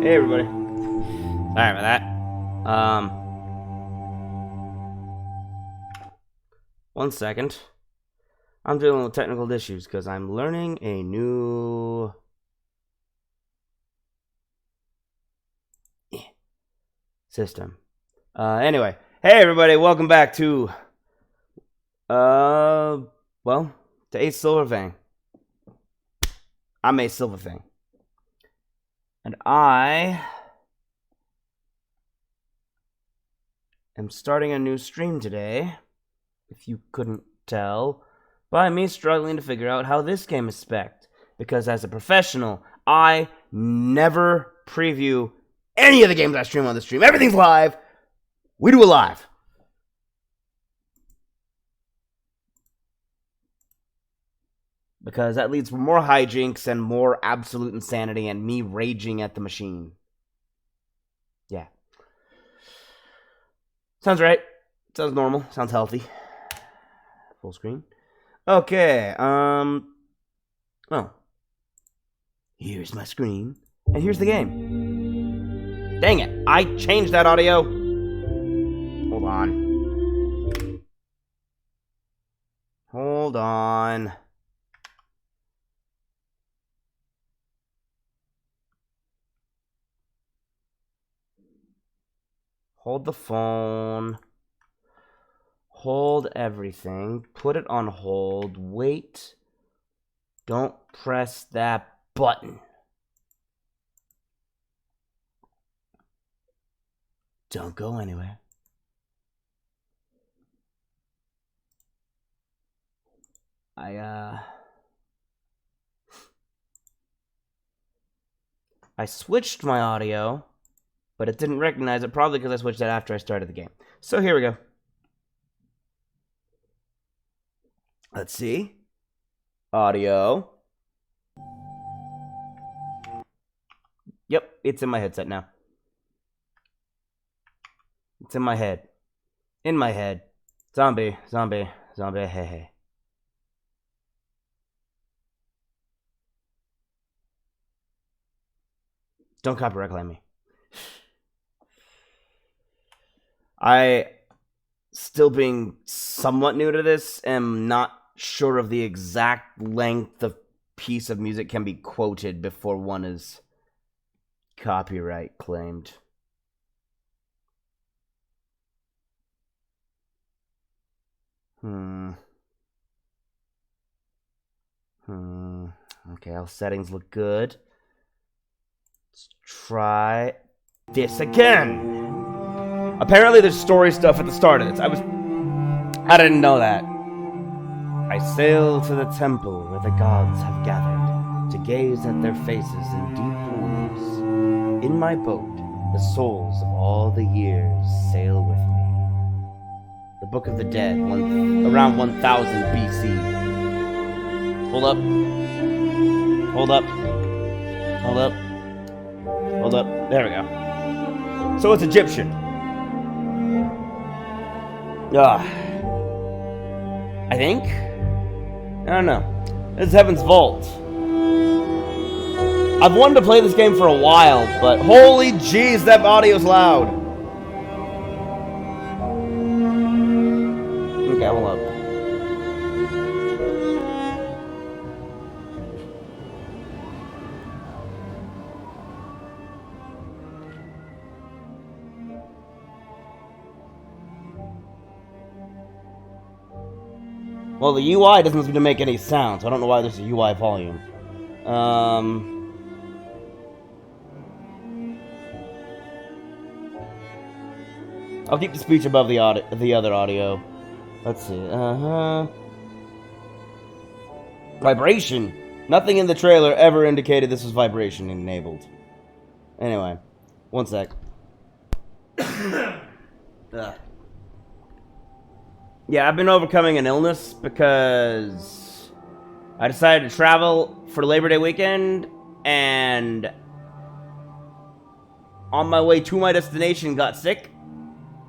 Hey everybody. Sorry about that. One second. I'm dealing with technical issues because I'm learning a new system. Anyway. Hey everybody, welcome back to to Ace Silverfang. I'm Ace Silverfang. And I am starting a new stream today, if you couldn't tell, by me struggling to figure out how this game is spec'd. Because as a professional, I never preview any of the games I stream on the stream. Everything's live. We do it live. Because that leads to more hijinks and more absolute insanity and me raging at the machine. Yeah. Sounds right. Sounds normal. Sounds healthy. Full screen. Okay, well. Here's my screen. And here's the game. Dang it. I changed that audio. Hold on. Hold on. Hold the phone. Hold everything. Put it on hold. Wait. Don't press that button. Don't go anywhere. I switched my audio, but it didn't recognize it, probably because I switched it after I started the game. So here we go. Let's see. Audio. Yep, it's in my headset now. It's in my head. In my head. Zombie, zombie, zombie, hey, hey. Don't copyright claim me. I, still being somewhat new to this, am not sure of the exact length of piece of music can be quoted before one is copyright claimed. Okay, all settings look good. Let's try this again. Apparently there's story stuff at the start of this. I didn't know that. I sail to the temple where the gods have gathered to gaze at their faces in deep pools. In my boat, the souls of all the years sail with me. The Book of the Dead, around 1000 BC. Hold up. Hold up. Hold up. Hold up. There we go. So it's Egyptian. I think? I don't know. This is Heaven's Vault. I've wanted to play this game for a while, but holy jeez, that audio's loud. Okay, hold up. Well, the UI doesn't seem to make any sound, so I don't know why there's a UI volume. I'll keep the speech above the other audio. Let's see. Vibration. Nothing in the trailer ever indicated this was vibration enabled. Anyway, one sec. Yeah, I've been overcoming an illness because I decided to travel for Labor Day weekend, and on my way to my destination got sick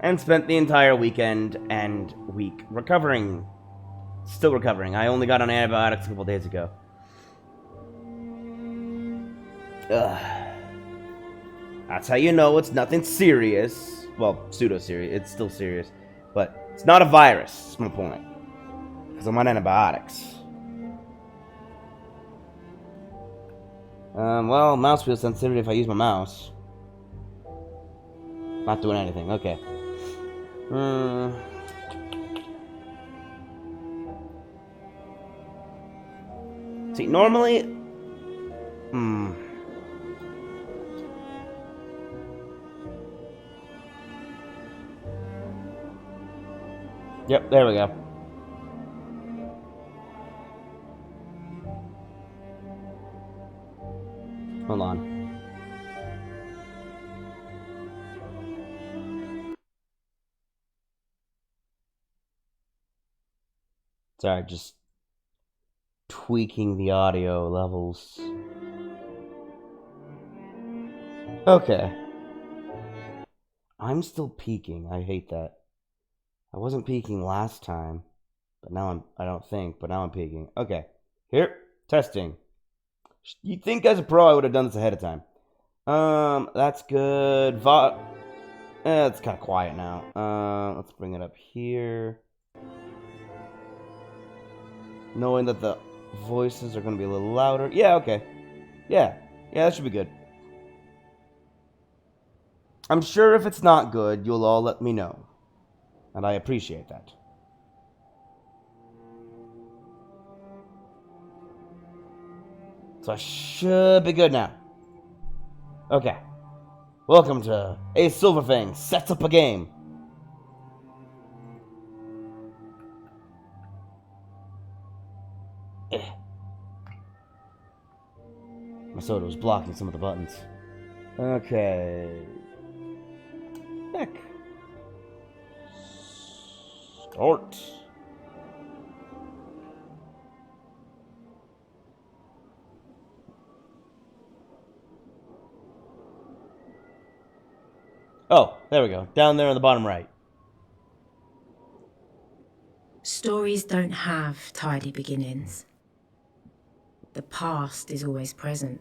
and spent the entire weekend and week recovering. Still recovering. I only got on antibiotics a couple days ago. That's how you know it's nothing serious. Well, pseudo-serious. It's still serious. But it's not a virus, that's my point. Because I'm on antibiotics. Well, mouse wheel sensitivity if I use my mouse. Not doing anything, okay. See, normally... Yep, there we go. Hold on. Sorry, just tweaking the audio levels. Okay. I'm still peaking. I hate that. I wasn't peaking last time, but now I don't think, but now I'm peaking. Okay. Here, testing. You'd think as a pro I would have done this ahead of time. That's good. It's kind of quiet now. Let's bring it up here. Knowing that the voices are going to be a little louder. Yeah, okay. Yeah, that should be good. I'm sure if it's not good, you'll all let me know. And I appreciate that. So I should be good now. Okay. Welcome to Ace Silverfang Sets Up a Game. My soda was blocking some of the buttons. Okay. Heck. Start. Oh, there we go. Down there on the bottom right. Stories don't have tidy beginnings. The past is always present.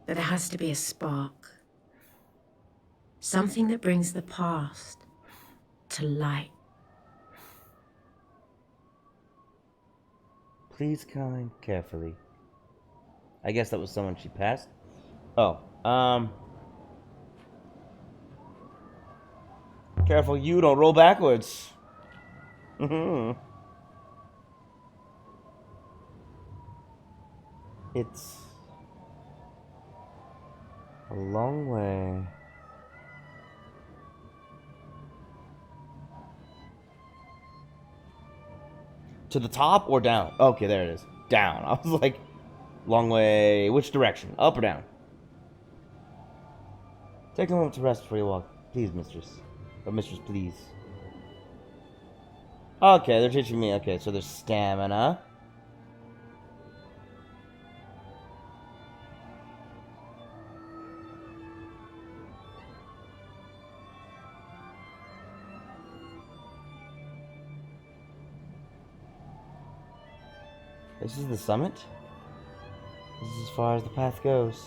But there has to be a spark. Something that brings the past to light. Please kind, carefully. I guess that was someone she passed. Oh, careful you don't roll backwards. It's a long way. To the top or down? Okay, there it is. Down. I was like, long way. Which direction? Up or down? Take a moment to rest before you walk. Please, mistress. Or mistress, please. Okay, they're teaching me. Okay, so there's stamina. This is the summit? This is as far as the path goes.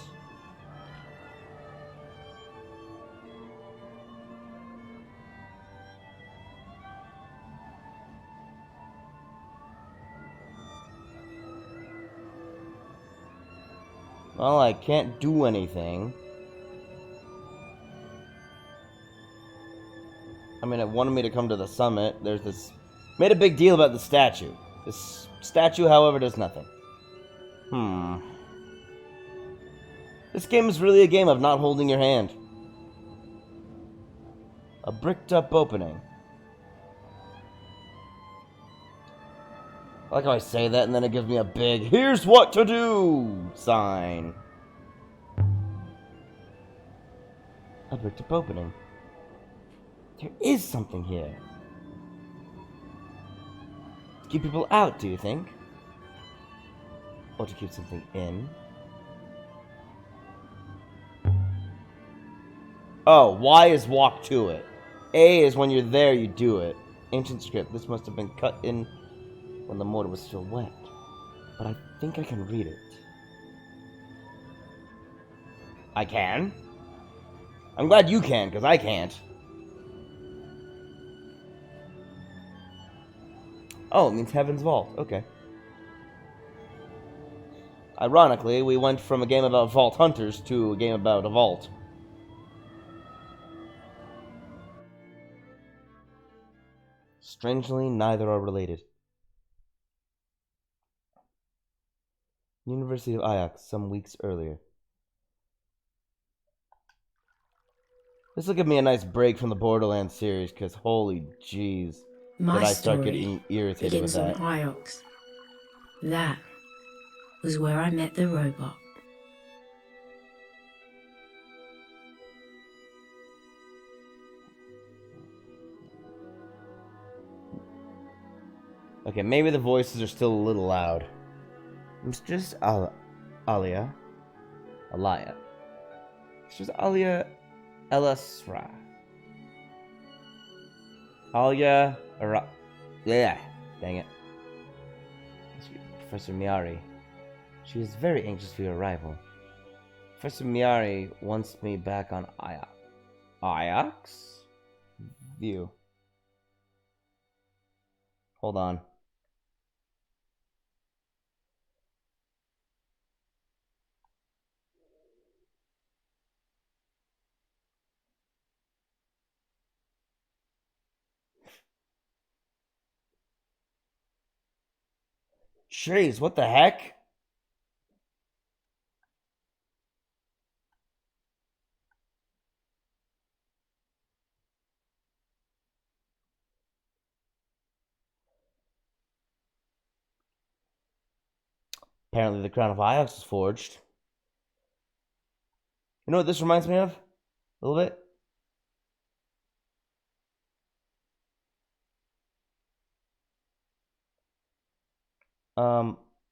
Well, I can't do anything. I mean, it wanted me to come to the summit. There's this... Made a big deal about the statue. This statue, however, does nothing. This game is really a game of not holding your hand. A bricked up opening. I like how I say that and then it gives me a big, "Here's what to do" sign. A bricked up opening. There is something here. To keep people out, do you think? Or to keep something in? Oh, Y is walk to it. A is when you're there, you do it. ancient script. This must have been cut in when the mortar was still wet. But I think I can read it. I can? I'm glad you can, because I can't. Oh, it means Heaven's Vault. Okay. Ironically, we went from a game about vault hunters to a game about a vault. Strangely, neither are related. University of Ajax, some weeks earlier. This will give me a nice break from the Borderlands series, because holy jeez, My did I start story getting irritated with begins that. on Iox. That was where I met the robot. Okay, maybe the voices are still a little loud. Mistress Alia. Mistress Alia Elasra. Alia yeah, dang it. Professor Miari. She is very anxious for your arrival. Professor Miari wants me back on Ajax? View. Hold on. Jeez, what the heck? Apparently the crown of Ajax was forged. You know what this reminds me of? A little bit?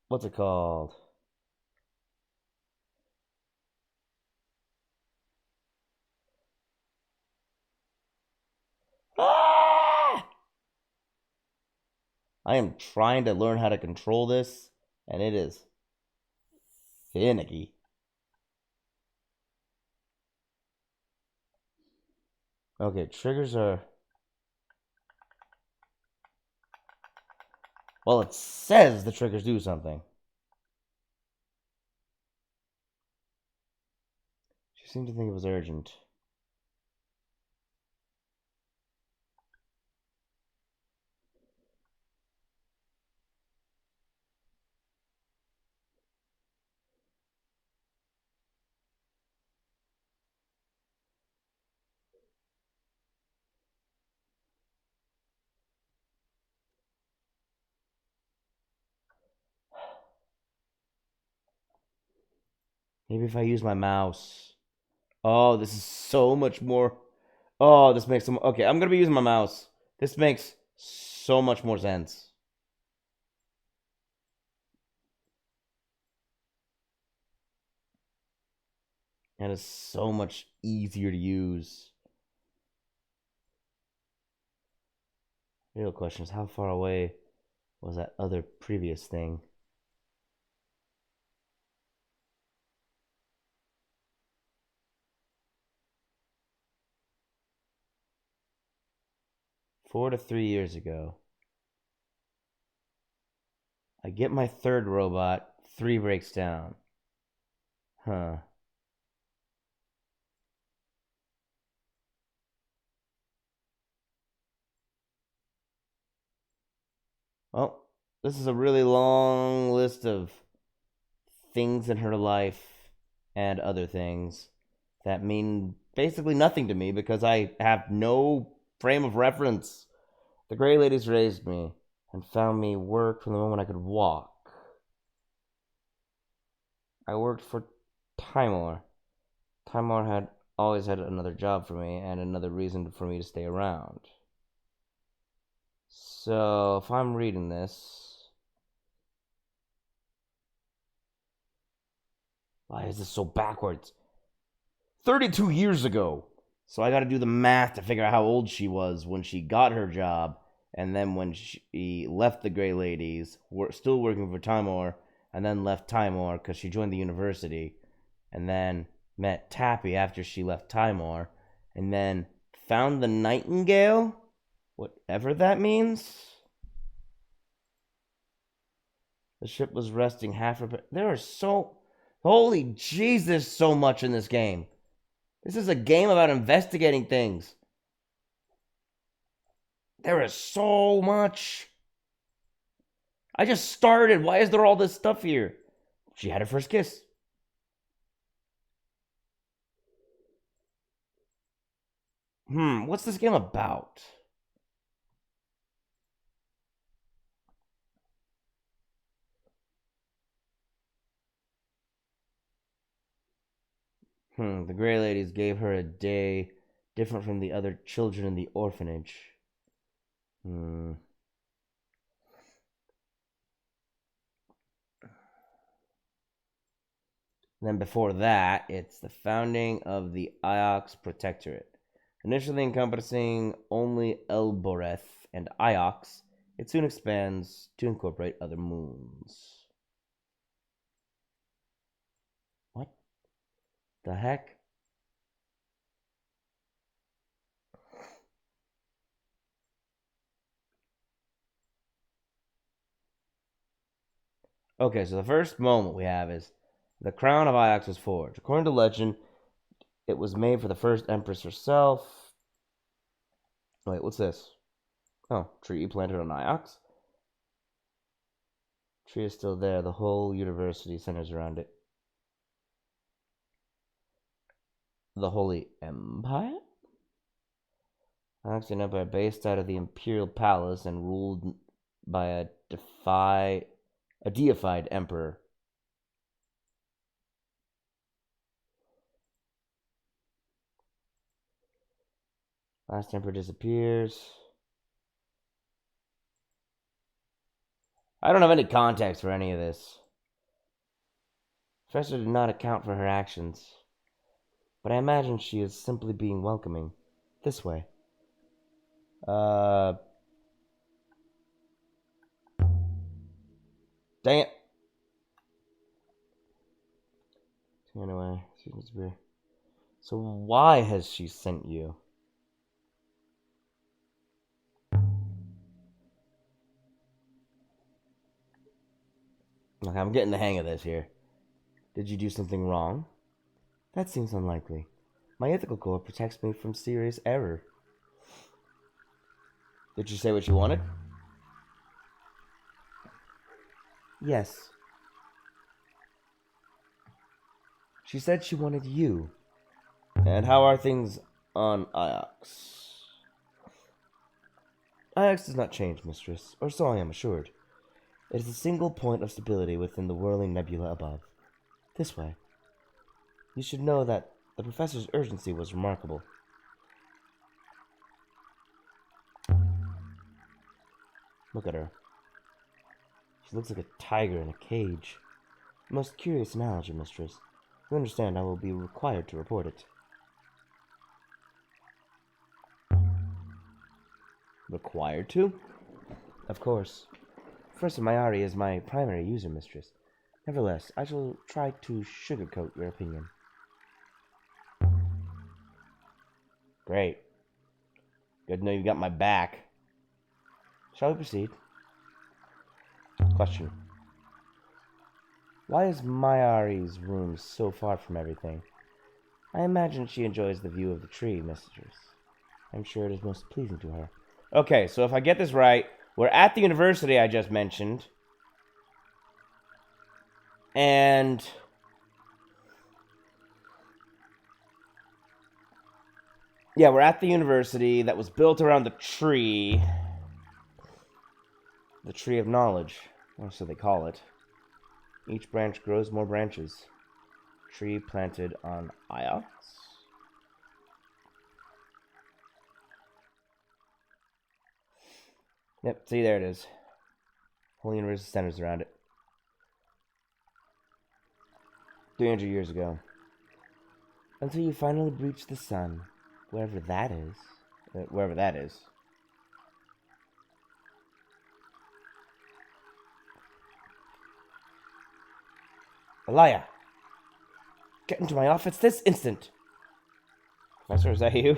What's it called? Ah! I am trying to learn how to control this, and it is finicky. Okay, triggers are... Well, it says the triggers do something. She seemed to think it was urgent. Maybe if I use my mouse. Oh, this is so much more... Oh, this makes some... Okay, I'm gonna be using my mouse. This makes so much more sense. And it's so much easier to use. The real question is, how far away was that other previous thing? Four to 3 years ago. I get my third robot, 3 breaks down. Huh. Well, this is a really long list of things in her life and other things that mean basically nothing to me because I have no frame of reference. The Grey Ladies raised me and found me work from the moment I could walk. I worked for Timor. Timor had always had another job for me and another reason for me to stay around. So, if I'm reading this... Why is this so backwards? 32 years ago! So I gotta do the math to figure out how old she was when she got her job And then when she left the Grey Ladies, still working for Timor, and then left Timor because she joined the university, and then met Tappy after she left Timor, and then found the Nightingale, whatever that means. The ship was resting half repaired. There are holy Jesus, so much in this game. This is a game about investigating things. There is so much. I just started. Why is there all this stuff here? She had her first kiss. What's this game about? The Grey Ladies gave her a day different from the other children in the orphanage. Then before that, it's the founding of the Iox Protectorate. Initially encompassing only Elboreth and Iox, it soon expands to incorporate other moons. What the heck? Okay, so the first moment we have is the crown of Iox was forged. According to legend, it was made for the first empress herself. Wait, what's this? Oh, tree planted on Iox? Tree is still there. The whole university centers around it. The Holy Empire? Iox, an empire based out of the Imperial Palace and ruled by a deified emperor. Last emperor disappears. I don't have any context for any of this. Professor did not account for her actions, but I imagine she is simply being welcoming. This way. Dang it. Anyway, so why has she sent you? Look, I'm getting the hang of this here. Did you do something wrong? That seems unlikely. My ethical code protects me from serious error. Did you say what you wanted? Yes. She said she wanted you. And how are things on Iox? Iox does not change, mistress, or so I am assured. It is a single point of stability within the whirling nebula above. This way. You should know that the professor's urgency was remarkable. Look at her. She looks like a tiger in a cage. Most curious analogy, mistress. You understand I will be required to report it. Required to? Of course. Professor Mayari is my primary user, mistress. Nevertheless, I shall try to sugarcoat your opinion. Great. Good to know you got my back. Shall we proceed? Question. Why is Mayari's room so far from everything? I imagine she enjoys the view of the tree, mistress. I'm sure it is most pleasing to her. Okay, so if I get this right, we're at the university I just mentioned. And yeah, we're at the university that was built around the tree. The tree of knowledge, or so they call it. Each branch grows more branches. Tree planted on Iox. Yep, see, there it is. Whole universe centers around it. 300 years ago. Until you finally breach the sun, wherever that is. Wherever that is. Alaya! Get into my office this instant! Professor, is that you?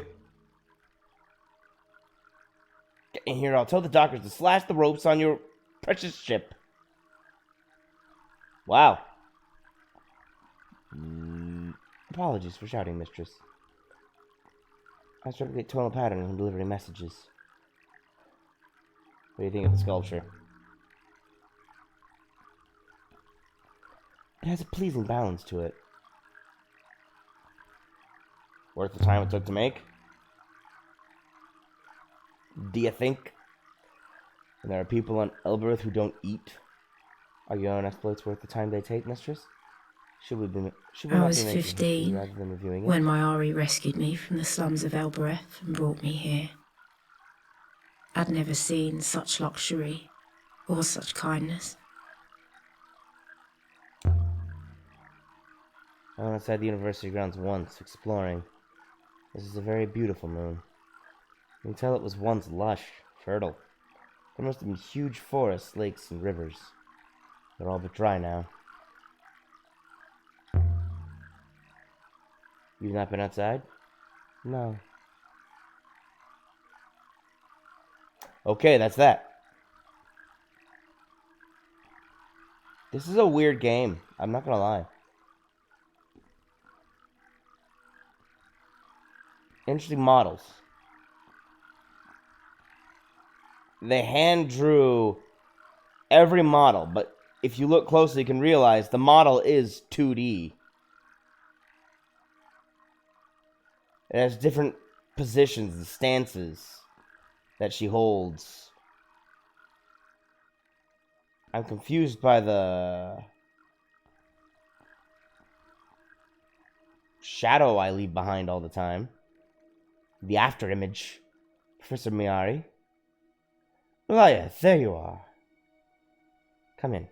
Get in here, I'll tell the doctors to slash the ropes on your precious ship. Wow. Apologies for shouting, mistress. I was trying to get tonal pattern and delivering messages. What do you think of the sculpture? It has a pleasing balance to it. Worth the time it took to make? Do you think? And there are people on Elbereth who don't eat? Are your own exploits worth the time they take, mistress? Should we I not was be making history 15 rather than reviewing it? when my Ari rescued me from the slums of Elbereth and brought me here. I'd never seen such luxury or such kindness. I went outside the university grounds once, exploring. This is a very beautiful moon. You can tell it was once lush, fertile. There must have been huge forests, lakes, and rivers. They're all but dry now. You've not been outside? No. Okay, that's that. This is a weird game. I'm not gonna lie. Interesting models. They hand drew every model, but if you look closely, you can realize the model is 2D. It has different positions and stances that she holds. I'm confused by the shadow I leave behind all the time. The after image. Professor Miyari. Alaya, there you are. Come in.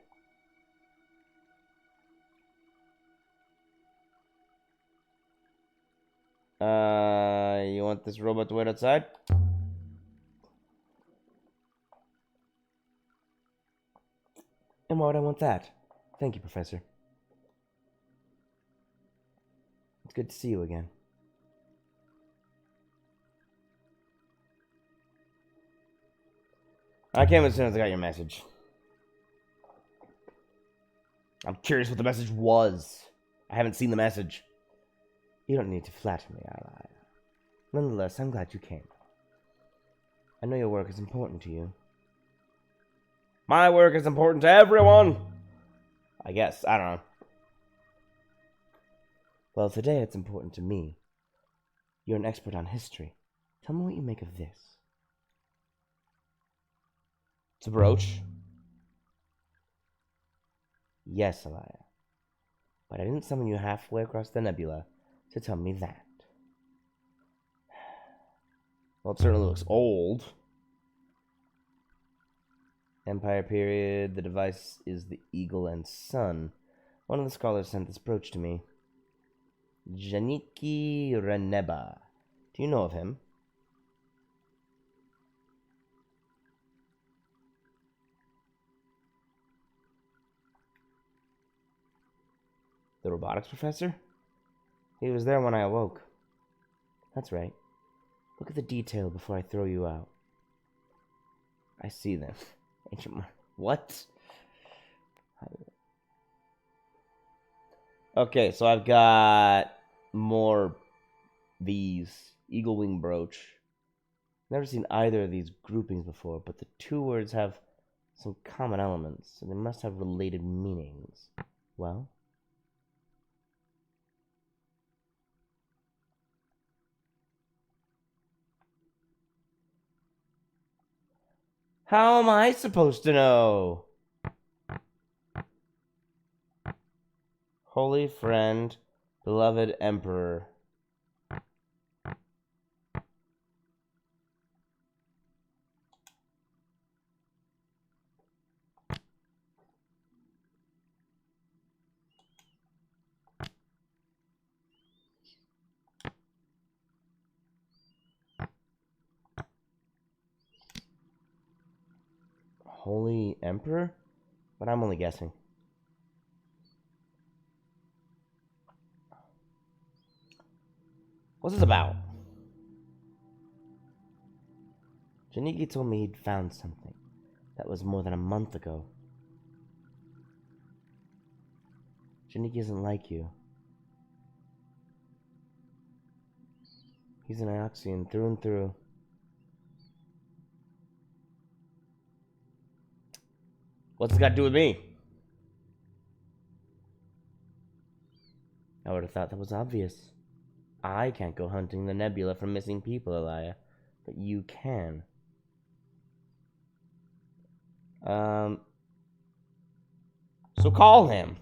You want this robot to wait outside? And why would I want that? Thank you, Professor. It's good to see you again. I came as soon as I got your message. I'm curious what the message was. I haven't seen the message. You don't need to flatter me, ally. Nonetheless, I'm glad you came. I know your work is important to you. My work is important to everyone! I guess. I don't know. Well, today it's important to me. You're an expert on history. Tell me what you make of this. It's a brooch. Yes, Alaya. But I didn't summon you halfway across the nebula to tell me that. Well, it certainly looks old. Empire period. The device is the Eagle and Sun. One of the scholars sent this brooch to me. Janiki Reneba. Do you know of him? The robotics professor? He was there when I awoke. That's right. Look at the detail before I throw you out. I see them. Ancient what? Okay, so I've got more these. Eagle wing brooch. Never seen either of these groupings before, but the two words have some common elements, so they must have related meanings. Well? How am I supposed to know? Holy friend, beloved emperor. Holy emperor? But I'm only guessing. What's this about? Janiki told me he'd found something. That was more than a month ago. Janiki isn't like you. He's an Ioxian through and through. What's it got to do with me? I would have thought that was obvious. I can't go hunting the nebula for missing people, Elia, but you can. So call him.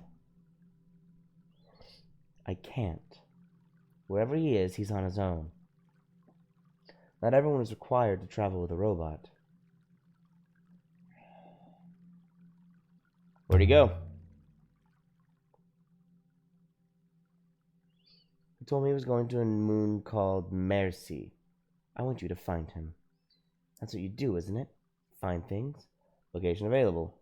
I can't. Wherever he is, he's on his own. Not everyone is required to travel with a robot. Where'd he go? He told me he was going to a moon called Mercy. I want you to find him. That's what you do, isn't it? Find things. Location available.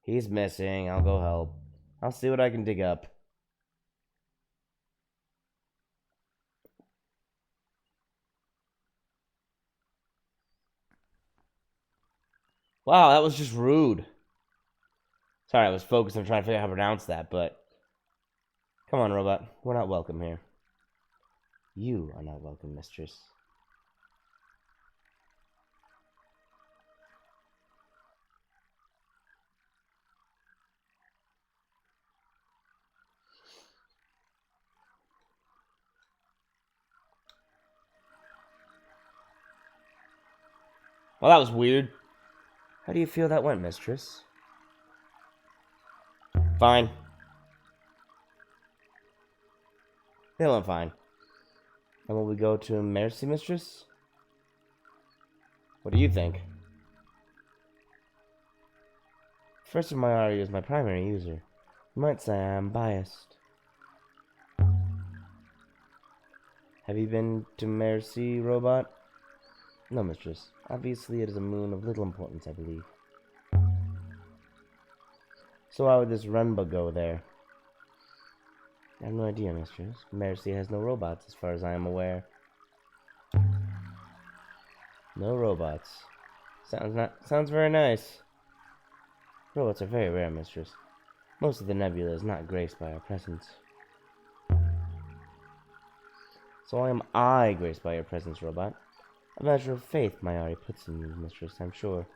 He's missing. I'll go help. I'll see what I can dig up. Wow, that was just rude. Sorry, I was focused on trying to figure out how to pronounce that, but... Come on, robot. We're not welcome here. You are not welcome, mistress. Well, that was weird. How do you feel that went, mistress? Fine. They went fine. And will we go to Mercy, mistress? What do you think? Professor Mayari is my primary user. You might say I am biased. Have you been to Mercy, robot? No, mistress. Obviously, it is a moon of little importance, I believe. So why would this Renba go there? I have no idea, mistress. Mercy has no robots, as far as I am aware. No robots. Sounds very nice. Robots are very rare, mistress. Most of the nebula is not graced by our presence. So why am I graced by your presence, robot? A measure of faith Mayari puts in you, mistress, I'm sure.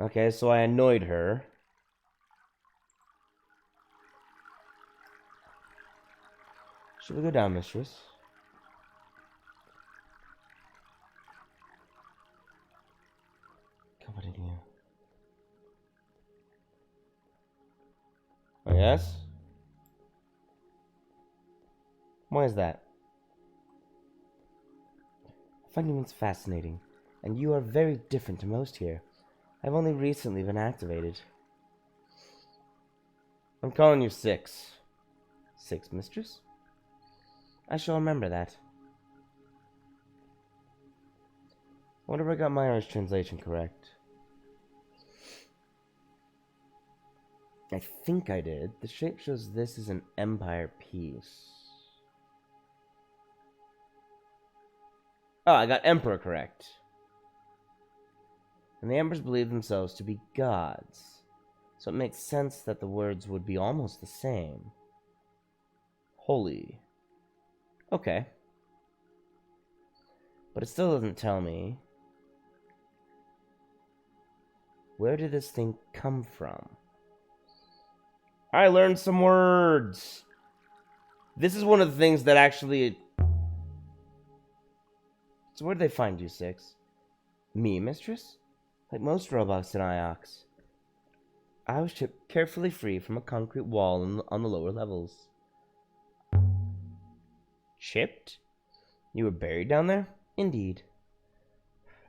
Okay, so I annoyed her. Should we go down, mistress? Come on in here. Oh, yes? Why is that? I find humans fascinating, and you are very different to most here. I've only recently been activated. I'm calling you 6. 6, mistress? I shall remember that. I wonder if I got Mayari's translation correct. I think I did. The shape shows this is an Empire piece. Oh, I got Emperor correct. And the Emperors believe themselves to be gods. So it makes sense that the words would be almost the same. Holy. Okay. But it still doesn't tell me. Where did this thing come from? I learned some words. This is one of the things that actually... So where did they find you, 6? Me, mistress? Like most robots in Iox. I was chipped carefully free from a concrete wall on the lower levels. Chipped? You were buried down there? Indeed.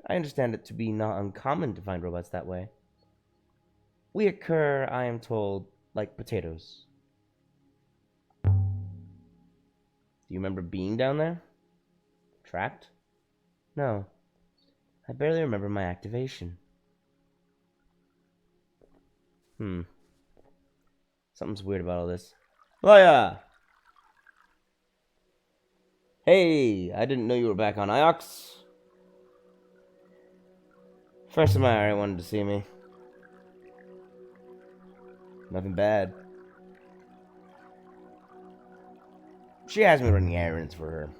I understand it to be not uncommon to find robots that way. We occur, I am told, like potatoes. Do you remember being down there? Trapped? No. I barely remember my activation. Something's weird about all this. Oh yeah! Hey, I didn't know you were back on Iox. First of Mary wanted to see me. Nothing bad. She has me running errands for her.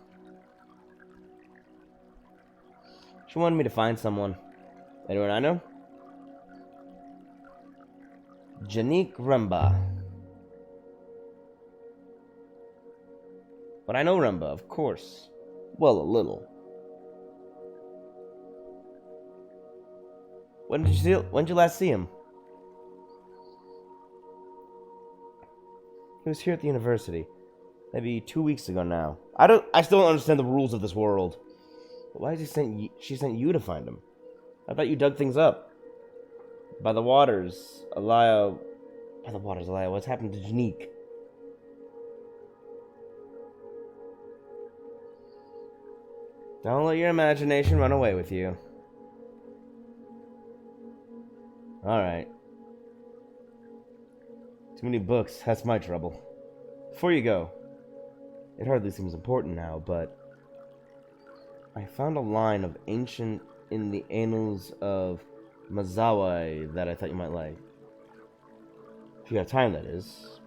She wanted me to find someone. Anyone I know? Janique Rumba. But I know Rumba, of course. Well, a little. When did you last see him? He was here at the university. Maybe 2 weeks ago now. I still don't understand the rules of this world. But why did she sent you to find him? I thought you dug things up. By the waters, Elia, what's happened to Janique? Don't let your imagination run away with you. Alright. Too many books, that's my trouble. Before you go, it hardly seems important now, but I found a line of ancient in the annals of Mazawai that I thought you might like. If you have time, that is.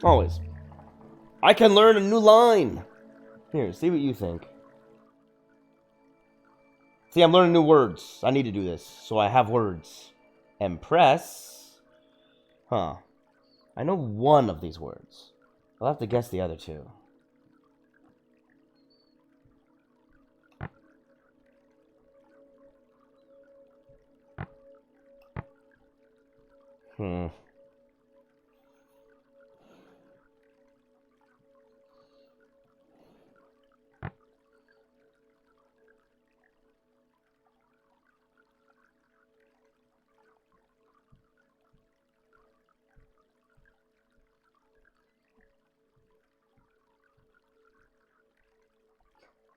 Always. I can learn a new line! Here, see what you think. See, I'm learning new words. I need to do this, so I have words. Impress? Huh. I know one of these words. I'll have to guess the other two.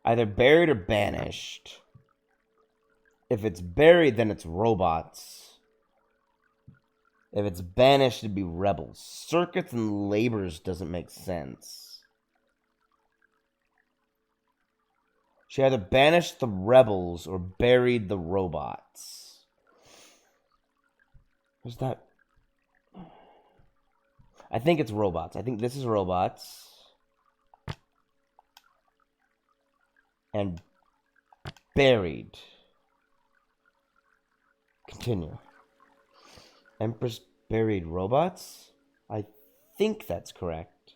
Either buried or banished. If it's buried, then it's robots. If it's banished, it'd be rebels. Circuits and labors doesn't make sense. She either banished the rebels or buried the robots. What's that? I think it's robots. I think this is robots. And buried. Continue. Empress buried robots? I think that's correct.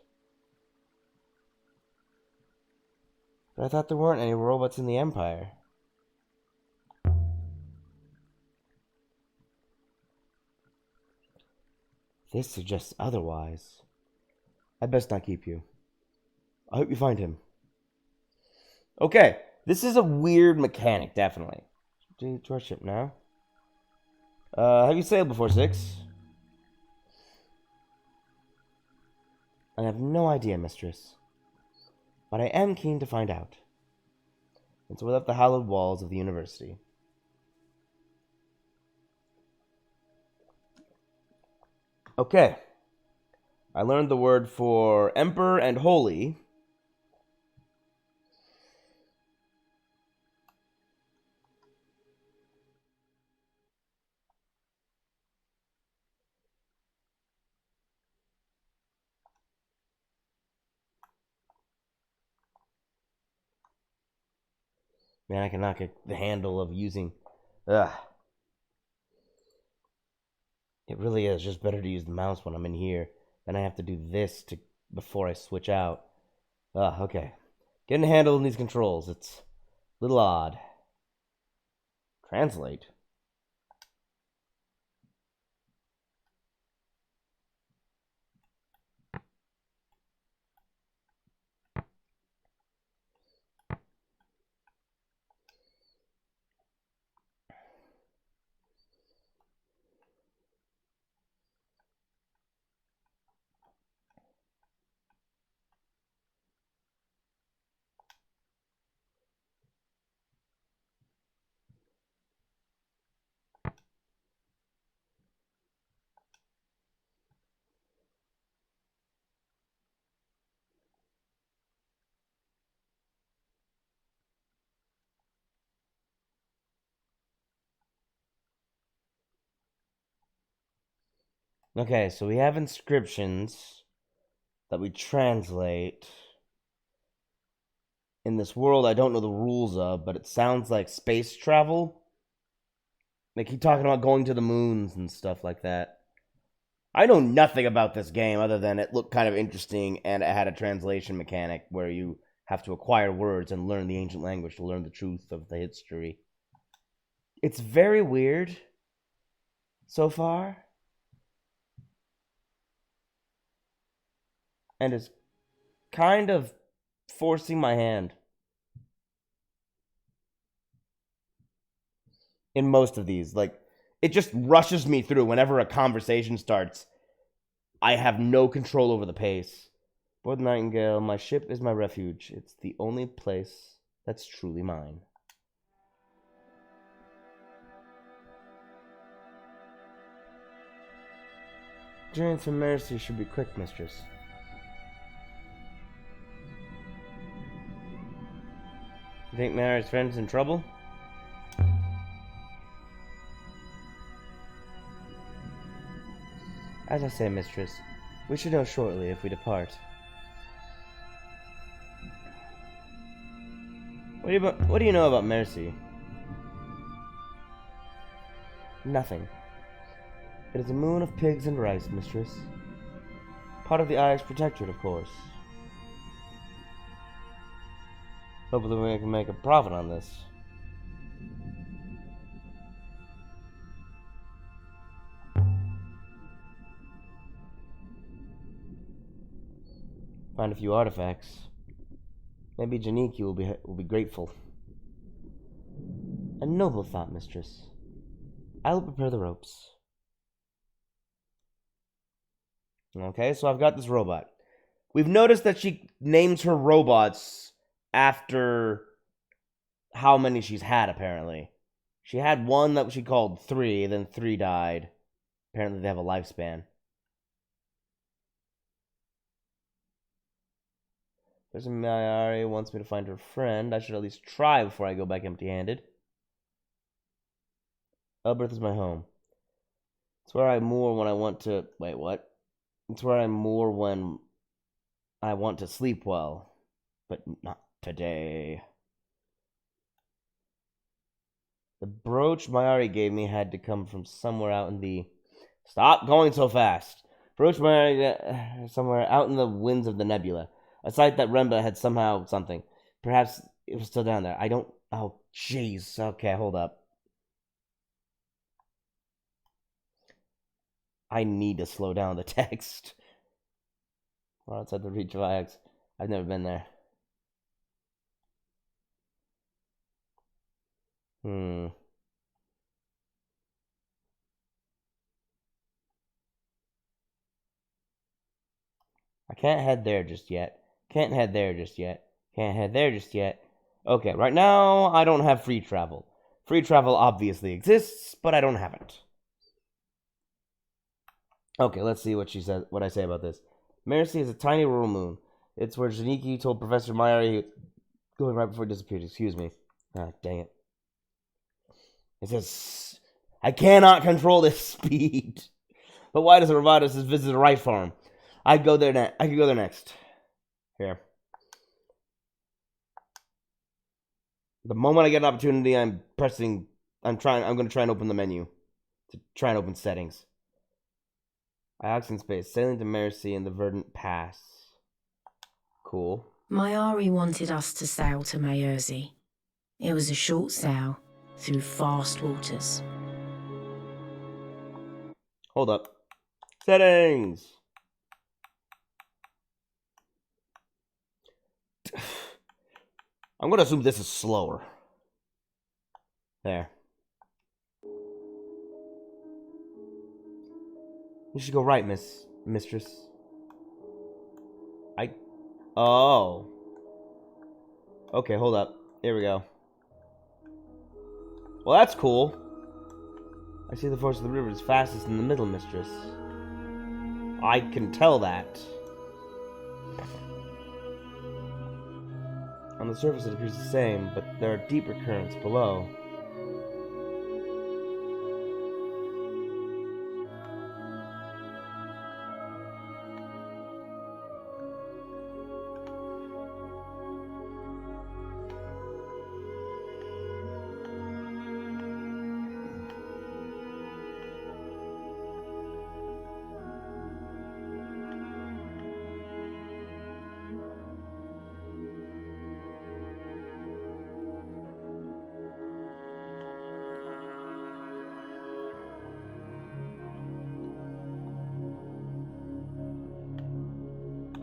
But I thought there weren't any robots in the Empire. This suggests otherwise. I'd best not keep you. I hope you find him. Okay, this is a weird mechanic, definitely. To our ship now. Have you sailed before, Six? I have no idea, mistress. But I am keen to find out. And so we left the hallowed walls of the university. Okay. I learned the word for emperor and holy. Man, I cannot get the handle of using... Ugh. It really is just better to use the mouse when I'm in here. Then I have to do this before I switch out. Okay. Getting a handle on these controls. It's a little odd. Translate. Okay, so we have inscriptions that we translate in this world I don't know the rules of, but it sounds like space travel. They keep talking about going to the moons and stuff like that. I know nothing about this game other than it looked kind of interesting and it had a translation mechanic where you have to acquire words and learn the ancient language to learn the truth of the history. It's very weird so far. And it's kind of forcing my hand. In most of these, like, it just rushes me through whenever a conversation starts. I have no control over the pace. Board the Nightingale, my ship is my refuge. It's the only place that's truly mine. Journey to Mercy should be quick, mistress. You think Mary's friend's in trouble? As I say, mistress, we should know shortly if we depart. What do you know about Mercy? Nothing. It is a moon of pigs and rice, mistress. Part of the Irish Protectorate, of course. Hopefully we can make a profit on this. Find a few artifacts. Maybe Janiki will be grateful. A noble thought, mistress. I will prepare the ropes. Okay, so I've got this robot. We've noticed that she names her robots after how many she's had, apparently. She had one that she called 3, then 3 died. Apparently they have a lifespan. There's a Mayari who wants me to find her friend. I should at least try before I go back empty-handed. Elbereth is my home. It's where I moor when I want to... Wait, what? It's where I moor when I want to sleep well. But not today. The brooch Mayari gave me had to come from somewhere out in the... Stop going so fast! Brooch Mayari... somewhere out in the winds of the nebula. A site that Remba had somehow something. Perhaps it was still down there. I don't... Oh, jeez. Okay, hold up. I need to slow down the text. We're outside the reach of Ajax. I've never been there. I can't head there just yet. Can't head there just yet. Can't head there just yet. Okay, right now I don't have free travel. Free travel obviously exists, but I don't have it. Okay, let's see what I say about this. Mercy is a tiny rural moon. It's where Janiki told Professor Mayari he was going right before he disappeared. Excuse me. Ah, dang it. It says, I cannot control this speed. But why does it remind us to visit the rice farm? I could go there next. Here. The moment I get an opportunity, I'm going to try and open the menu. To try and open settings. Iox in space, sailing to Mercy in the Verdant Pass. Cool. Mayari wanted us to sail to Mayerzi. It was a short sail through fast waters. Hold up. Settings! I'm going to assume this is slower. There. You should go right, mistress. Oh. Okay, hold up. Here we go. Well, that's cool. I see the force of the river is fastest in the middle, mistress. I can tell that. On the surface it appears the same, but there are deeper currents below.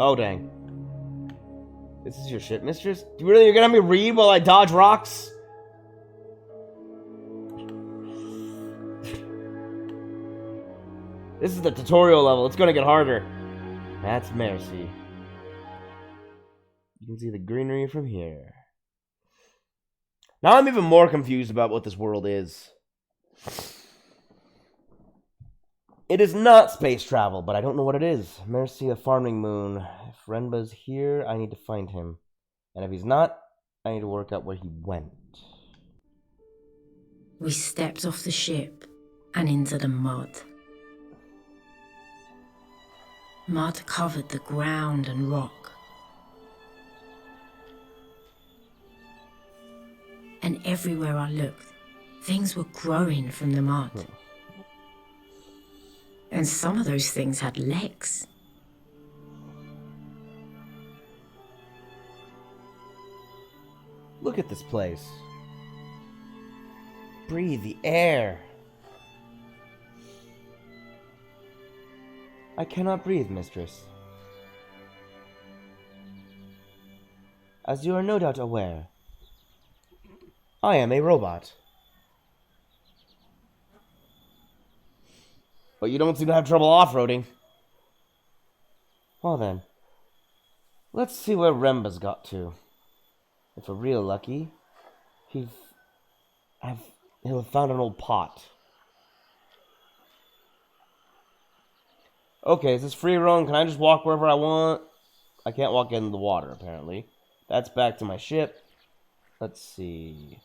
Oh, dang. This is your shit, mistress? You're gonna have me read while I dodge rocks? This is the tutorial level. It's gonna get harder. That's Mercy. You can see the greenery from here. Now I'm even more confused about what this world is. It is not space travel, but I don't know what it is. Mercy, a farming moon. If Renba's here, I need to find him. And if he's not, I need to work out where he went. We stepped off the ship and into the mud. Mud covered the ground and rock. And everywhere I looked, things were growing from the mud. And some of those things had legs. Look at this place. Breathe the air. I cannot breathe, mistress. As you are no doubt aware, I am a robot. But you don't seem to have trouble off-roading. Well then, let's see where Remba's got to. If we're real lucky, he'll have found an old pot. Okay, is this free roam? Can I just walk wherever I want? I can't walk in the water, apparently. That's back to my ship. Let's see.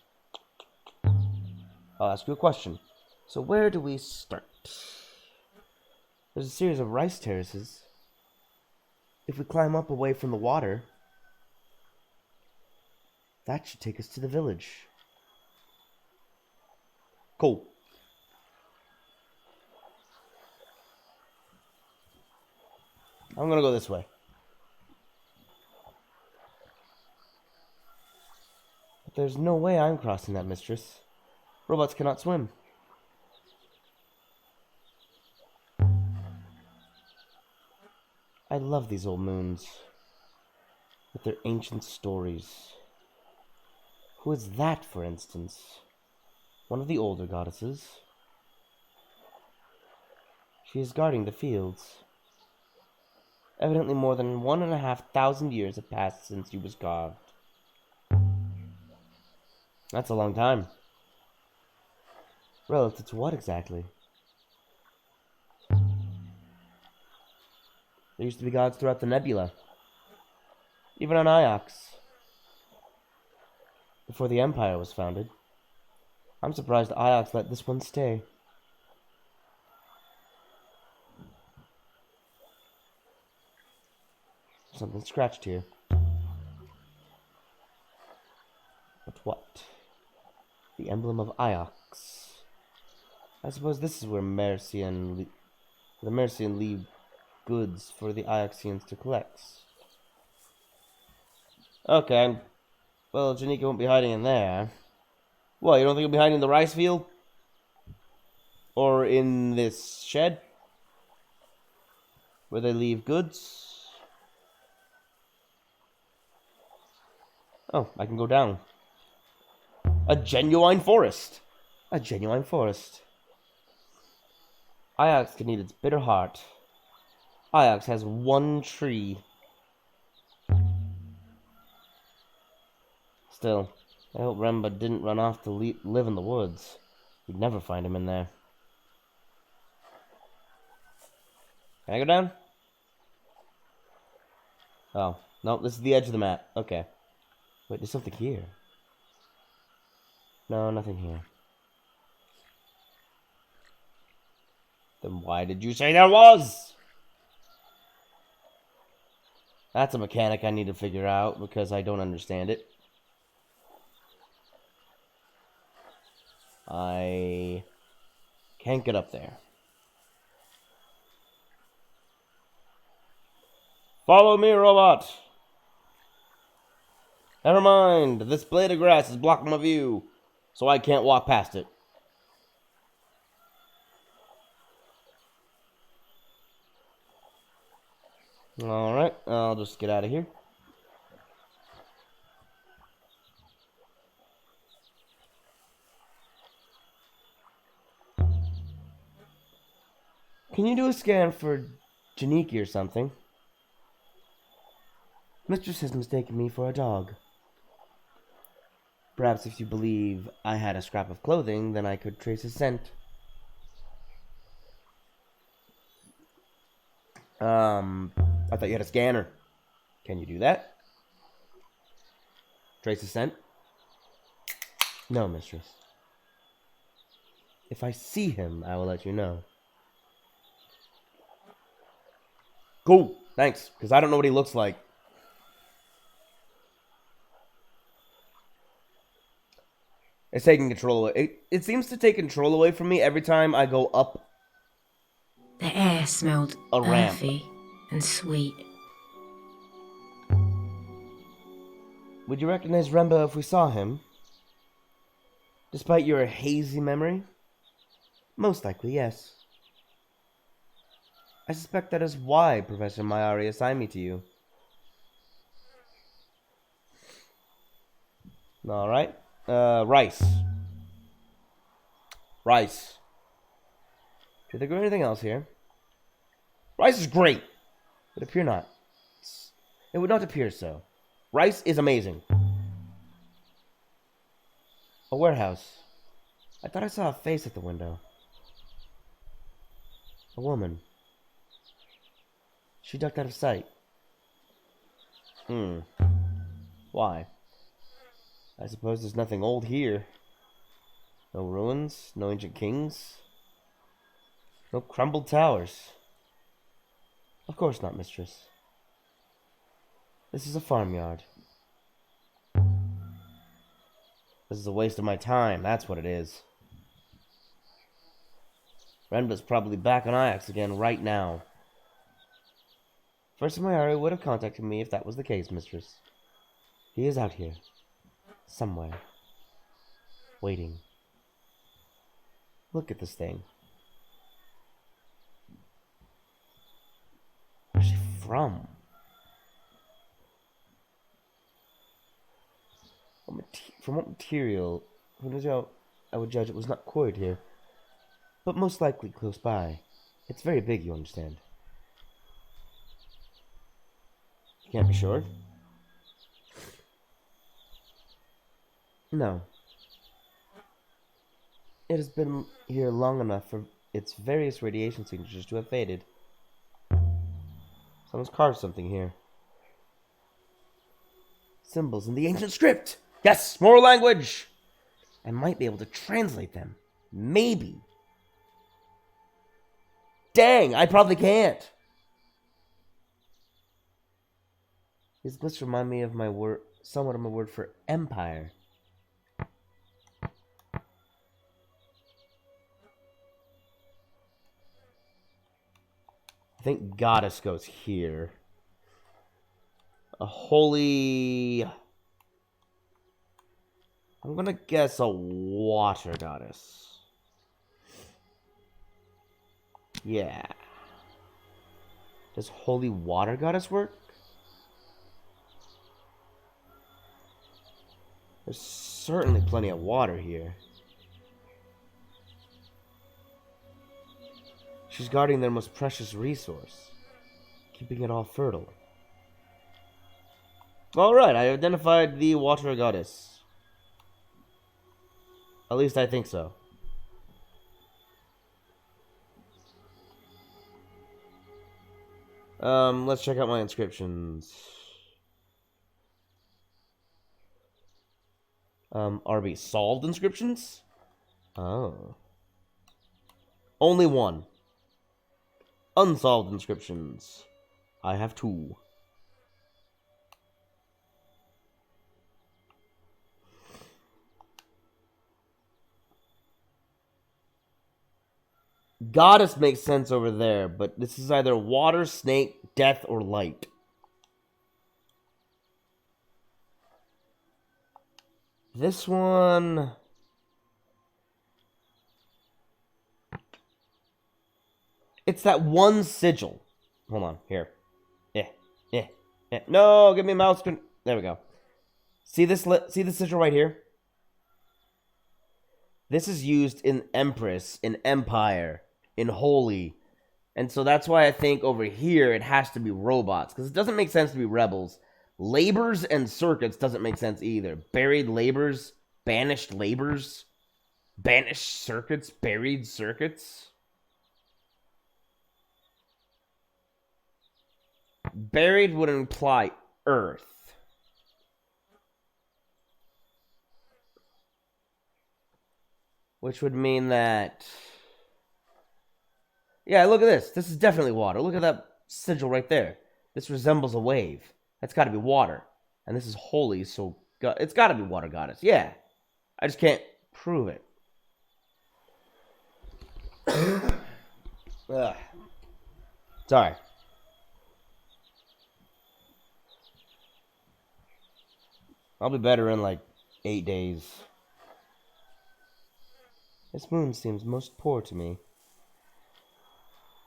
I'll ask you a question. So where do we start? There's a series of rice terraces. If we climb up away from the water, that should take us to the village. Cool. I'm gonna go this way. But there's no way I'm crossing that, mistress. Robots cannot swim. I love these old moons, with their ancient stories. Who is that, for instance? One of the older goddesses. She is guarding the fields. Evidently more than 1,500 years have passed since she was carved. That's a long time. Relative to what exactly? There used to be gods throughout the nebula. Even on Iox. Before the Empire was founded. I'm surprised Iox let this one stay. Something scratched here. But what? The emblem of Iox. I suppose this is where the Mercian leave goods for the Ioxians to collect. Okay. Well, Janika won't be hiding in there. What, you don't think he'll be hiding in the rice field? Or in this shed? Where they leave goods? Oh, I can go down. A genuine forest. A genuine forest. Iox can eat its bitter heart. Iox has one tree. Still, I hope Remba didn't run off to live in the woods. We'd never find him in there. Can I go down? Oh, no, this is the edge of the map. Okay. Wait, there's something here. No, nothing here. Then why did you say there was? That's a mechanic I need to figure out because I don't understand it. I can't get up there. Follow me, robot! Never mind, this blade of grass is blocking my view, so I can't walk past it. Alright, I'll just get out of here. Can you do a scan for Janiki or something? Mistress has mistaken me for a dog. Perhaps if you believe I had a scrap of clothing, then I could trace his scent. I thought you had a scanner. Can you do that? Trace his scent? No, mistress. If I see him, I will let you know. Cool, thanks, because I don't know what he looks like. It's taking control away. It seems to take control away from me every time I go up The air smelled a ramp. earthy and sweet. Would you recognize Remba if we saw him? Despite your hazy memory? Most likely, yes. I suspect that is why Professor Mayari assigned me to you. Alright. Rice. Rice. Do they grow anything else here? Rice is great! It would appear not. It would not appear so. Rice is amazing. A warehouse. I thought I saw a face at the window. A woman. She ducked out of sight. Why? I suppose there's nothing old here. No ruins, no ancient kings, no crumbled towers. Of course not, mistress. This is a farmyard. This is a waste of my time, that's what it is. Renba's probably back on Ajax again right now. Professor Mayari would have contacted me if that was the case, mistress. He is out here. Somewhere. Waiting. Look at this thing. Where's she from? From what material? Who knows how I would judge it was not quarried here. But most likely close by. It's very big, you understand. You can't be sure? No. It has been here long enough for its various radiation signatures to have faded. Someone's carved something here. Symbols in the ancient script! Yes! More language! I might be able to translate them. Maybe. Dang, I probably can't. These glyphs remind me of my word, somewhat of my word for empire. I think goddess goes here. A holy... I'm gonna guess a water goddess. Yeah. Does holy water goddess work? There's certainly plenty of water here. She's guarding their most precious resource, keeping it all fertile. Alright, I identified the water goddess. At least I think so. Let's check out my inscriptions. RB, solved inscriptions? Oh. Only one. Unsolved inscriptions. I have 2. Goddess makes sense over there, but this is either water, snake, death, or light. This one... It's that one sigil. Hold on, here. Yeah. No, give me a mouse. There we go. See this? See this sigil right here? This is used in Empress, in Empire, in Holy. And so that's why I think over here it has to be robots. Because it doesn't make sense to be rebels. Labors and circuits doesn't make sense either. Buried labors, banished labors, banished circuits, buried circuits. Buried would imply Earth. Which would mean that... Yeah, look at this. This is definitely water. Look at that sigil right there. This resembles a wave. That's got to be water. And this is holy, so it's got to be water goddess. Yeah. I just can't prove it. Ugh. Sorry. I'll be better in like 8 days. This moon seems most poor to me.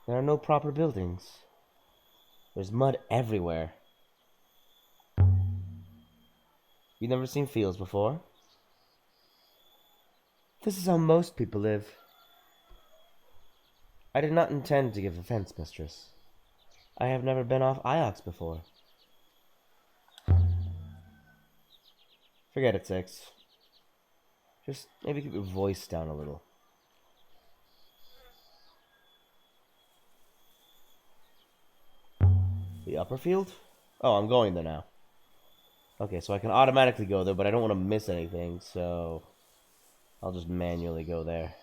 There are no proper buildings. There's mud everywhere. You've never seen fields before? This is how most people live. I did not intend to give offense, mistress. I have never been off Iox before. Forget it, Six. Just maybe keep your voice down a little. The upper field? Oh, I'm going there now. Okay, so I can automatically go there, but I don't want to miss anything, so I'll just manually go there.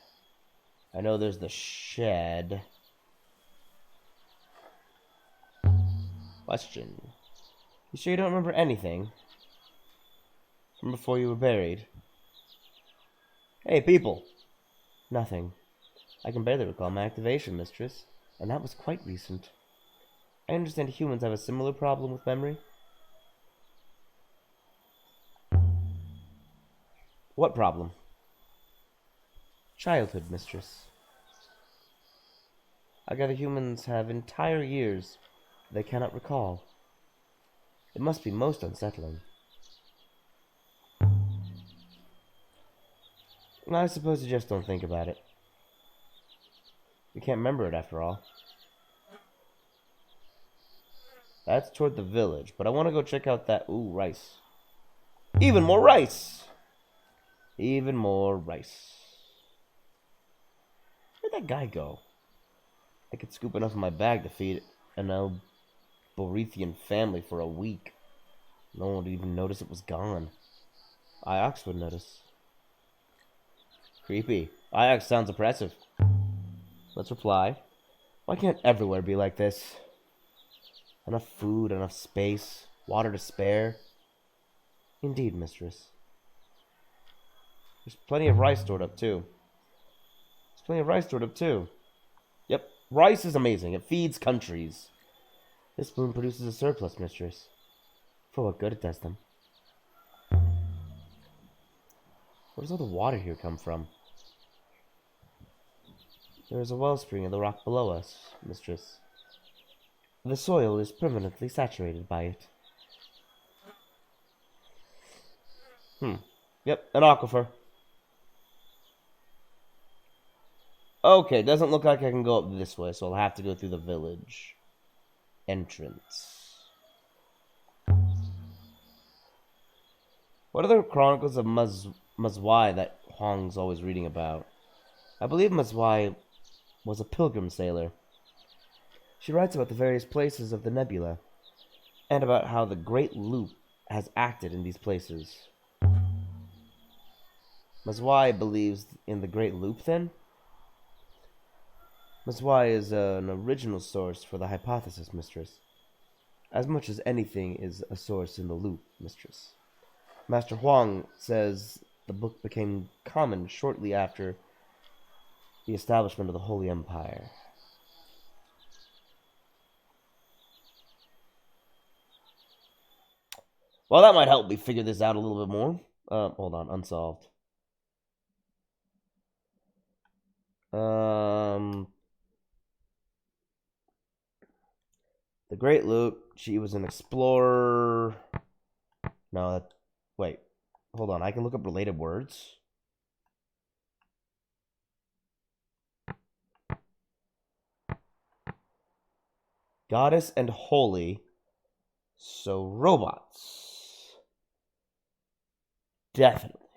I know there's the shed. Question. You sure you don't remember anything from before you were buried? Hey, people! Nothing. I can barely recall my activation, mistress, and that was quite recent. I understand humans have a similar problem with memory. What problem? Childhood, mistress. I gather humans have entire years they cannot recall. It must be most unsettling. I suppose you just don't think about it. You can't remember it after all. That's toward the village, but I want to go check out that... Ooh, rice. Even more rice! Even more rice. Where'd that guy go? I could scoop enough in my bag to feed an Alborethian family for a week. No one would even notice it was gone. Iox would notice. Creepy. Iox sounds oppressive. Let's reply. Why can't everywhere be like this? Enough food, enough space, water to spare. Indeed, mistress. There's plenty of rice stored up, too. Yep, rice is amazing. It feeds countries. This moon produces a surplus, mistress. For what good it does them. Where does all the water here come from? There is a wellspring in the rock below us, mistress. The soil is permanently saturated by it. Yep, an aquifer. Okay, doesn't look like I can go up this way, so I'll have to go through the village entrance. What are the chronicles of Mazwai that Huang's always reading about? I believe Mazwai was a pilgrim sailor. She writes about the various places of the nebula, and about how the Great Loop has acted in these places. Mazwai believes in the Great Loop, then? Mazwai is an original source for the hypothesis, mistress. As much as anything is a source in the loop, mistress. Master Huang says the book became common shortly after the establishment of the Holy Empire. Well, that might help me figure this out a little bit more. Hold on, unsolved. The The Great Loot. She was an explorer. No, wait. Hold on. I can look up related words. Goddess and holy. So robots. Definitely.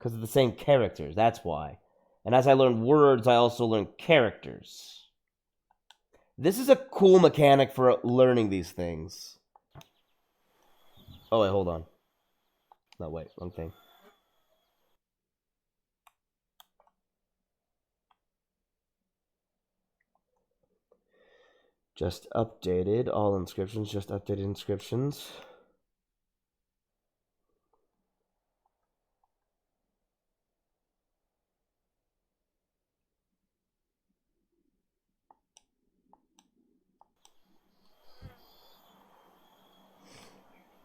Because of the same characters. That's why. And as I learn words, I also learn characters. This is a cool mechanic for learning these things. Oh, wait, hold on. No, wait, wrong thing. Just updated all inscriptions, just updated inscriptions.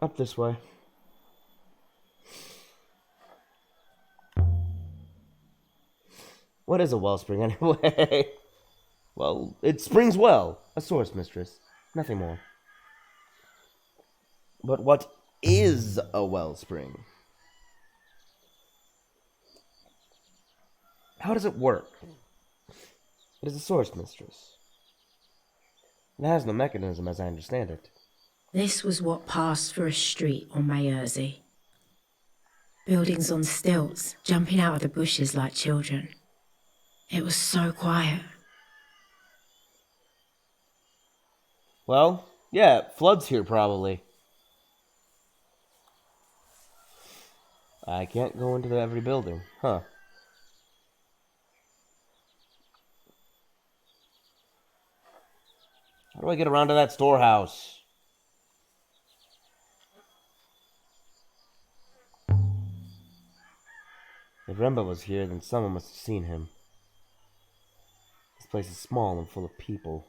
Up this way. What is a wellspring anyway? Well, it springs well. A source, mistress. Nothing more. But what is a wellspring? How does it work? It is a source, mistress. It has no mechanism as I understand it. This was what passed for a street on Mayerzi. Buildings on stilts, jumping out of the bushes like children. It was so quiet. Well, yeah, floods here probably. I can't go into every building, huh? How do I get around to that storehouse? If Remba was here, then someone must have seen him. This place is small and full of people.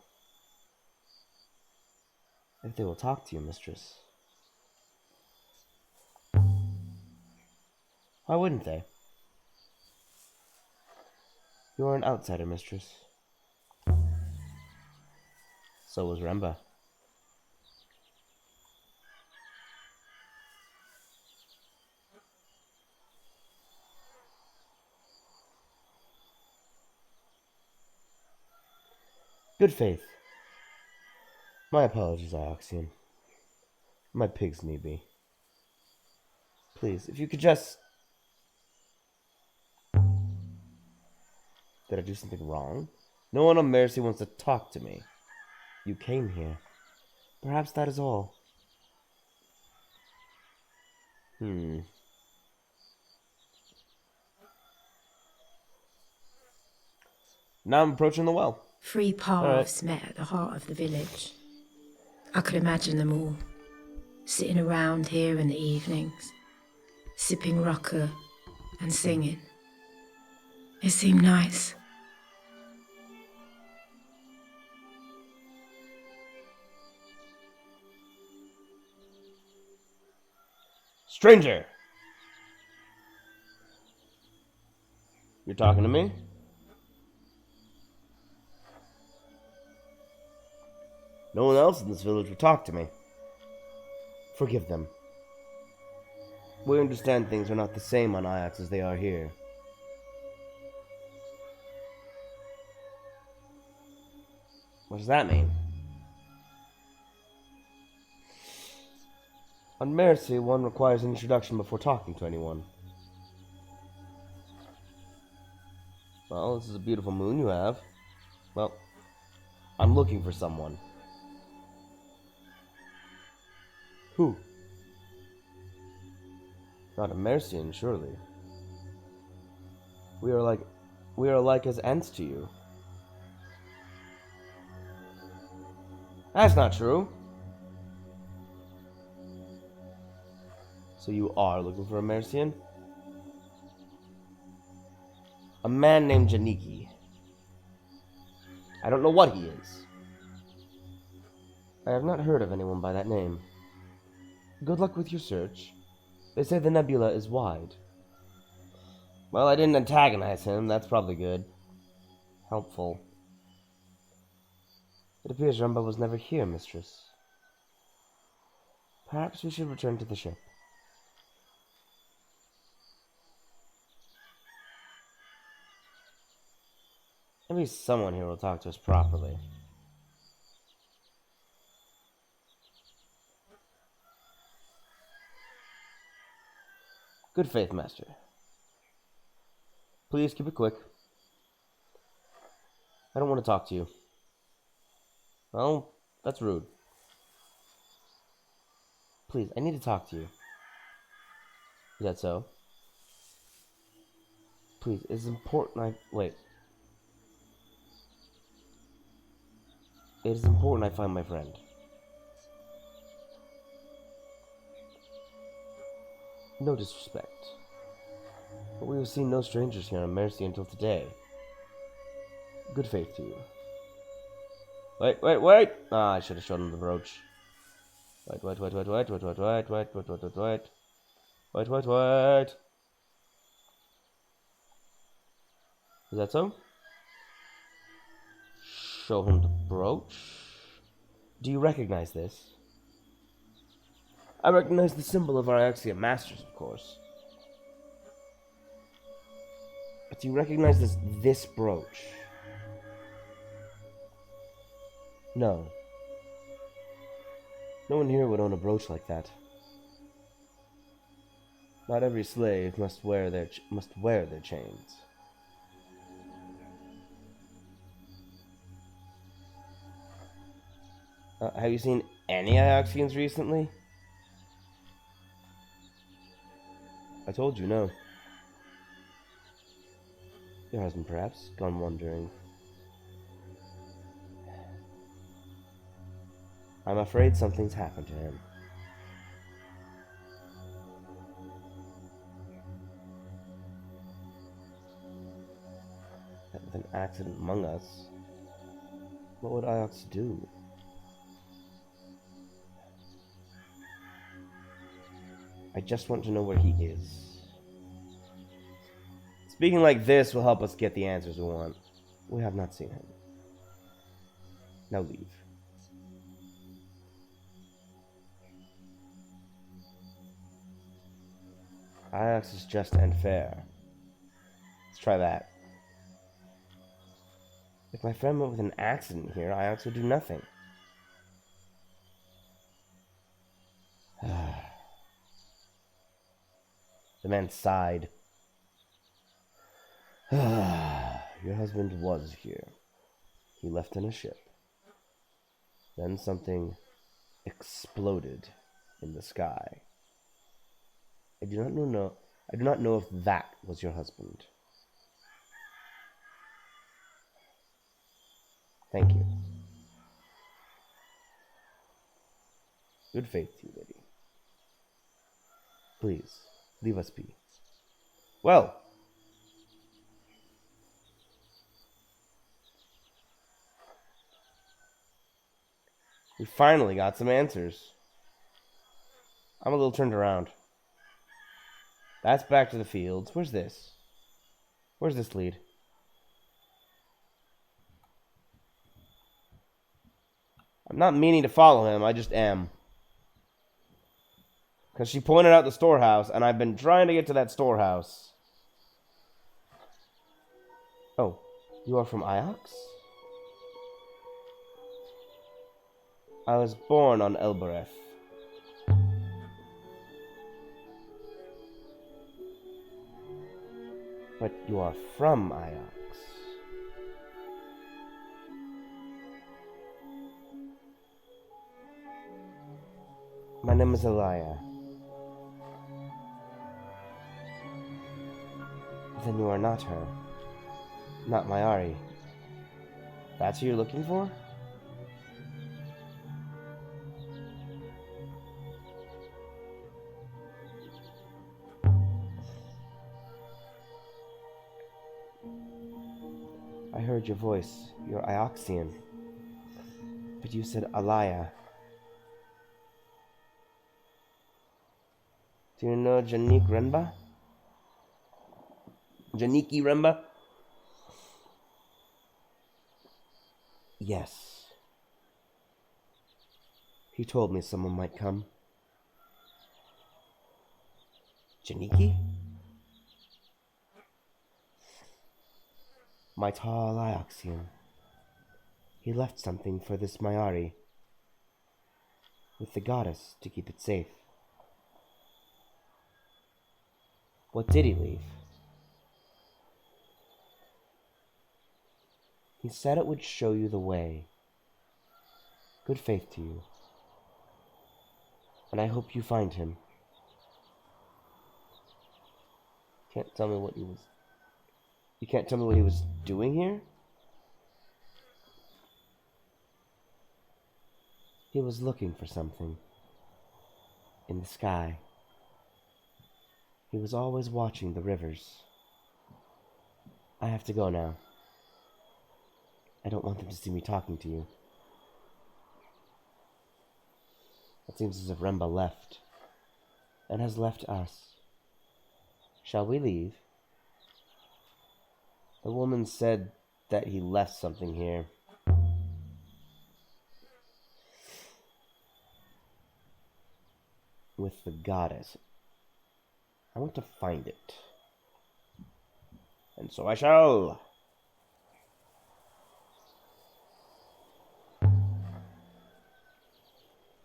If they will talk to you, mistress. Why wouldn't they? You are an outsider, mistress. So was Remba. Good faith. My apologies, Ioxian. My pigs need me. Please, if you could just... Did I do something wrong? No one on Mercy wants to talk to me. You came here. Perhaps that is all. Now I'm approaching the well. 3 paths met at the heart of the village. I could imagine them all, sitting around here in the evenings, sipping rucker and singing. It seemed nice. Stranger! You're talking to me? No one else in this village would talk to me. Forgive them. We understand things are not the same on Ajax as they are here. What does that mean? On Mercy, one requires an introduction before talking to anyone. Well, this is a beautiful moon you have. Well, I'm looking for someone. Who? Not a Mercian, surely. We are like as ants to you. That's not true. So you are looking for a Mercian? A man named Janiki. I don't know what he is. I have not heard of anyone by that name. Good luck with your search. They say the nebula is wide. Well, I didn't antagonize him. That's probably good. Helpful. It appears Remba was never here, mistress. Perhaps we should return to the ship. Maybe someone here will talk to us properly. Good faith, Master. Please keep it quick. I don't want to talk to you. Well, that's rude. Please, I need to talk to you. Is that so? Please, it's important wait. It is important I find my friend. No disrespect, but we have seen no strangers here on Mercy until today. Good faith to you. Wait! Ah, I should have shown him the brooch. Wait. Is that so? Show him the brooch? Do you recognize this? I recognize the symbol of our Ioxian Masters, of course. But do you recognize this brooch? No. No one here would own a brooch like that. Not every slave must wear their chains. Have you seen any Ioxians recently? I told you, no. Your husband, perhaps, gone wandering. I'm afraid something's happened to him. With an accident among us, what would Iox do? I just want to know where he is. Speaking like this will help us get the answers we want. We have not seen him. Now leave. Iox is just and fair. Let's try that. If my friend went with an accident here, Iox would do nothing. The man sighed. Your husband was here. He left in a ship. Then something exploded in the sky. I do not know if that was your husband. Thank you. Good faith to you, lady. Please, leave us be. Well, we finally got some answers. I'm a little turned around. That's back to the fields. Where's this? Where's this lead? I'm not meaning to follow him, I just am. Because she pointed out the storehouse, and I've been trying to get to that storehouse. Oh, you are from Iox? I was born on Elbereth. But you are from Iox. My name is Elia. Then you are not her. Not Mayari. That's who you're looking for? I heard your voice. You're Ioxian. But you said Alaya. Do you know Janik Renba? Janiki Renba? Yes. He told me someone might come. Janiki? My tall Ioxian. He left something for this Mayari. With the goddess to keep it safe. What did he leave? He said it would show you the way. Good faith to you. And I hope you find him. Can't tell me what he was... You can't tell me what he was doing here? He was looking for something. In the sky. He was always watching the rivers. I have to go now. I don't want them to see me talking to you. It seems as if Remba left. And has left us. Shall we leave? The woman said that he left something here. With the goddess. I want to find it. And so I shall.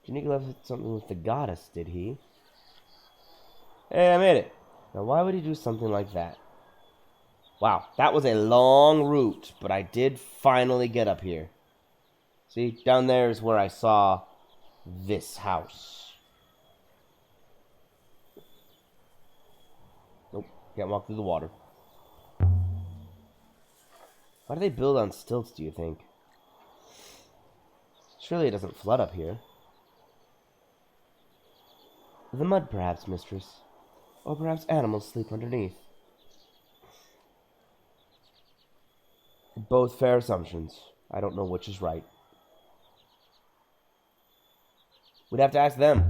Janiki left something with the goddess, did he? Hey, I made it. Now why would he do something like that? Wow, that was a long route, but I did finally get up here. See, down there is where I saw this house. Nope, can't walk through the water. Why do they build on stilts, do you think? Surely it doesn't flood up here. The mud, perhaps, mistress. Or perhaps animals sleep underneath. Both fair assumptions. I don't know which is right. We'd have to ask them.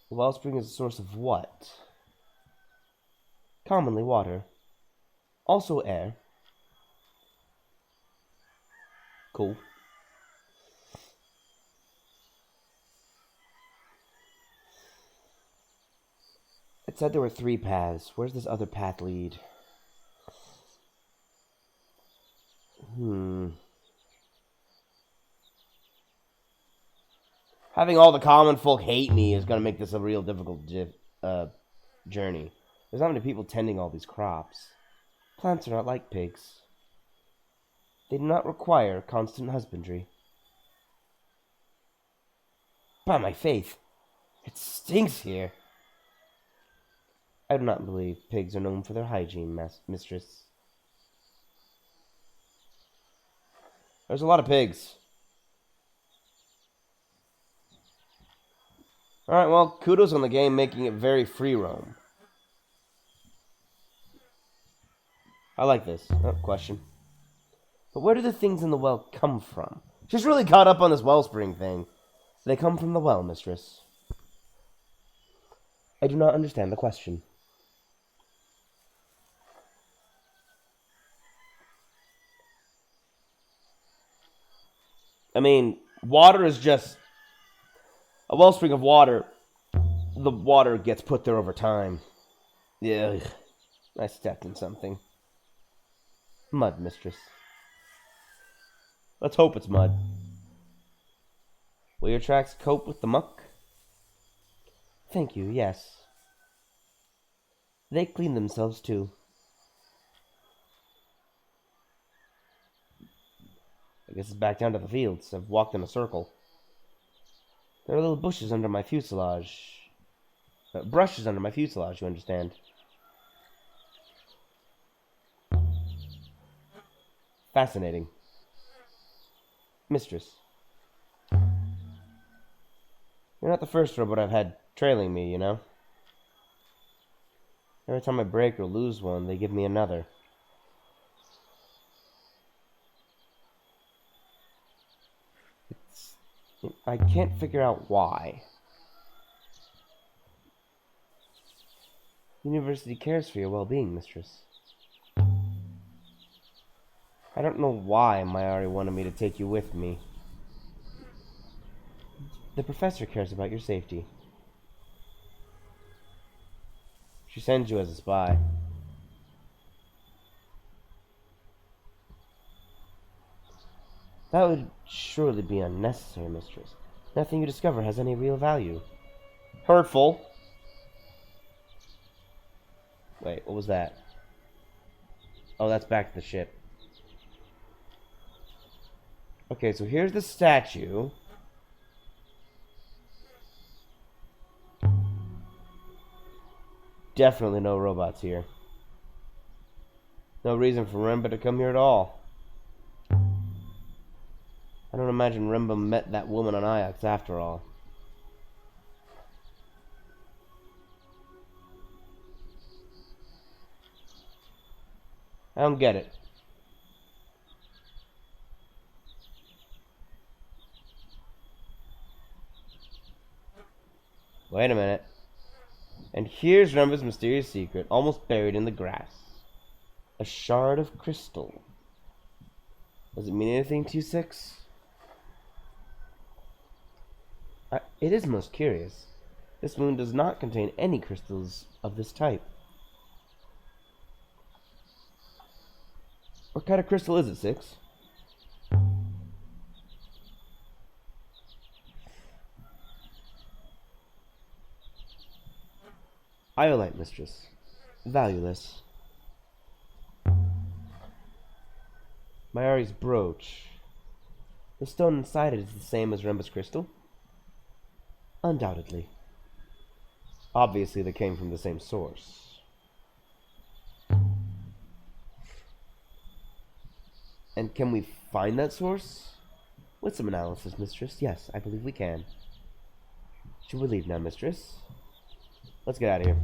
The wellspring is a source of what? Commonly water. Also air. Cool. It said there were 3 paths. Where's this other path lead? Having all the common folk hate me is going to make this a real difficult journey. There's not many people tending all these crops. Plants are not like pigs. They do not require constant husbandry. By my faith, it stinks here. I do not believe pigs are known for their hygiene, mistress. There's a lot of pigs. Alright, well, kudos on the game making it very free roam. I like this. Oh, question. But where do the things in the well come from? She's really caught up on this wellspring thing. They come from the well, mistress. I do not understand the question. I mean, water is just a wellspring of water. The water gets put there over time. Yeah, I stepped in something. Mud, mistress. Let's hope it's mud. Will your tracks cope with the muck? Thank you, yes. They clean themselves too. I guess it's back down to the fields. I've walked in a circle. There are little bushes under my fuselage. Brushes under my fuselage, you understand. Fascinating. Mistress. You're not the first robot I've had trailing me, you know? Every time I break or lose one, they give me another. I can't figure out why. The university cares for your well-being, mistress. I don't know why Mayari wanted me to take you with me. The professor cares about your safety. She sends you as a spy. That would surely be unnecessary, mistress. Nothing you discover has any real value. Hurtful. Wait, what was that? Oh, that's back to the ship. Okay, so here's the statue. Definitely no robots here. No reason for Remba to come here at all. I don't imagine Remba met that woman on Iox after all. I don't get it. Wait a minute. And here's Remba's mysterious secret, almost buried in the grass. A shard of crystal. Does it mean anything to you, Six? It is most curious. This moon does not contain any crystals of this type. What kind of crystal is it, Six? Iolite, mistress. Valueless. Mayari's brooch. The stone inside it is the same as Remba's crystal? Undoubtedly. Obviously, they came from the same source. And can we find that source? With some analysis, mistress. Yes, I believe we can. Should we leave now, mistress? Let's get out of here.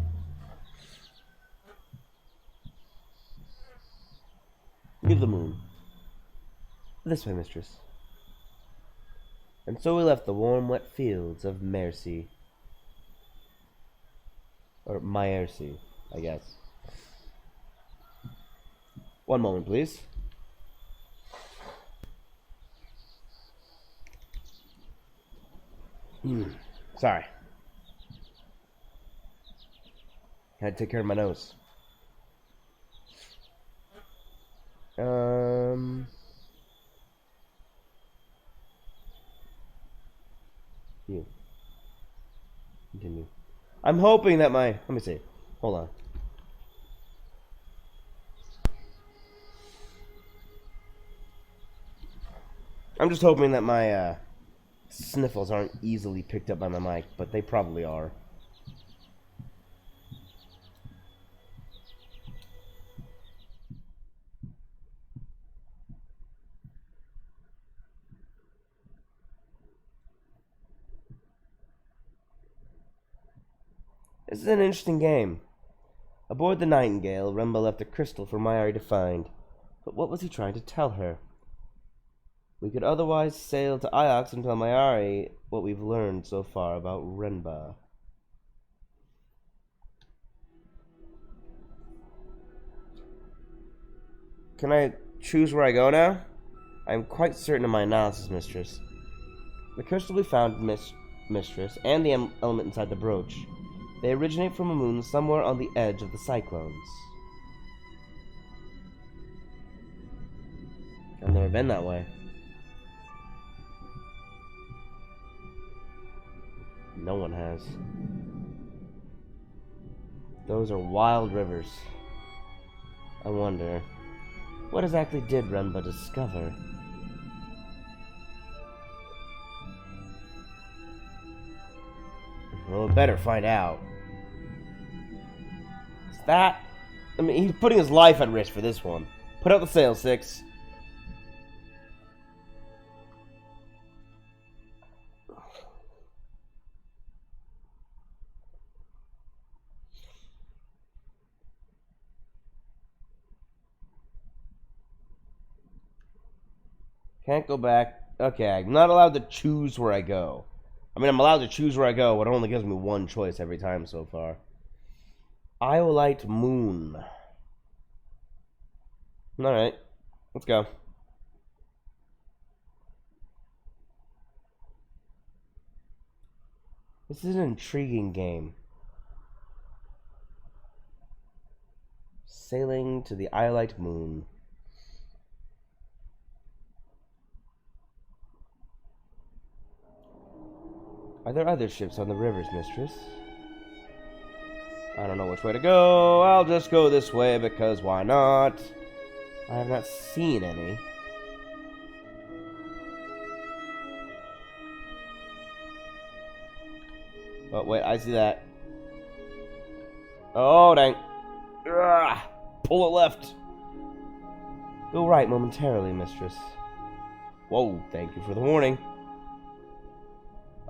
Leave the moon. This way, mistress. And so we left the warm, wet fields of Mercy. Or Miercy, I guess. One moment, please. Sorry. Had to take care of my nose. You. Continue. I'm hoping that my... Let me see. Hold on. I'm just hoping that my sniffles aren't easily picked up by my mic, but they probably are. This is an interesting game. Aboard the Nightingale, Remba left a crystal for Mayari to find. But what was he trying to tell her? We could otherwise sail to Iox and tell Mayari what we've learned so far about Remba. Can I choose where I go now? I'm quite certain of my analysis, mistress. The crystal we found, mistress, and the element inside the brooch. They originate from a moon somewhere on the edge of the cyclones. I've never been that way. No one has. Those are wild rivers. I wonder, what exactly did Remba discover? Well, better find out. Is that... I mean, he's putting his life at risk for this one. Put out the sail, Six. Can't go back. Okay, I'm not allowed to choose where I go. I mean, I'm allowed to choose where I go, but it only gives me one choice every time so far. Iolite Moon. Alright, let's go. This is an intriguing game. sailing to the Iolite moon. Are there other ships on the rivers, mistress? I don't know which way to go. I'll just go this way because why not? I have not seen any. Oh, wait, I see that. Oh, dang. Ugh, pull it left. Go right momentarily, mistress. Whoa, thank you for the warning.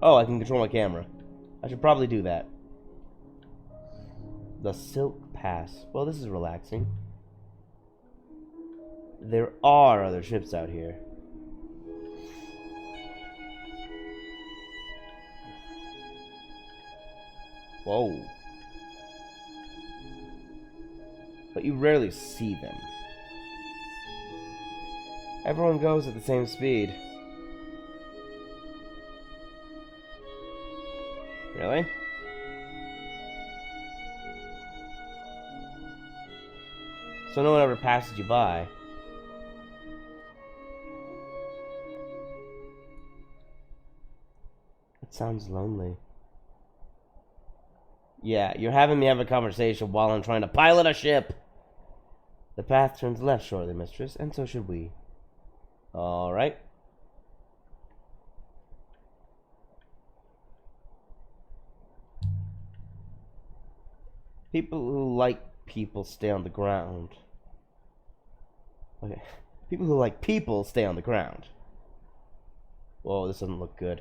Oh, I can control my camera. I should probably do that. The Silk Pass. Well, this is relaxing. There are other ships out here. Whoa. But you rarely see them. Everyone goes at the same speed. Really? So no one ever passes you by. It sounds lonely. Yeah, you're having me have a conversation while I'm trying to pilot a ship. The path turns left shortly, mistress, and so should we. Alright. People who like people stay on the ground. Okay. People who like people stay on the ground. Whoa, this doesn't look good.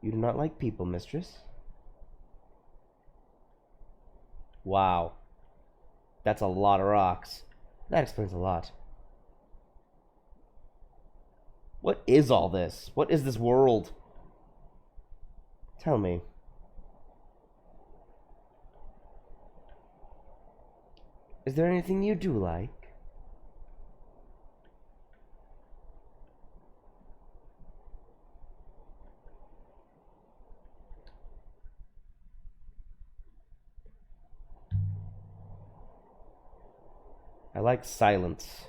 You do not like people, mistress? Wow. That's a lot of rocks. That explains a lot. What is all this? What is this world? Tell me. Is there anything you do like? I like silence.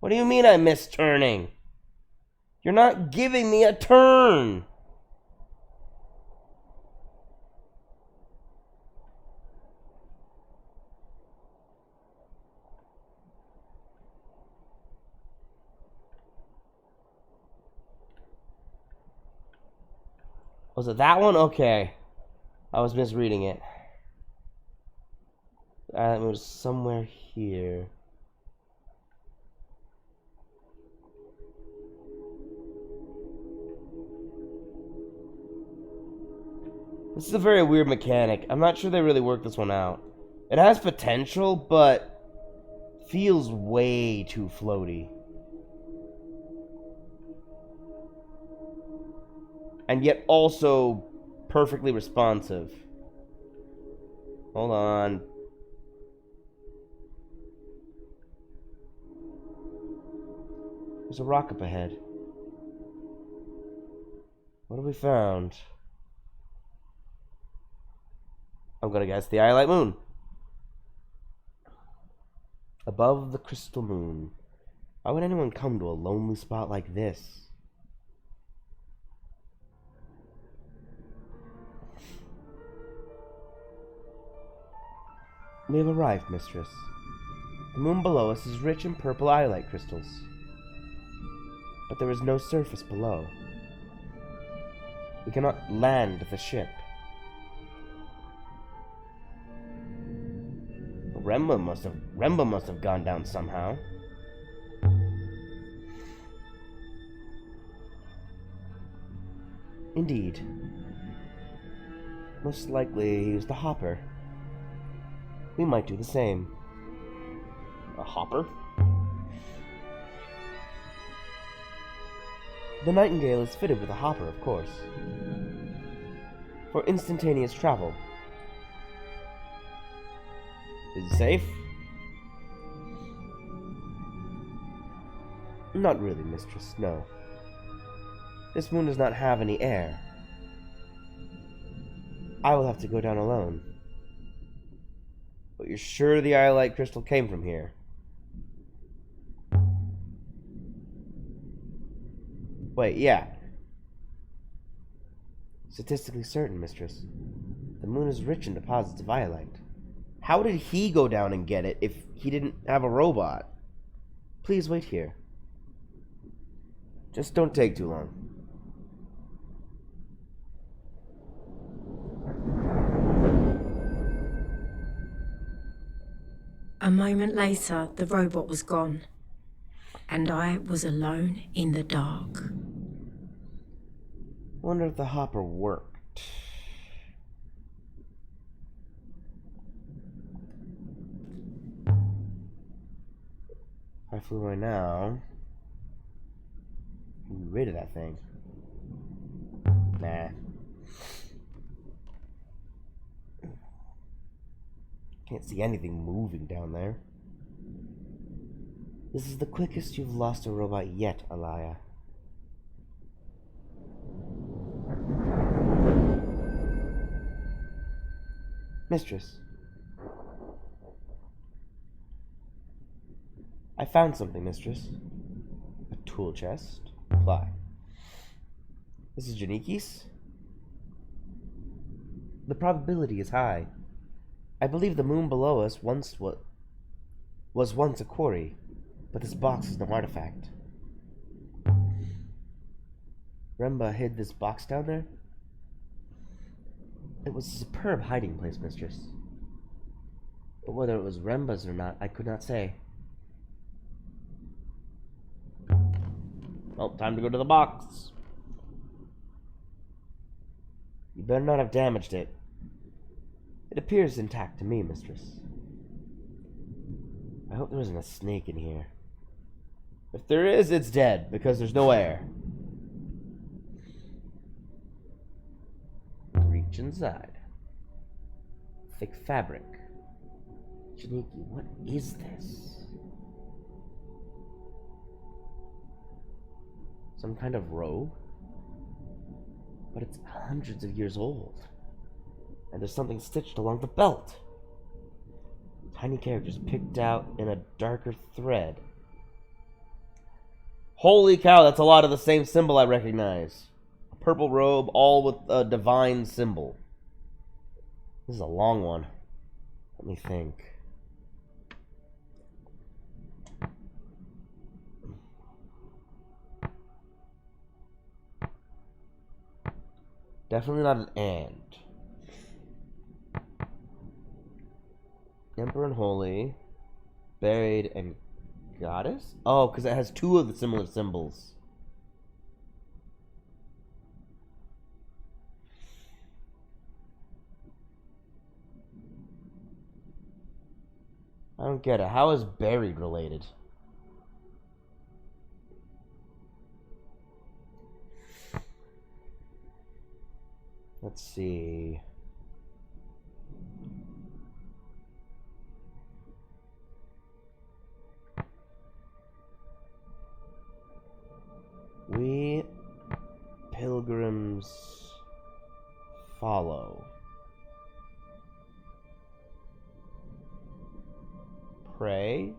What do you mean I missed turning? You're not giving me a turn. Was it that one? Okay. I was misreading it. It was somewhere here. This is a very weird mechanic. I'm not sure they really worked this one out. It has potential, but feels way too floaty. And yet also perfectly responsive. Hold on. There's a rock up ahead. What have we found? I'm gonna guess the Iolite moon. Above the crystal moon. Why would anyone come to a lonely spot like this? We have arrived, mistress. The moon below us is rich in purple iolite crystals. But there is no surface below. We cannot land the ship. Remba must have gone down somehow. Indeed. Most likely he used the hopper. We might do the same. A hopper? The Nightingale is fitted with a hopper, of course. For instantaneous travel. Is it safe? Not really, mistress, no. This moon does not have any air. I will have to go down alone. But you're sure the iolite crystal came from here? Wait, yeah. Statistically certain, mistress. The moon is rich in deposits of iolite. How did he go down and get it if he didn't have a robot? Please wait here. Just don't take too long. A moment later, the robot was gone, and I was alone in the dark. Wonder if the hopper worked. If I flew away now, I'd be rid of that thing. Nah. Can't see anything moving down there. This is the quickest you've lost a robot yet, Alaya. Mistress. I found something, mistress. A tool chest. Apply. This is Janikis? The probability is high. I believe the moon below us was once a quarry, but this box is no artifact. Remba hid this box down there? It was a superb hiding place, mistress. But whether it was Remba's or not, I could not say. Well, time to go to the box. You better not have damaged it. It appears intact to me, mistress. I hope there isn't a snake in here. If there is, it's dead, because there's no air. Reach inside. Thick fabric. Janiki, what is this? Some kind of robe? But it's hundreds of years old. And there's something stitched along the belt. Tiny characters picked out in a darker thread. Holy cow, that's a lot of the same symbol I recognize. A purple robe, all with a divine symbol. This is a long one. Let me think. Definitely not an and. Emperor and Holy. Buried and Goddess? Oh, because it has two of the similar symbols. I don't get it. How is buried related? Let's see. We pilgrims follow. Pray.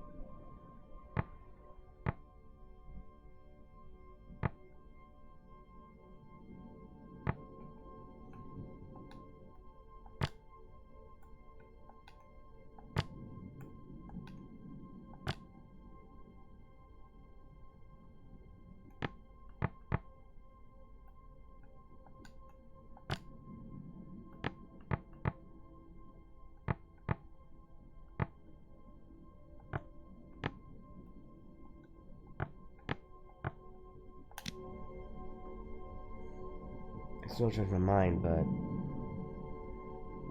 I still change my mind, but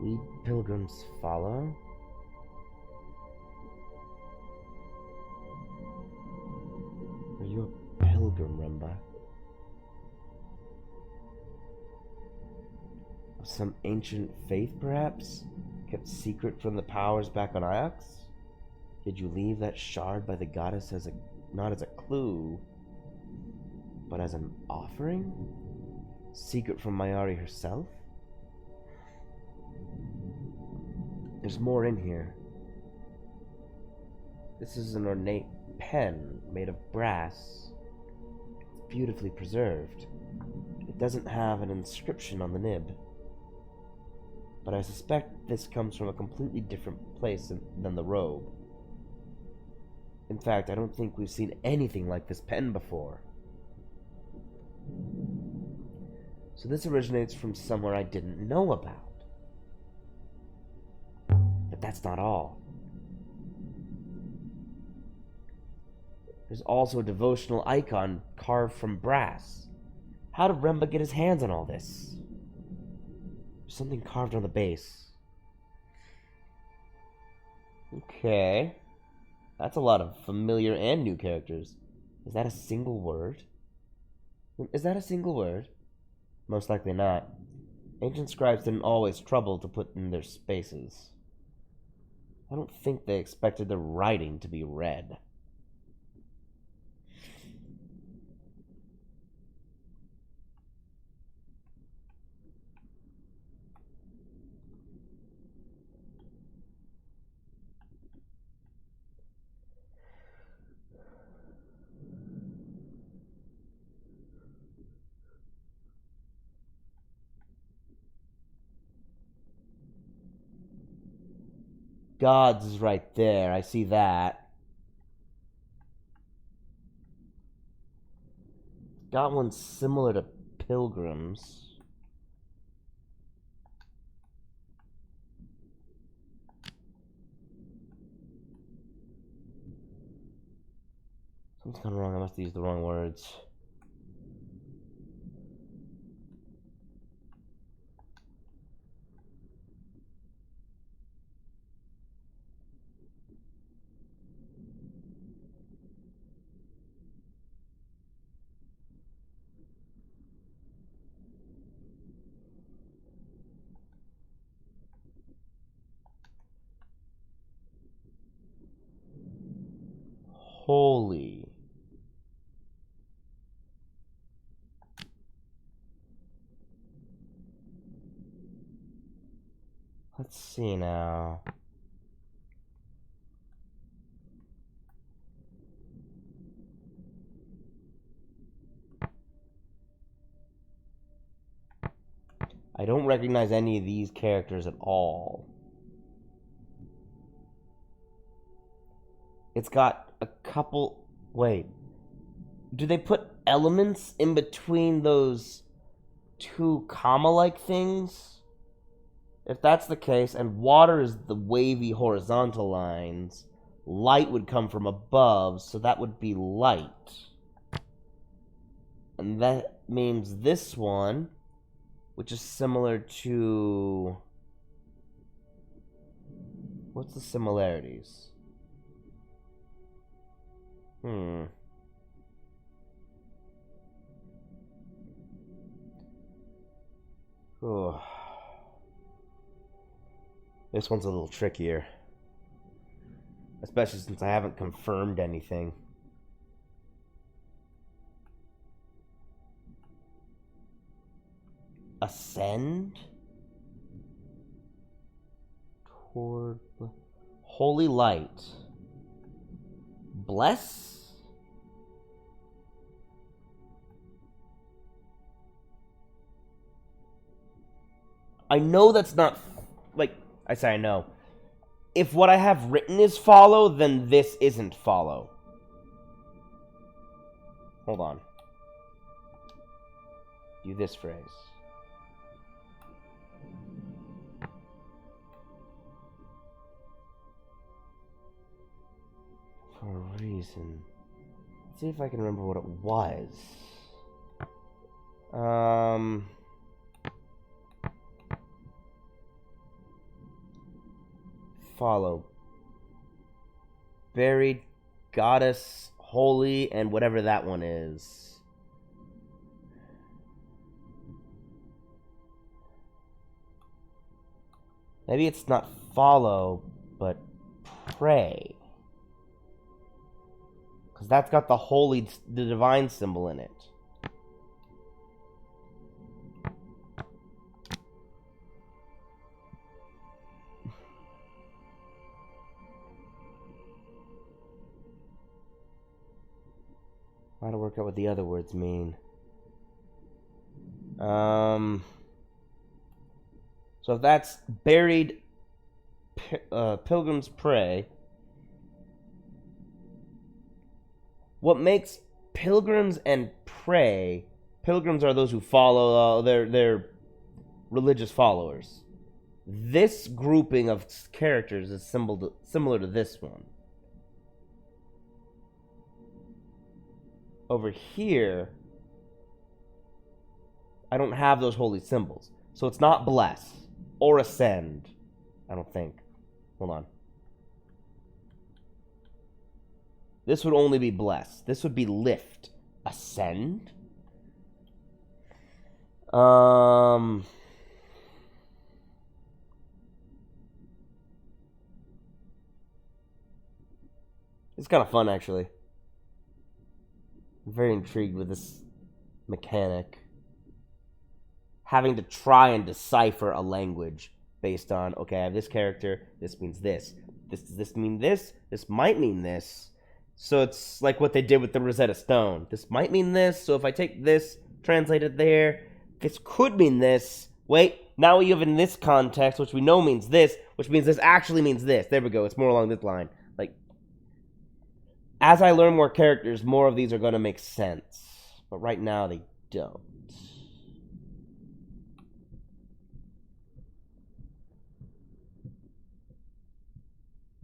we pilgrims follow? Are you a pilgrim, Remba? Of some ancient faith, perhaps? Kept secret from the powers back on Iox? Did you leave that shard by the goddess as not as a clue, But as an offering? Secret from Mayari herself? There's more in here. This is an ornate pen made of brass. It's beautifully preserved. It doesn't have an inscription on the nib. But I suspect this comes from a completely different place than the robe. In fact, I don't think we've seen anything like this pen before. So this originates from somewhere I didn't know about. But that's not all. There's also a devotional icon carved from brass. How did Remba get his hands on all this? There's something carved on the base. Okay. That's a lot of familiar and new characters. Is that a single word? Is that a single word? Most likely not. Ancient scribes didn't always trouble to put in their spaces. I don't think they expected their writing to be read. Gods is right there. I see that. Got one similar to Pilgrims. Something's gone wrong. I must have used the wrong words. Holy. Let's see now. I don't recognize any of these characters at all. It's got a couple... Wait. Do they put elements in between those two comma-like things? If that's the case, and water is the wavy horizontal lines, light would come from above, so that would be light. And that means this one, which is similar to... What's the similarities? Oh. This one's a little trickier. Especially since I haven't confirmed anything. Ascend? Toward... Holy light. Bless? I know that's not... Like, I say I know. If what I have written is follow, then this isn't follow. Hold on. Do this phrase. For a reason. Let's see if I can remember what it was. Follow. Buried, goddess, holy, and whatever that one is. Maybe it's not follow, but pray. Because that's got the holy, the divine symbol in it. work out what the other words mean. So if that's buried pilgrim's prey, what makes pilgrims and prey? Pilgrims are those who follow their religious followers. This grouping of characters is similar to this one. Over here, I don't have those holy symbols. So it's not bless or ascend, I don't think. Hold on. This would only be bless. This would be lift. Ascend? It's kind of fun, actually. I'm very intrigued with this mechanic. Having to try and decipher a language based on, okay, I have this character, this means this. Does this mean this? This might mean this. So it's like what they did with the Rosetta Stone. This might mean this, so if I take this, translate it there, this could mean this. Wait, now we have in this context, which we know means this, which means this actually means this. There we go, it's more along this line. Like, as I learn more characters, more of these are going to make sense. But right now, they don't.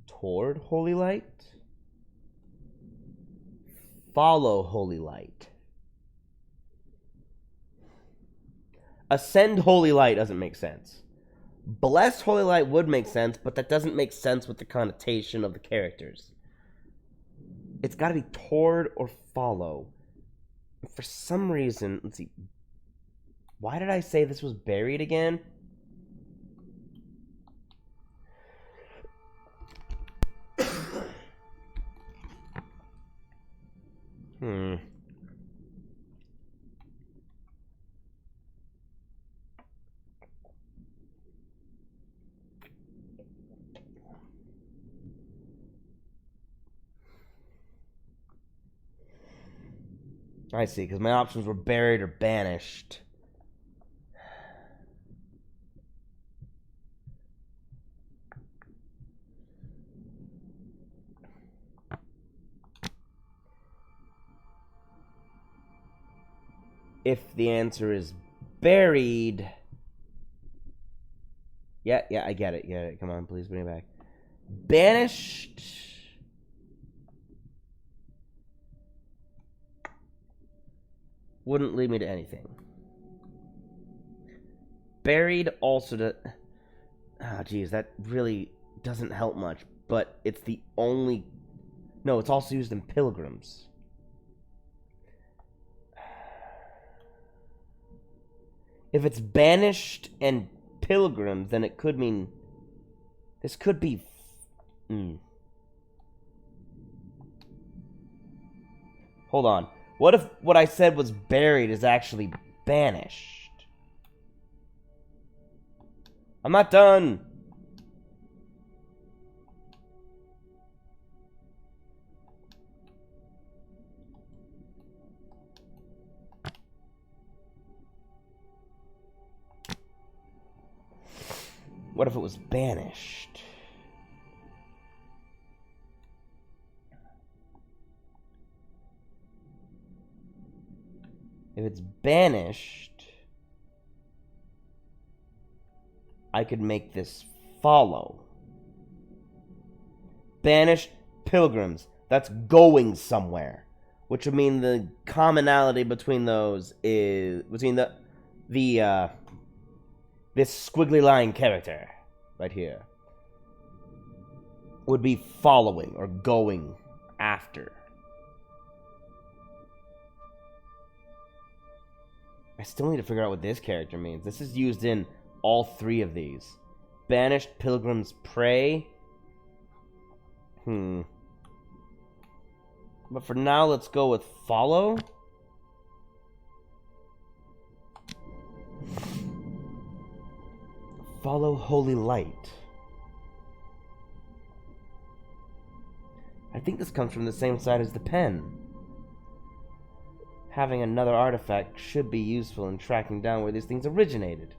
Toward holy light? Follow holy light. Ascend holy light doesn't make sense. Bless holy light would make sense, but that doesn't make sense with the connotation of the characters. It's got to be toward or follow. For some reason, let's see. Why did I say this was buried again? I see, because my options were buried or banished. If the answer is buried... Yeah, I get it. Come on, please bring it back. Banished... wouldn't lead me to anything. Buried also to... Ah, geez, that really doesn't help much. But it's the only... No, it's also used in pilgrims. If it's banished and pilgrims, then it could mean... This could be... Hold on. What if what I said was buried is actually banished? I'm not done. What if it was banished? If it's banished, I could make this follow. Banished pilgrims. That's going somewhere. Which would mean the commonality between those is... Between this squiggly line character right here would be following or going after. I still need to figure out what this character means. This is used in all three of these. Banished pilgrims prey. But for now, let's go with follow. Follow holy light. I think this comes from the same side as the pen. Having another artifact should be useful in tracking down where these things originated.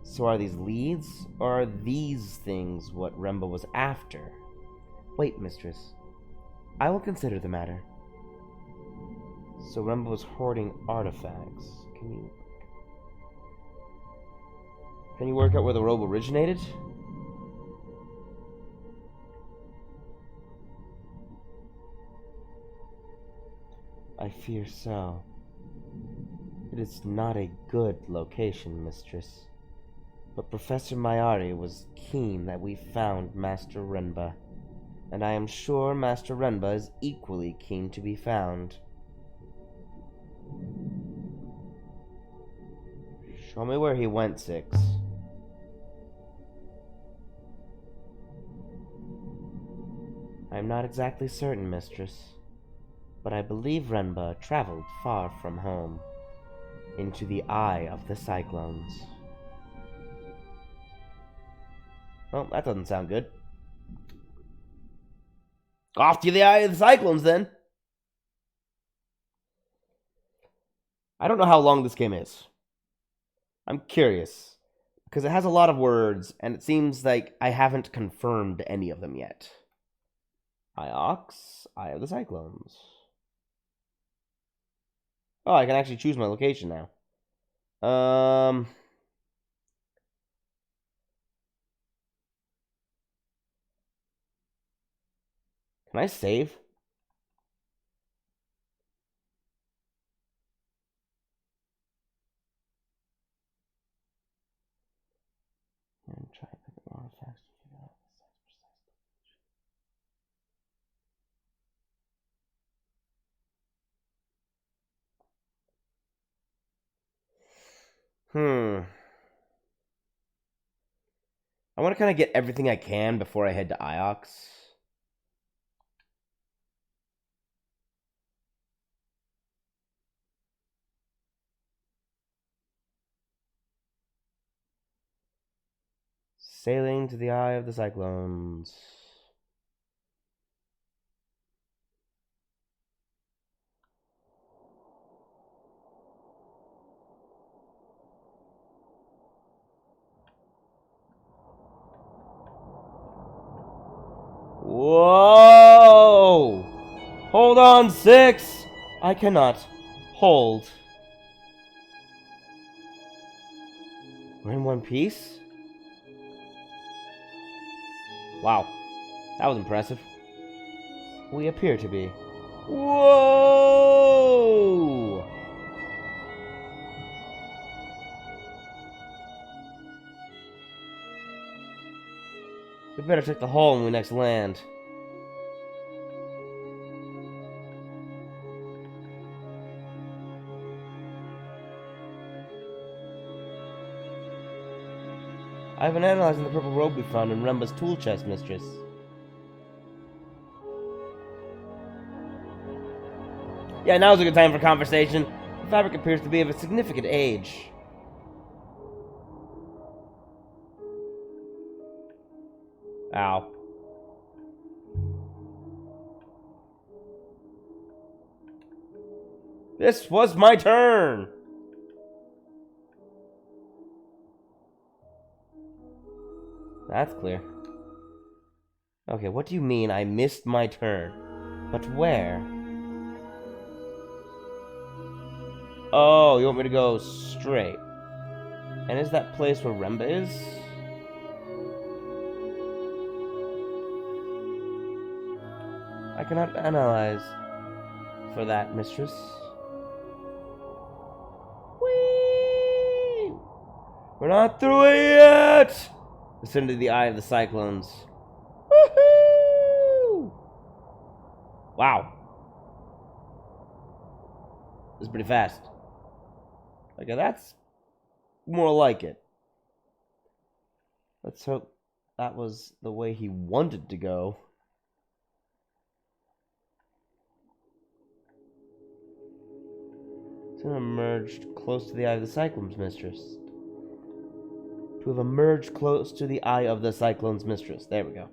So are these leads, or are these things what Remba was after? Wait, mistress. I will consider the matter. So Remba was hoarding artifacts. Can you work out where the robe originated? I fear so. It is not a good location, mistress. But Professor Mayari was keen that we found Master Renba, and I am sure Master Renba is equally keen to be found. Show me where he went, Six. I am not exactly certain, mistress, but I believe Renba traveled far from home, into the eye of the cyclones. Well, that doesn't sound good. Off to the eye of the cyclones, then. I don't know how long this game is. I'm curious, because it has a lot of words, and it seems like I haven't confirmed any of them yet. Iox, Eye of the Cyclones. Oh, I can actually choose my location now. Can I save? And try to pick up artifacts to figure out the precise. I want to kind of get everything I can before I head to Iox. Sailing to the eye of the cyclones. Whoa! Hold on, Six! I cannot hold. We're in one piece? Wow. That was impressive. We appear to be. Whoa! We better check the hull when we next land. I've been analyzing the purple robe we found in Remba's tool chest, mistress. Yeah, now's a good time for conversation. The fabric appears to be of a significant age. Ow. This was my turn! That's clear. Okay, what do you mean I missed my turn? But where? Oh, you want me to go straight. And is that place where Remba is? I cannot analyze for that, mistress. Whee! We're not through it yet! Descend to the eye of the cyclones. Woohoo! Wow. This is pretty fast. Okay, that's more like it. Let's hope that was the way he wanted to go. To have emerged close to the eye of the cyclones, mistress. To have emerged close to the eye of the cyclones, mistress. There we go.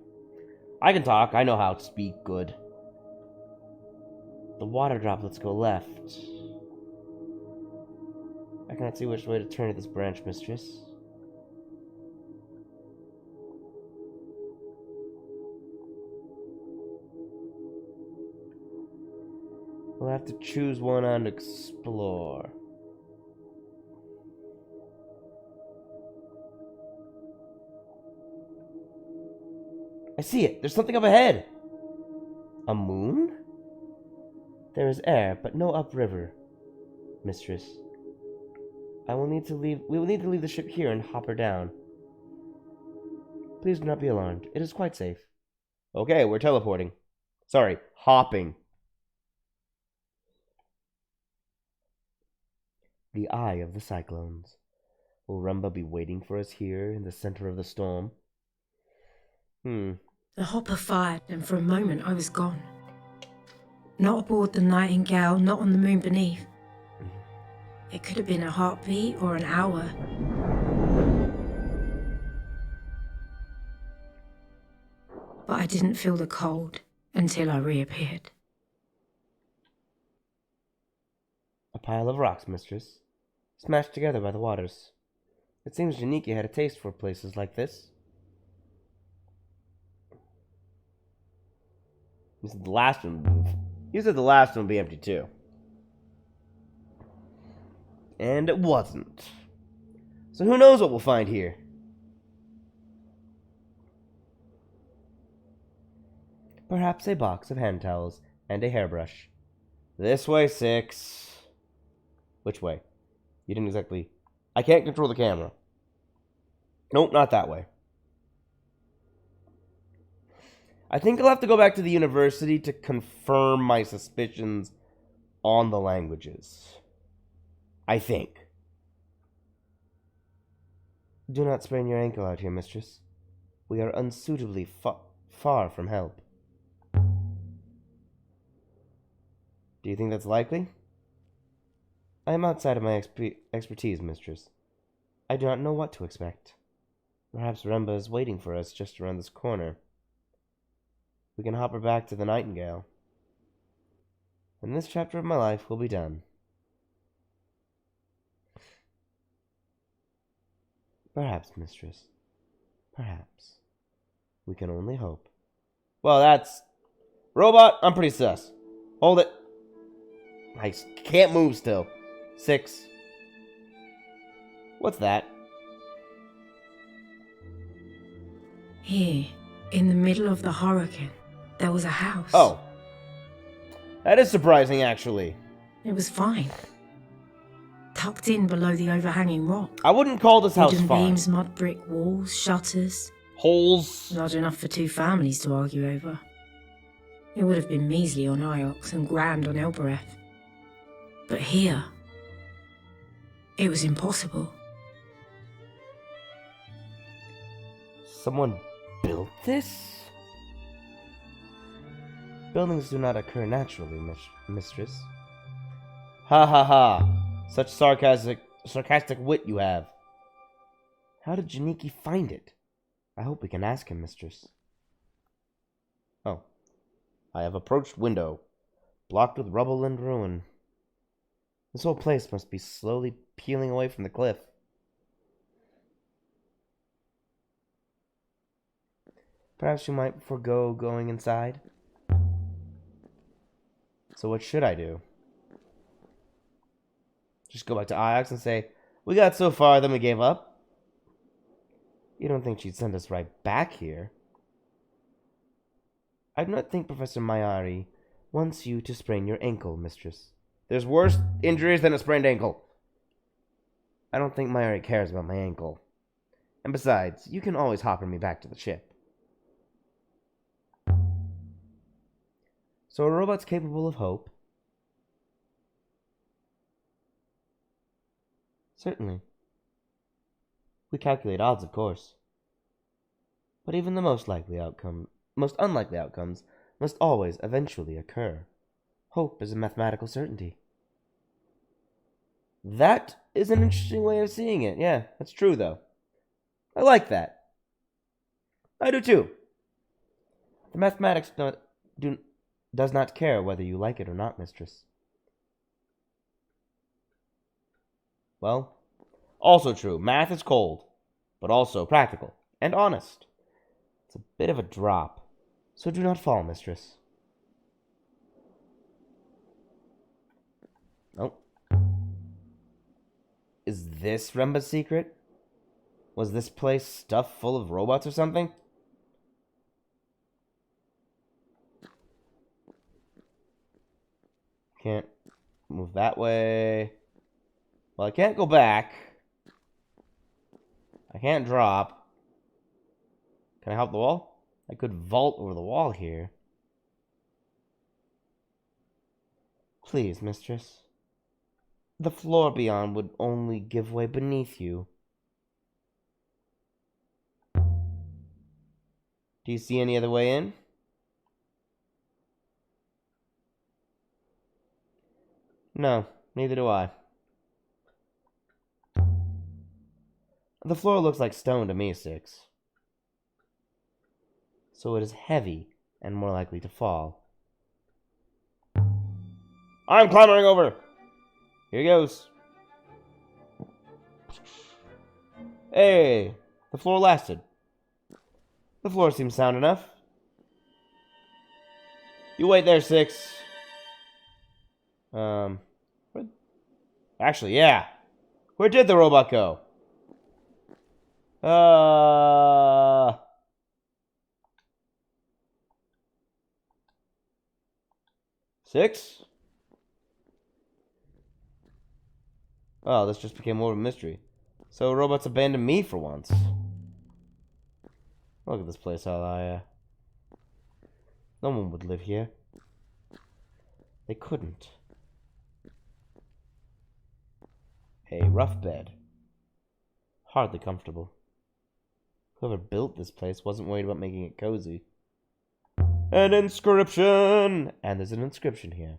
I can talk. I know how to speak good. The water droplets go left. Can't see which way to turn at this branch, mistress. We'll have to choose one and explore. I see it. There's something up ahead. A moon? There is air, but no upriver, mistress. We will need to leave the ship here and hop her down. Please do not be alarmed. It is quite safe. Okay, we're teleporting. Sorry, hopping. The eye of the cyclones. Will Rumba be waiting for us here in the center of the storm? The hopper fired, and for a moment I was gone. Not aboard the Nightingale, not on the moon beneath. It could have been a heartbeat or an hour. But I didn't feel the cold until I reappeared. A pile of rocks, mistress. Smashed together by the waters. It seems Janiki had a taste for places like this. You said the last one would be empty too. And it wasn't. So who knows what we'll find here? Perhaps a box of hand towels and a hairbrush. This way, 6. Which way? You didn't exactly... I can't control the camera. Nope, not that way. I think I'll have to go back to the university to confirm my suspicions on the languages. I think. Do not sprain your ankle out here, mistress. We are unsuitably far from help. Do you think that's likely? I am outside of my expertise, mistress. I do not know what to expect. Perhaps Rumba is waiting for us just around this corner. We can hop her back to the Nightingale. And this chapter of my life will be done. Perhaps, mistress. Perhaps. We can only hope. Well, that's... Robot, I'm pretty sus. Hold it. I can't move still. 6. What's that? Here, in the middle of the hurricane, there was a house. Oh. That is surprising, actually. It was fine. Tucked in below the overhanging rock. I wouldn't call this house Wooden fine. beams, mud brick walls, shutters. Holes. Large enough for 2 families to argue over. It would have been measly on Iox and grand on Elbereth. But here, it was impossible. Someone built this? Buildings do not occur naturally, mistress. Ha ha ha. Such sarcastic wit you have. How did Janiki find it? I hope we can ask him, mistress. Oh. I have approached window. Blocked with rubble and ruin. This whole place must be slowly peeling away from the cliff. Perhaps you might forego going inside? So what should I do? Just go back to Iox and say, we got so far, then we gave up? You don't think she'd send us right back here? I do not think Professor Mayari wants you to sprain your ankle, mistress. There's worse injuries than a sprained ankle. I don't think Mayari cares about my ankle. And besides, you can always hopper me back to the ship. So a robot's capable of hope? Certainly. We calculate odds, of course. But even the most unlikely outcomes must always eventually occur. Hope is a mathematical certainty. That is an interesting way of seeing it. Yeah, that's true, though. I like that. I do, too. The mathematics does not care whether you like it or not, mistress. Well, also true. Math is cold, but also practical and honest. It's a bit of a drop, so do not fall, mistress. Oh. Is this Remba's secret? Was this place stuffed full of robots or something? Can't move that way. Well, I can't go back. I can't drop. Can I help the wall? I could vault over the wall here. Please, mistress. The floor beyond would only give way beneath you. Do you see any other way in? No, neither do I. The floor looks like stone to me, Six. So it is heavy and more likely to fall. I'm clambering over! Here he goes. Hey, the floor lasted. The floor seems sound enough. You wait there, Six. Actually, yeah. Where did the robot go? Six? Oh, this just became more of a mystery. So robots abandoned me for once. Look at this place, Alaya. No one would live here. They couldn't. A rough bed. Hardly comfortable. Whoever built this place wasn't worried about making it cozy. An inscription! And there's an inscription here.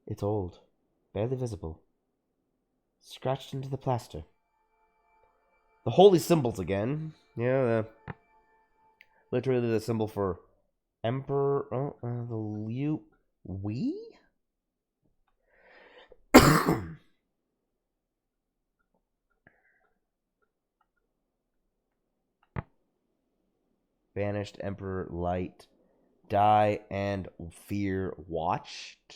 It's old. Barely visible. Scratched into the plaster. The holy symbols again. Yeah, literally the symbol for Emperor. We? Banished Emperor Light. Die and Fear watched.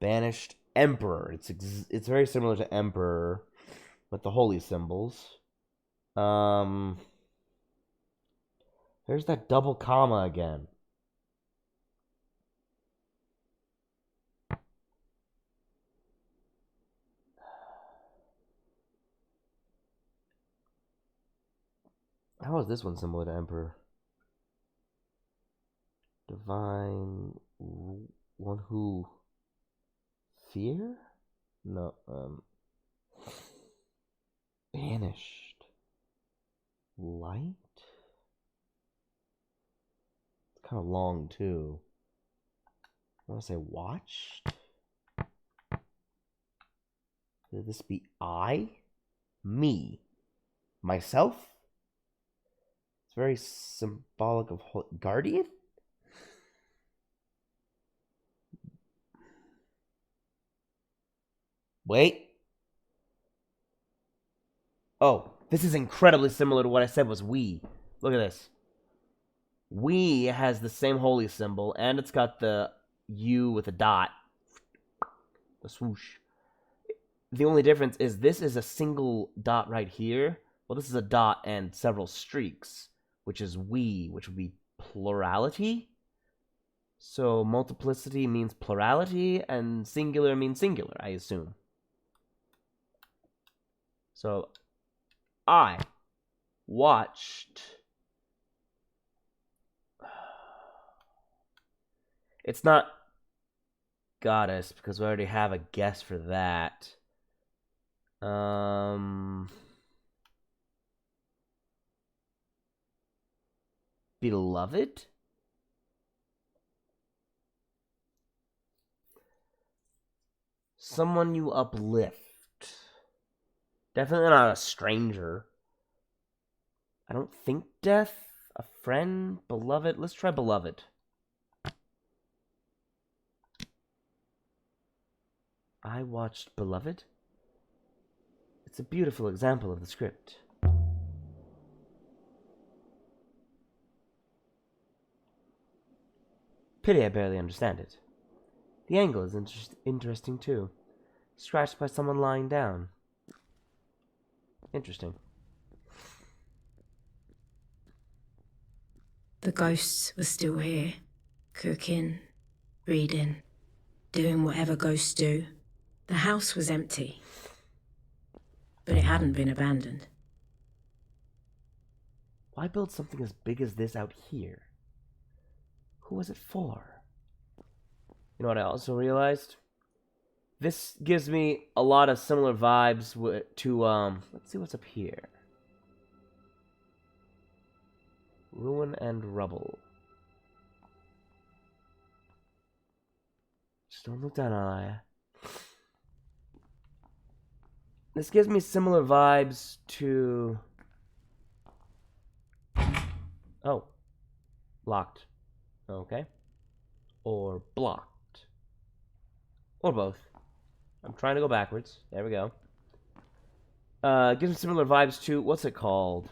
Banished Emperor. It's very similar to Emperor with the holy symbols. There's that double comma again. How is this one similar to Emperor? Divine one who fear? No, banished light? It's kind of long too. I want to say watched. Could this be I? Me? Myself? It's very symbolic of guardian? Wait. Oh, this is incredibly similar to what I said was we. Look at this. We has the same holy symbol, and it's got the U with a dot. The swoosh. The only difference is this is a single dot right here. Well, this is a dot and several streaks, which is we, which would be plurality. So multiplicity means plurality, and singular means singular, I assume. So I watched. It's not goddess because we already have a guess for that. Beloved? Someone you uplift. Definitely not a stranger. I don't think death. A friend? Beloved? Let's try beloved. I watched Beloved. It's a beautiful example of the script. Pity I barely understand it. The angle is interesting too. Scratched by someone lying down. Interesting. The ghosts were still here, cooking, reading, doing whatever ghosts do. The house was empty, but it hadn't been abandoned. Why build something as big as this out here? Who was it for? You know what I also realized? This gives me a lot of similar vibes to, let's see what's up here. Ruin and rubble. Just don't look down, Alaya. This gives me similar vibes to... Oh. Locked. Okay. Or blocked. Or both. I'm trying to go backwards. There we go. Gives me similar vibes to... What's it called?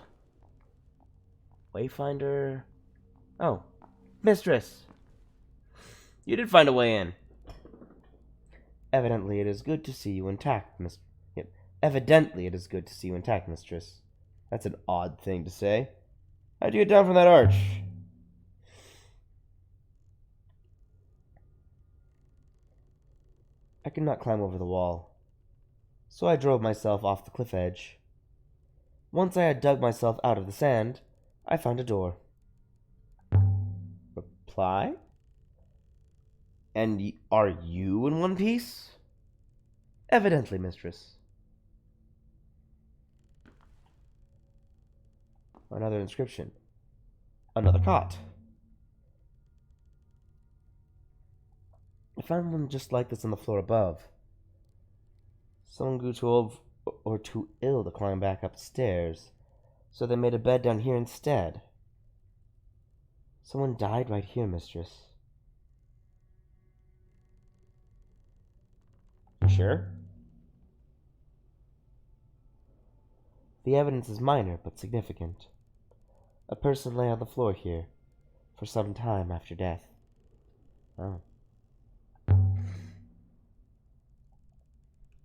Wayfinder? Oh. Mistress! You did find a way in. Evidently it is good to see you intact, Evidently it is good to see you intact, mistress. That's an odd thing to say. How'd you get down from that arch? I could not climb over the wall, so I drove myself off the cliff edge. Once I had dug myself out of the sand, I found a door. Reply? And are you in one piece? Evidently, mistress. Another inscription. Another cot. I found one just like this on the floor above. Someone grew too old or too ill to climb back up the stairs, so they made a bed down here instead. Someone died right here, mistress. You sure? The evidence is minor but significant. A person lay on the floor here for some time after death. Oh.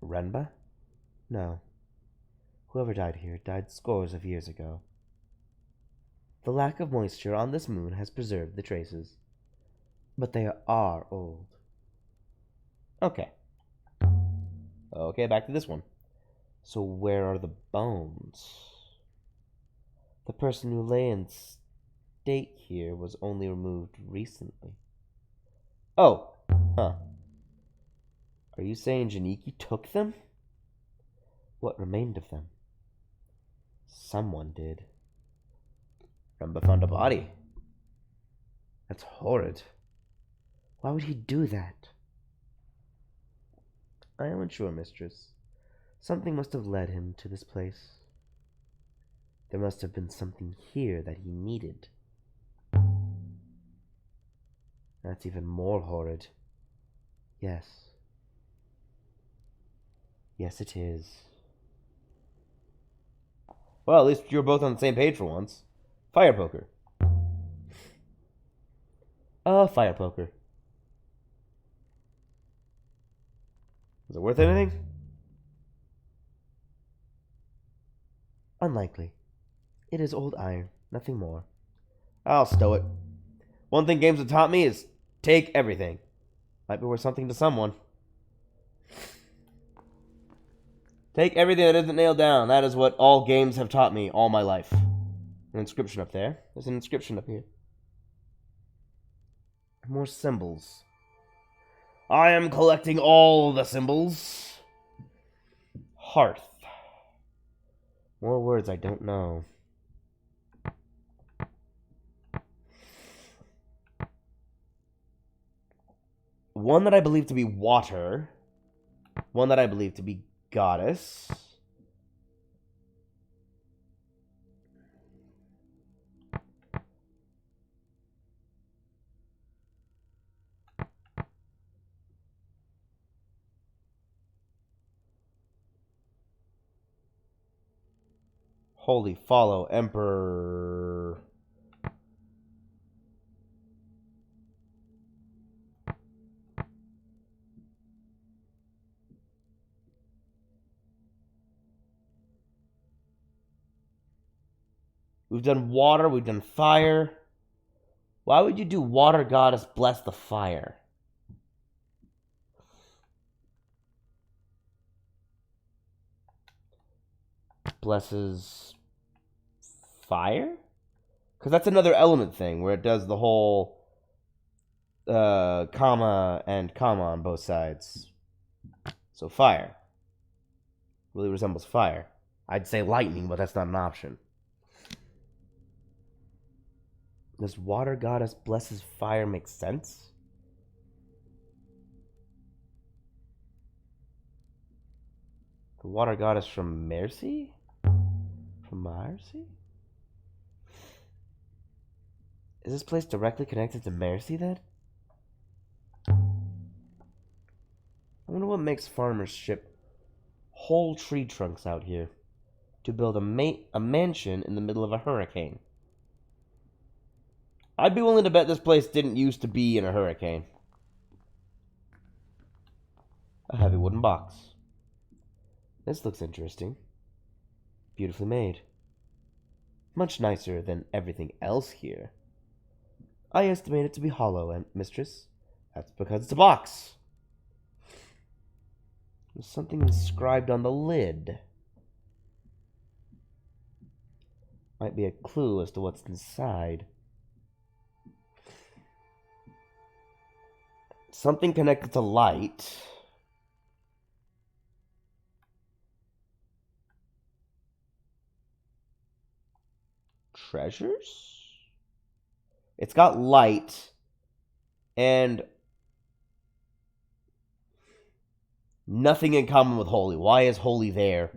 Renba? No. Whoever died here died scores of years ago. The lack of moisture on this moon has preserved the traces, but they are old. Okay. Okay, back to this one. So where are the bones? The person who lay in state here was only removed recently. Oh, huh. Are you saying Janiki took them? What remained of them? Someone did. Remba found a body. That's horrid. Why would he do that? I am unsure, mistress. Something must have led him to this place. There must have been something here that he needed. That's even more horrid. Yes. Yes, it is. Well, at least you're both on the same page for once. Fire poker. Fire poker. Is it worth anything? Unlikely. It is old iron, nothing more. I'll stow it. One thing games have taught me is take everything. Might be worth something to someone. Take everything that isn't nailed down. That is what all games have taught me all my life. An inscription up there. There's an inscription up here. More symbols. I am collecting all the symbols. Hearth. More words I don't know. One that I believe to be water. One that I believe to be goddess. Holy follow, Emperor. We've done water, we've done fire. Why would you do water goddess bless the fire? Blesses fire? Because that's another element thing where it does the whole comma and comma on both sides. So fire. Really resembles fire. I'd say lightning, but that's not an option. Does water goddess blesses fire make sense? The water goddess from Mercy? From Marcy? Is this place directly connected to Mercy then? I wonder what makes farmers ship whole tree trunks out here to build a mansion in the middle of a hurricane. I'd be willing to bet this place didn't used to be in a hurricane. A heavy wooden box. This looks interesting. Beautifully made. Much nicer than everything else here. I estimate it to be hollow, mistress. That's because it's a box. There's something inscribed on the lid. Might be a clue as to what's inside. Something connected to light. Treasures? It's got light and nothing in common with holy. Why is holy there?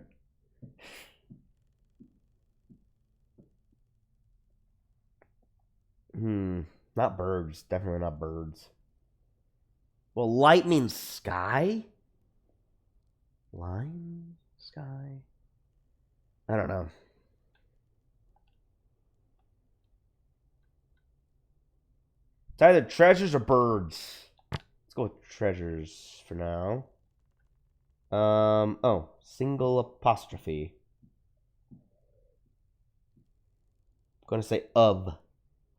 Not birds. Definitely not birds. Well, light means sky? Line? Sky? I don't know. It's either treasures or birds. Let's go with treasures for now. Oh, single apostrophe. I'm gonna say of.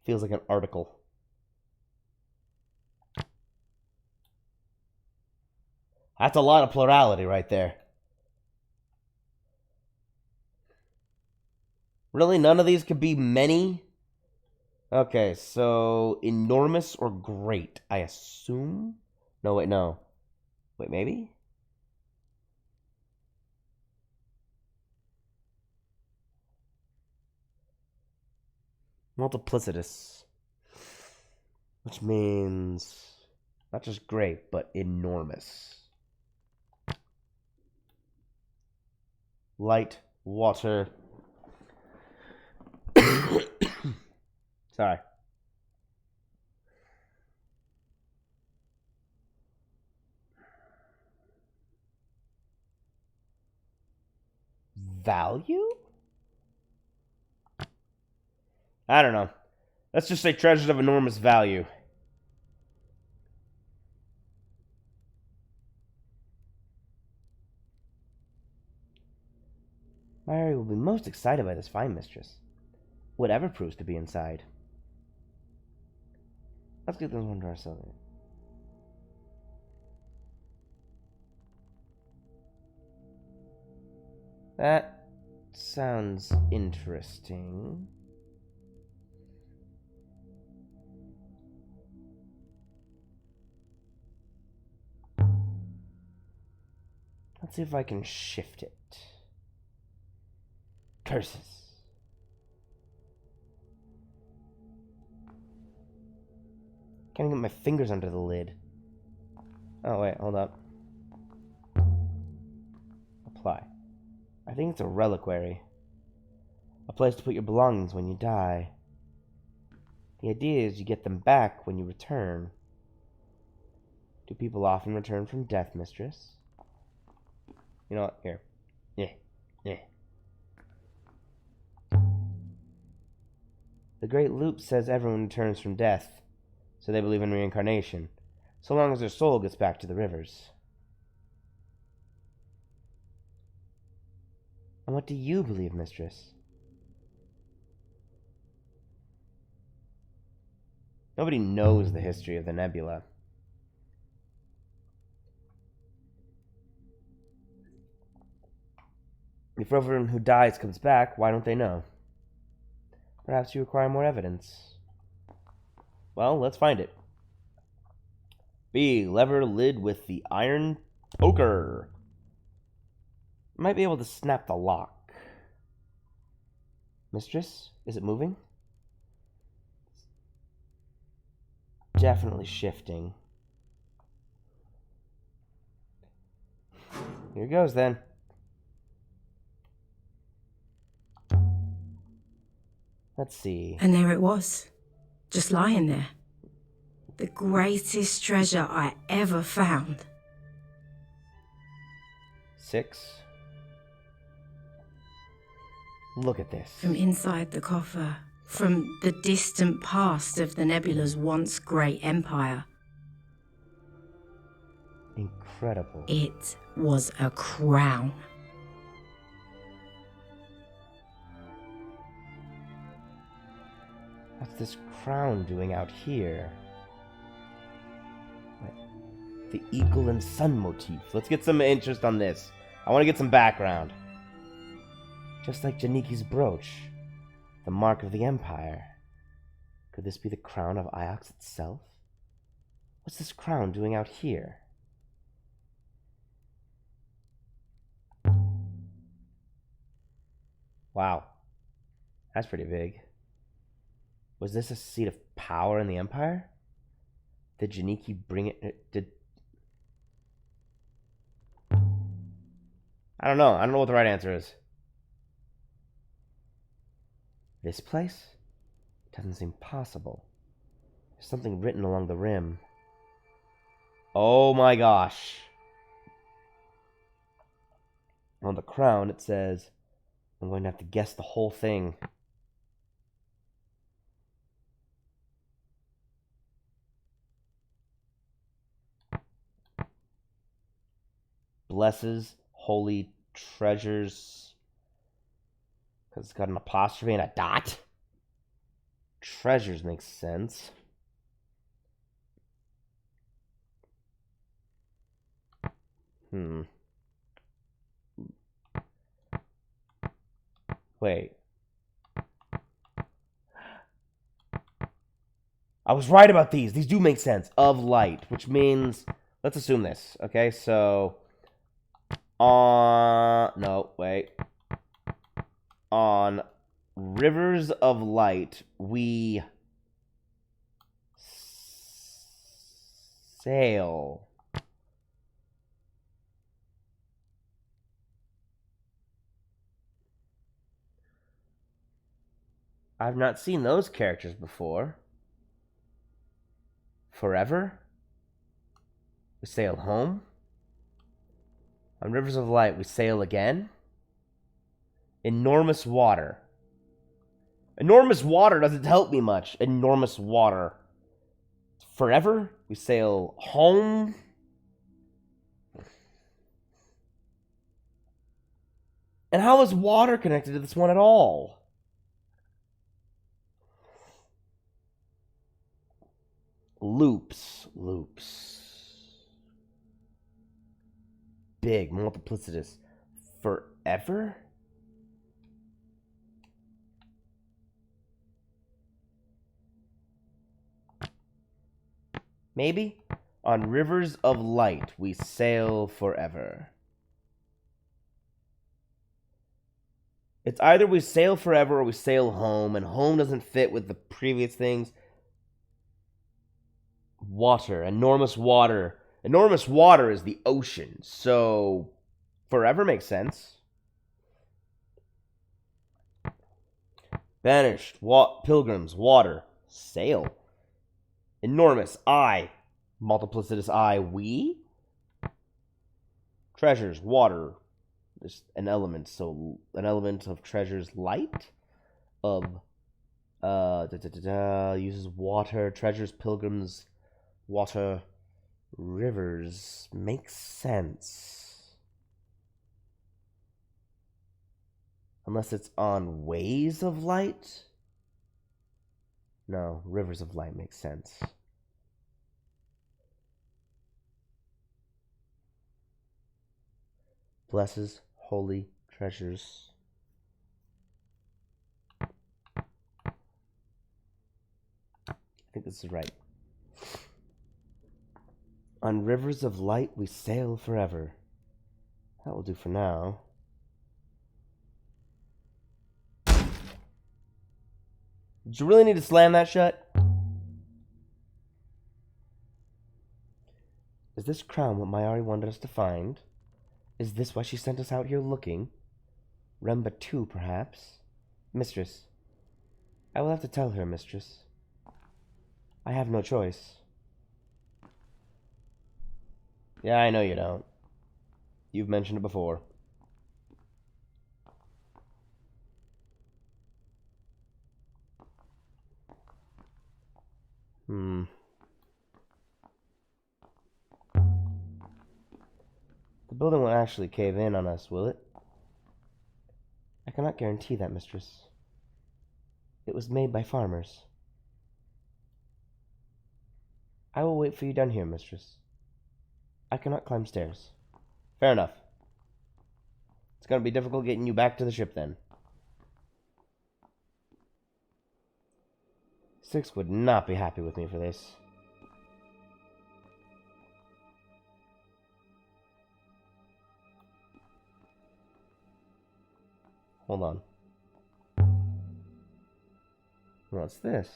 Feels like an article. That's a lot of plurality right there. Really? None of these could be many? Okay, so enormous or great, I assume? No, wait, no. Wait, maybe? Multiplicitous. Which means not just great, but enormous. Light, water. Sorry. Value? I don't know. Let's just say treasures of enormous value. Mary will be most excited by this find, mistress. Whatever proves to be inside. Let's get this one to ourselves. That sounds interesting. Let's see if I can shift it. Curses. Can't get my fingers under the lid. Oh, wait, hold up. Apply. I think it's a reliquary. A place to put your belongings when you die. The idea is you get them back when you return. Do people often return from death, mistress? You know what? Here. Yeah. The Great Loop says everyone returns from death, so they believe in reincarnation, so long as their soul gets back to the rivers. And what do you believe, mistress? Nobody knows the history of the nebula. If everyone who dies comes back, why don't they know? Perhaps you require more evidence. Well, let's find it. B. Lever lid with the iron poker. Might be able to snap the lock. Mistress, is it moving? Definitely shifting. Here goes then. Let's see. And there it was, just lying there. The greatest treasure I ever found. 6. Look at this. From inside the coffer, from the distant past of the nebula's once great empire. Incredible. It was a crown. What's this crown doing out here? The eagle and sun motif. Let's get some interest on this. I want to get some background. Just like Janiki's brooch, the mark of the Empire. Could this be the crown of Iox itself? What's this crown doing out here? Wow. That's pretty big. Was this a seat of power in the Empire? Did Janiki bring it? I don't know. I don't know what the right answer is. This place? Doesn't seem possible. There's something written along the rim. Oh my gosh. On the crown it says, I'm going to have to guess the whole thing. Blesses holy treasures. Because it's got an apostrophe and a dot. Treasures makes sense. Wait. I was right about these. These do make sense. Of light, which means... Let's assume this. Okay, so... No, wait. On Rivers of Light, we sail. I've not seen those characters before. Forever? We sail home? On Rivers of Light, we sail again? Enormous water. Enormous water doesn't help me much. Enormous water. Forever? We sail home? And how is water connected to this one at all? Loops. Big, multiplicitous. Forever? Maybe? On Rivers of Light, we sail forever. It's either we sail forever or we sail home, and home doesn't fit with the previous things. Water, enormous water. Enormous water is the ocean, so forever makes sense. Vanished, pilgrims, water, sail. Enormous, I, multiplicitous I, we. Treasures, water, just an element, so an element of treasures, light, of Uses water, treasures, pilgrims, water, rivers. Makes sense. Unless it's on ways of light? No, rivers of light makes sense. Blesses holy treasures. I think this is right. On rivers of light we sail forever. That will do for now. Did you really need to slam that shut? Is this crown what Mayari wanted us to find? Is this why she sent us out here looking? Remba too, perhaps? Mistress. I will have to tell her, mistress. I have no choice. Yeah, I know you don't. You've mentioned it before. The building won't actually cave in on us, will it? I cannot guarantee that, mistress. It was made by farmers. I will wait for you down here, mistress. I cannot climb stairs. Fair enough. It's going to be difficult getting you back to the ship, then. Six would not be happy with me for this. Hold on. What's this?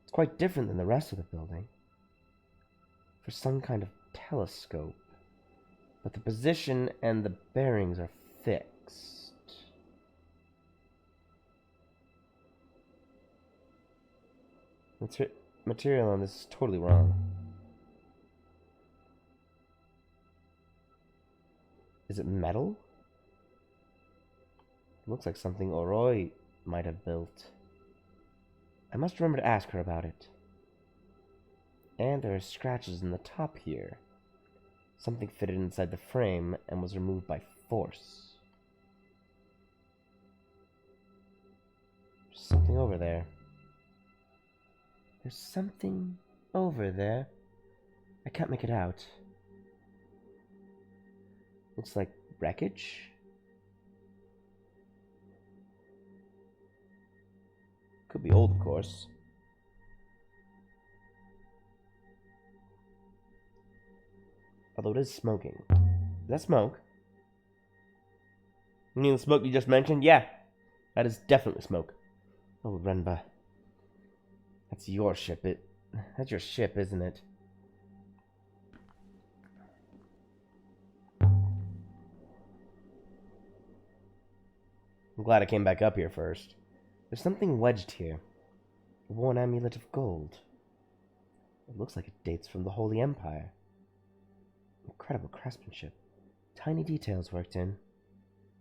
It's quite different than the rest of the building. For some kind of telescope. But the position and the bearings are fixed. Material on this is totally wrong. Is it metal? It looks like something Oroi might have built. I must remember to ask her about it. And there are scratches in the top here. Something fitted inside the frame and was removed by force. There's something over there. There's something over there. I can't make it out. Looks like wreckage? Could be old, of course. Although it is smoking. Is that smoke? You mean the smoke you just mentioned? Yeah. That is definitely smoke. Oh, Renba. That's your ship, That's your ship, isn't it? I'm glad I came back up here first. There's something wedged here. A worn amulet of gold. It looks like it dates from the Holy Empire. Incredible craftsmanship. Tiny details worked in.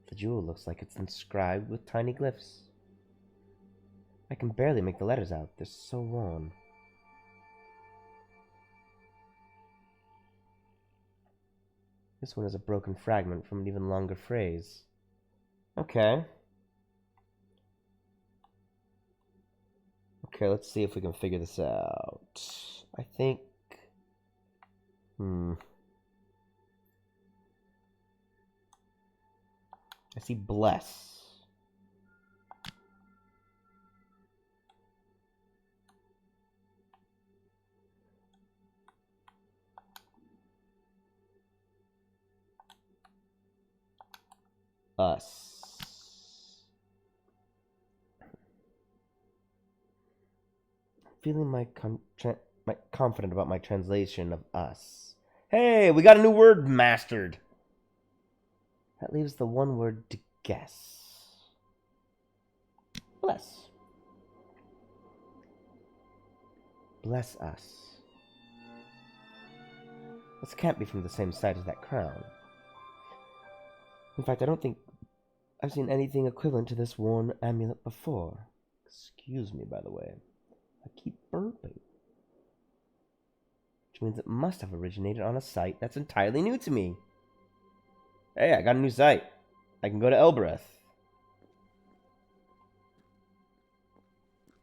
The jewel looks like it's inscribed with tiny glyphs. I can barely make the letters out. They're so worn. This one is a broken fragment from an even longer phrase. Okay. Okay, let's see if we can figure this out. I think... I see bless. Us. Feeling confident about my translation of us. Hey, we got a new word mastered. That leaves the one word to guess. Bless. Bless us. This can't be from the same side as that crown. In fact, I don't think I've seen anything equivalent to this worn amulet before. Excuse me, by the way. I keep burping. Which means it must have originated on a site that's entirely new to me. Hey, I got a new site. I can go to Elbereth.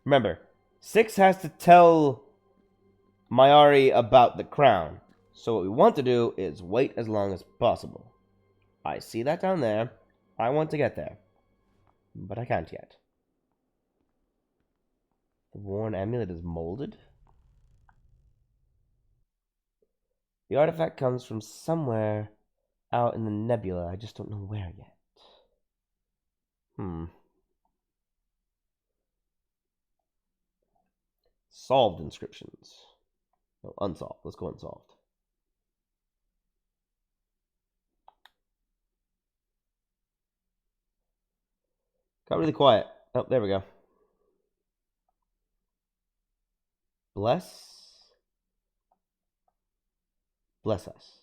Remember, Six has to tell Mayari about the crown. So what we want to do is wait as long as possible. I see that down there. I want to get there. But I can't yet. The worn amulet is molded? The artifact comes from somewhere out in the nebula. I just don't know where yet. Solved inscriptions. No, unsolved. Let's go unsolved. Got really quiet. Oh, there we go. Bless us.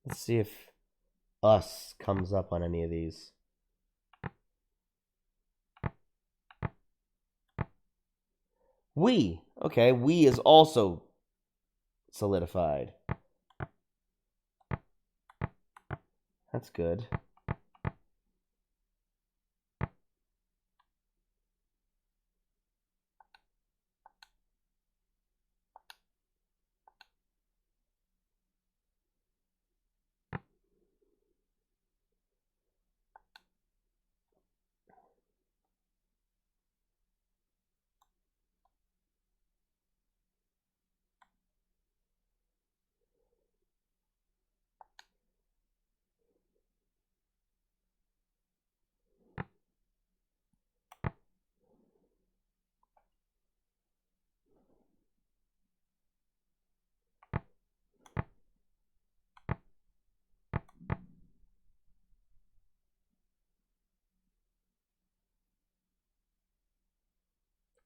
Let's see if us comes up on any of these. We. Okay, we is also solidified. That's good.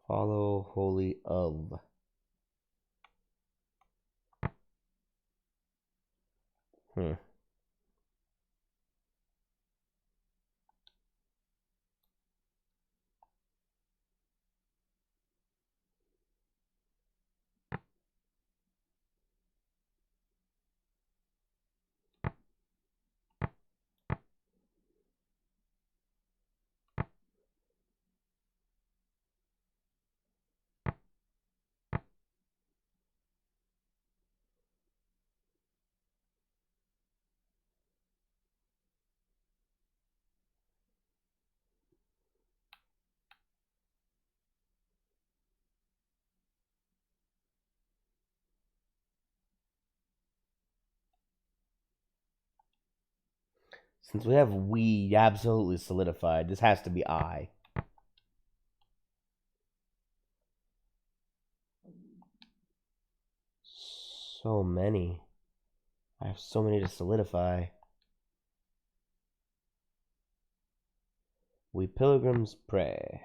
Follow holy of. Since we have we absolutely solidified, this has to be I. So many. I have so many to solidify. We pilgrims pray.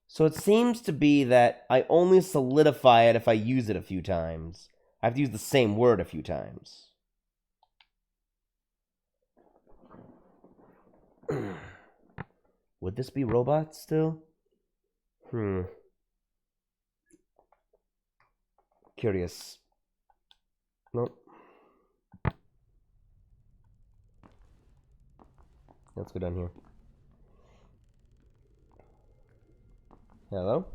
So it seems to be that I only solidify it if I use it a few times. I have to use the same word a few times. Would this be robots still? Curious. Nope. Let's go down here. Hello?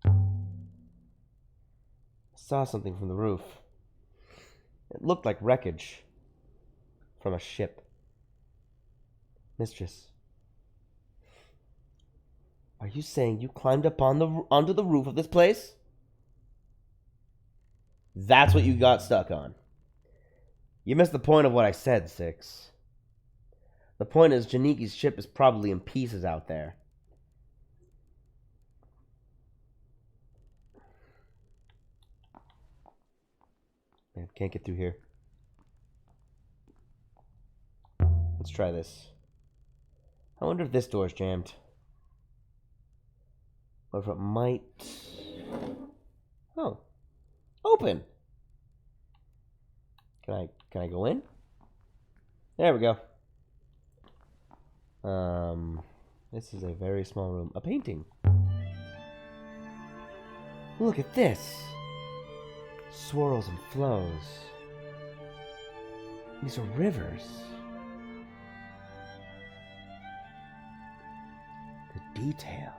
I saw something from the roof. It looked like wreckage from a ship. Mistress, are you saying you climbed up onto the roof of this place? That's what you got stuck on. You missed the point of what I said, Six. The point is, Janiki's ship is probably in pieces out there. I can't get through here. Let's try this. I wonder if this door's jammed. Or if it might... Oh. Open! Can I go in? There we go. This is a very small room. A painting. Look at this. Swirls and flows. These are rivers. The detail.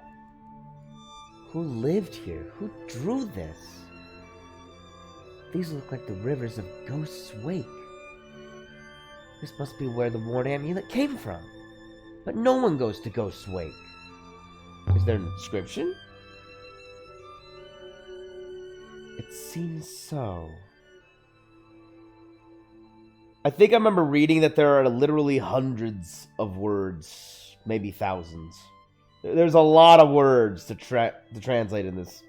Who lived here? Who drew this? These look like the rivers of Ghost's Wake. This must be where the worn amulet came from. But no one goes to Ghost's Wake. Is there an inscription? It seems so. I think I remember reading that there are literally hundreds of words, maybe thousands. There's a lot of words to translate in this.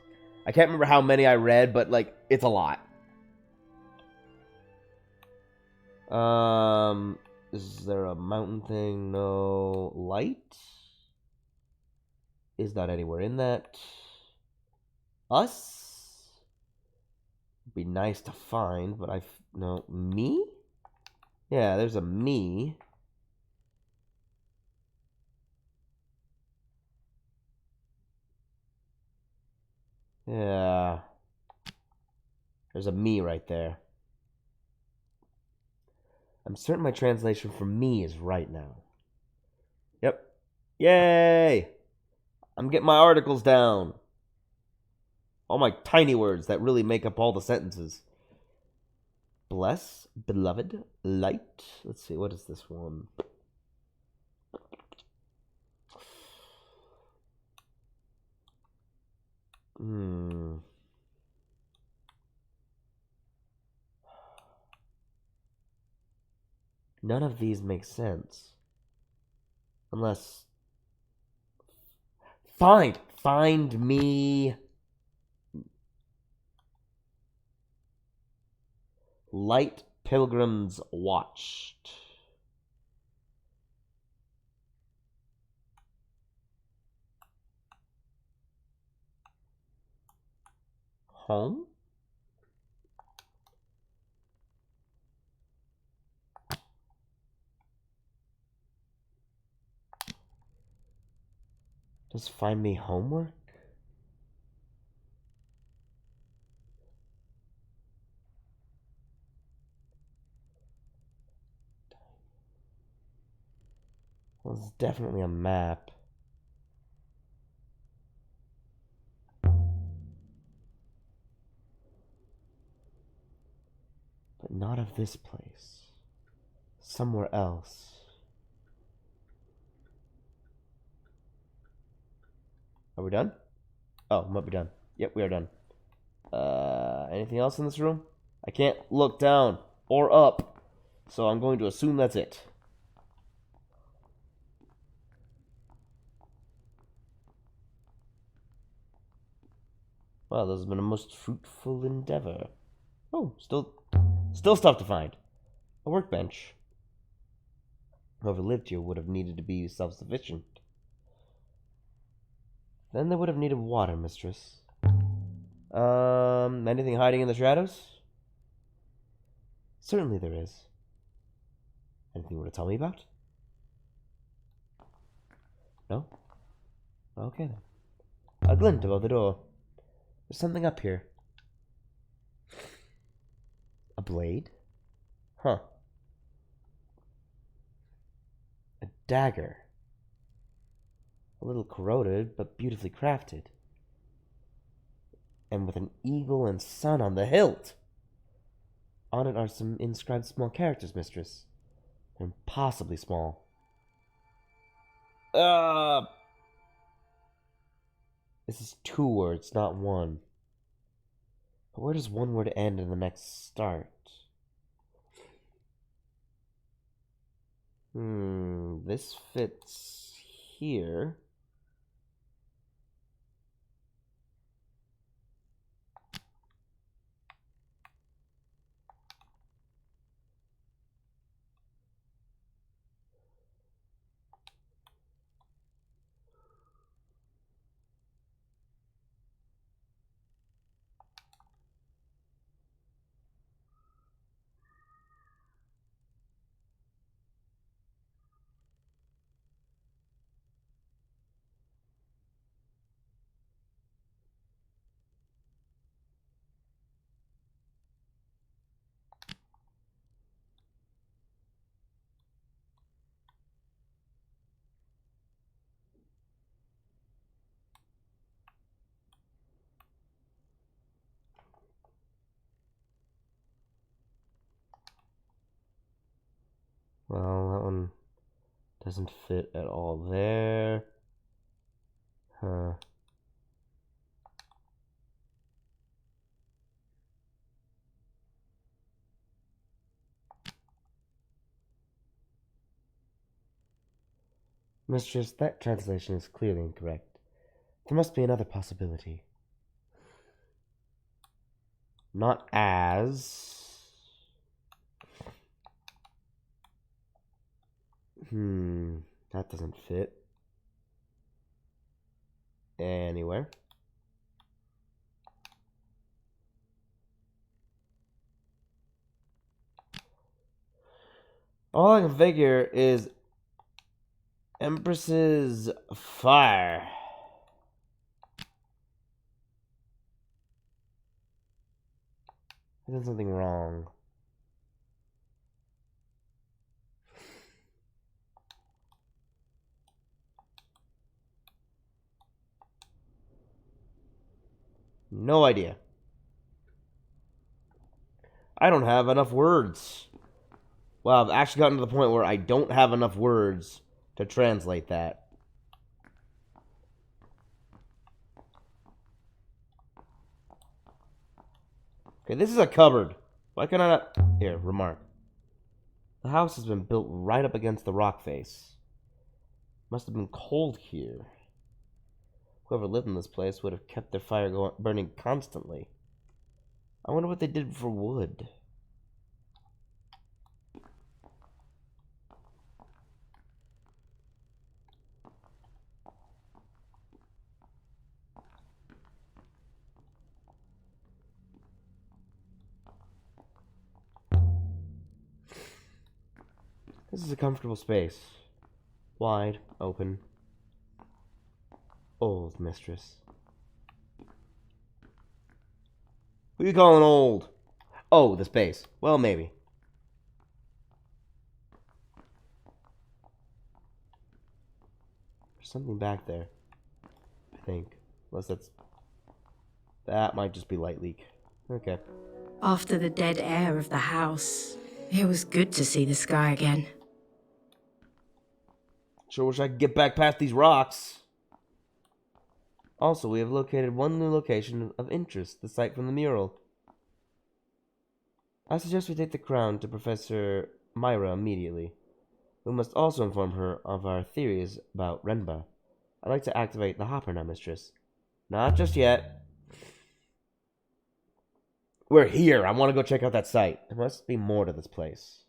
I can't remember how many I read, but like it's a lot. Is there a mountain thing? No. Light? Is not anywhere in that. Us? Be nice to find, but no. Me? Yeah, there's a me. Yeah. There's a me right there. I'm certain my translation for me is right now. Yep. Yay! I'm getting my articles down. All my tiny words that really make up all the sentences. Bless, beloved, light. Let's see, what is this one? None of these make sense. Unless... Find me... Light pilgrims watched. Home? Does find me homework? Well, it's definitely a map. But not of this place. Somewhere else. Are we done? Oh, might be done. Yep, we are done. Anything else in this room? I can't look down or up, so I'm going to assume that's it. Well, this has been a most fruitful endeavor. Oh, still stuff to find. A workbench. Whoever lived here would have needed to be self-sufficient. Then they would have needed water, mistress. Anything hiding in the shadows? Certainly there is. Anything you want to tell me about? No? Okay then. A glint above the door. There's something up here. A blade? Huh. A dagger. A little corroded, but beautifully crafted. And with an eagle and sun on the hilt. On it are some inscribed small characters, mistress. They're impossibly small. This is 2 words, not 1. But where does 1 word end and the next start? This fits here. Well, that one doesn't fit at all there. Huh. Mistress, that translation is clearly incorrect. There must be another possibility. Not as... that doesn't fit anywhere. All I can figure is Empress's fire. I did something wrong. No idea. I don't have enough words. Well, I've actually gotten to the point where I don't have enough words to translate that. Okay, this is a cupboard. Why can I not... Here, remark. The house has been built right up against the rock face. Must have been cold here. Whoever lived in this place would have kept their fire burning constantly. I wonder what they did for wood. This is a comfortable space. Wide, open. Old, mistress. Who you calling old? Oh, the space. Well, maybe. There's something back there. I think. Unless that's... That might just be light leak. Okay. After the dead air of the house, it was good to see the sky again. Sure wish I could get back past these rocks. Also, we have located one new location of interest, the site from the mural. I suggest we take the crown to Professor Myra immediately. We must also inform her of our theories about Renba. I'd like to activate the hopper now, mistress. Not just yet. We're here. I want to go check out that site. There must be more to this place.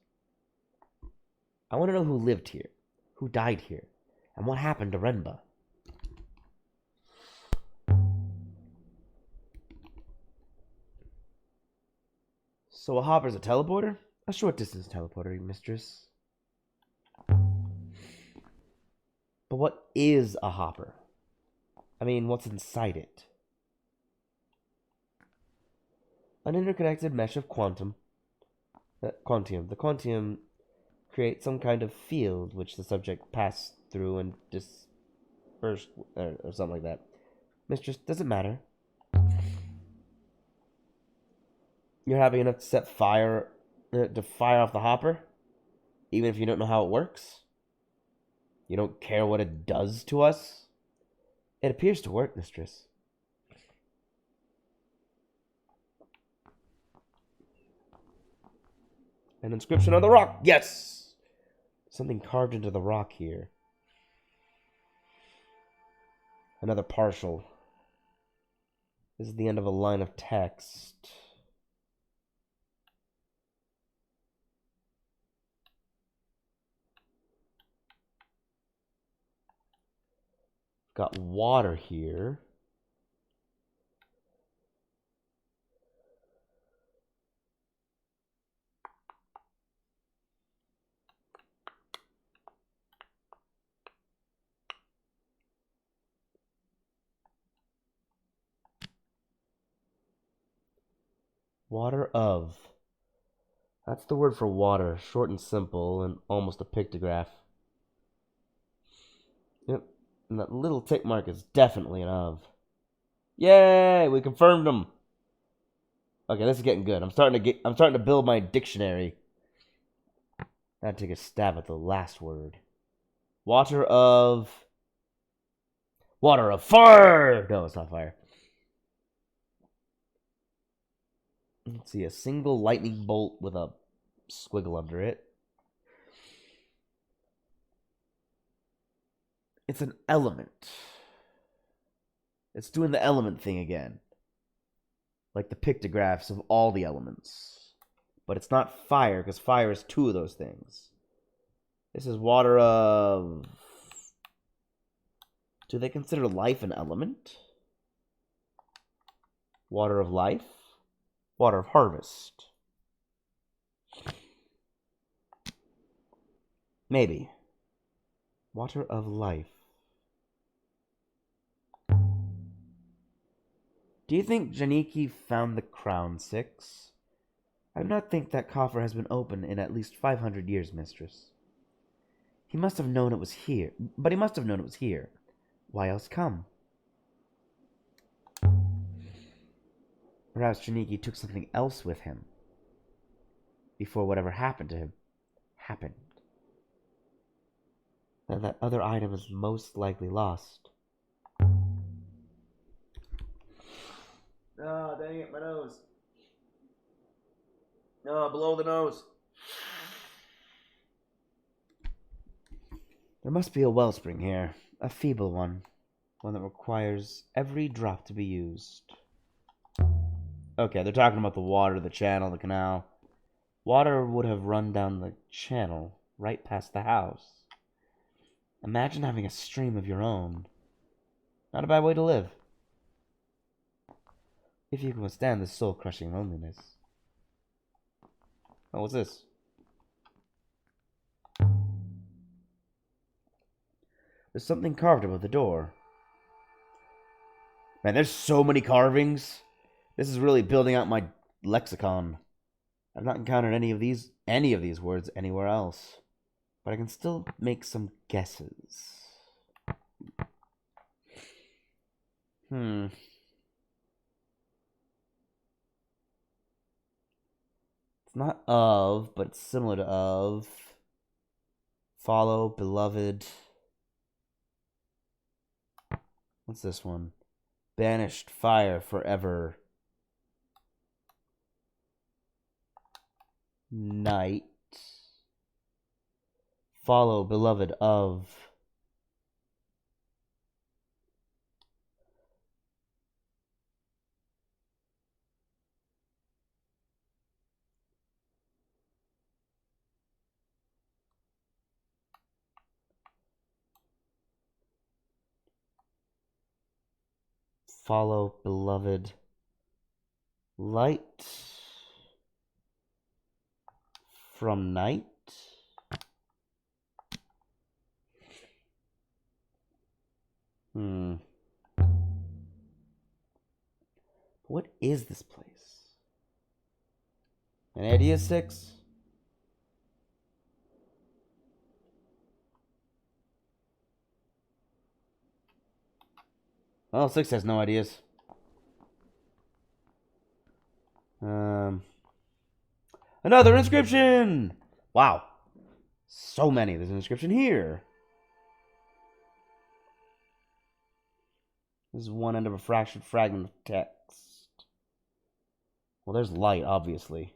I want to know who lived here, who died here, and what happened to Renba. So a hopper's a teleporter? A short distance teleporter, mistress. But what is a hopper? I mean, what's inside it? An interconnected mesh of quantum. Quantium. The quantium creates some kind of field which the subject passed through and dispersed, or something like that. Mistress, does it matter? You're happy enough to set fire, to fire off the hopper? Even if you don't know how it works? You don't care what it does to us? It appears to work, mistress. An inscription on the rock. Yes! Something carved into the rock here. Another partial. This is the end of a line of text. Got water here. Water of. That's the word for water. Short and simple and almost a pictograph. Yep. And that little tick mark is definitely an of. Yay! We confirmed them. Okay, this is getting good. I'm starting to build my dictionary. Gotta take a stab at the last word. Water of fire! No, it's not fire. Let's see, a single lightning bolt with a squiggle under it. It's an element. It's doing the element thing again. Like the pictographs of all the elements. But it's not fire, because fire is two of those things. This is water of... Do they consider life an element? Water of life? Water of harvest. Maybe. Water of life. Do you think Janiki found the crown, Six? I do not think that coffer has been open in at least 500 years, mistress. He must have known it was here. But he must have known it was here. Why else come? Perhaps Janiki took something else with him before whatever happened to him happened. Then that other item is most likely lost. Oh, dang it, my nose. No, below the nose. There must be a wellspring here. A feeble one. One that requires every drop to be used. Okay, they're talking about the water, the channel, the canal. Water would have run down the channel, right past the house. Imagine having a stream of your own. Not a bad way to live. If you can withstand the soul-crushing loneliness. Oh, what's this? There's something carved above the door. Man, there's so many carvings. This is really building out my lexicon. I've not encountered any of these words anywhere else. But I can still make some guesses. It's not of, but it's similar to of. Follow, beloved. What's this one? Banished fire forever. Night. Follow, beloved of. Follow, beloved. Light from night. What is this place? Any ideas, Six? Well, Six has no ideas. Another inscription! Wow. So many. There's an inscription here. This is one end of a fractured fragment of text. Well, there's light, obviously.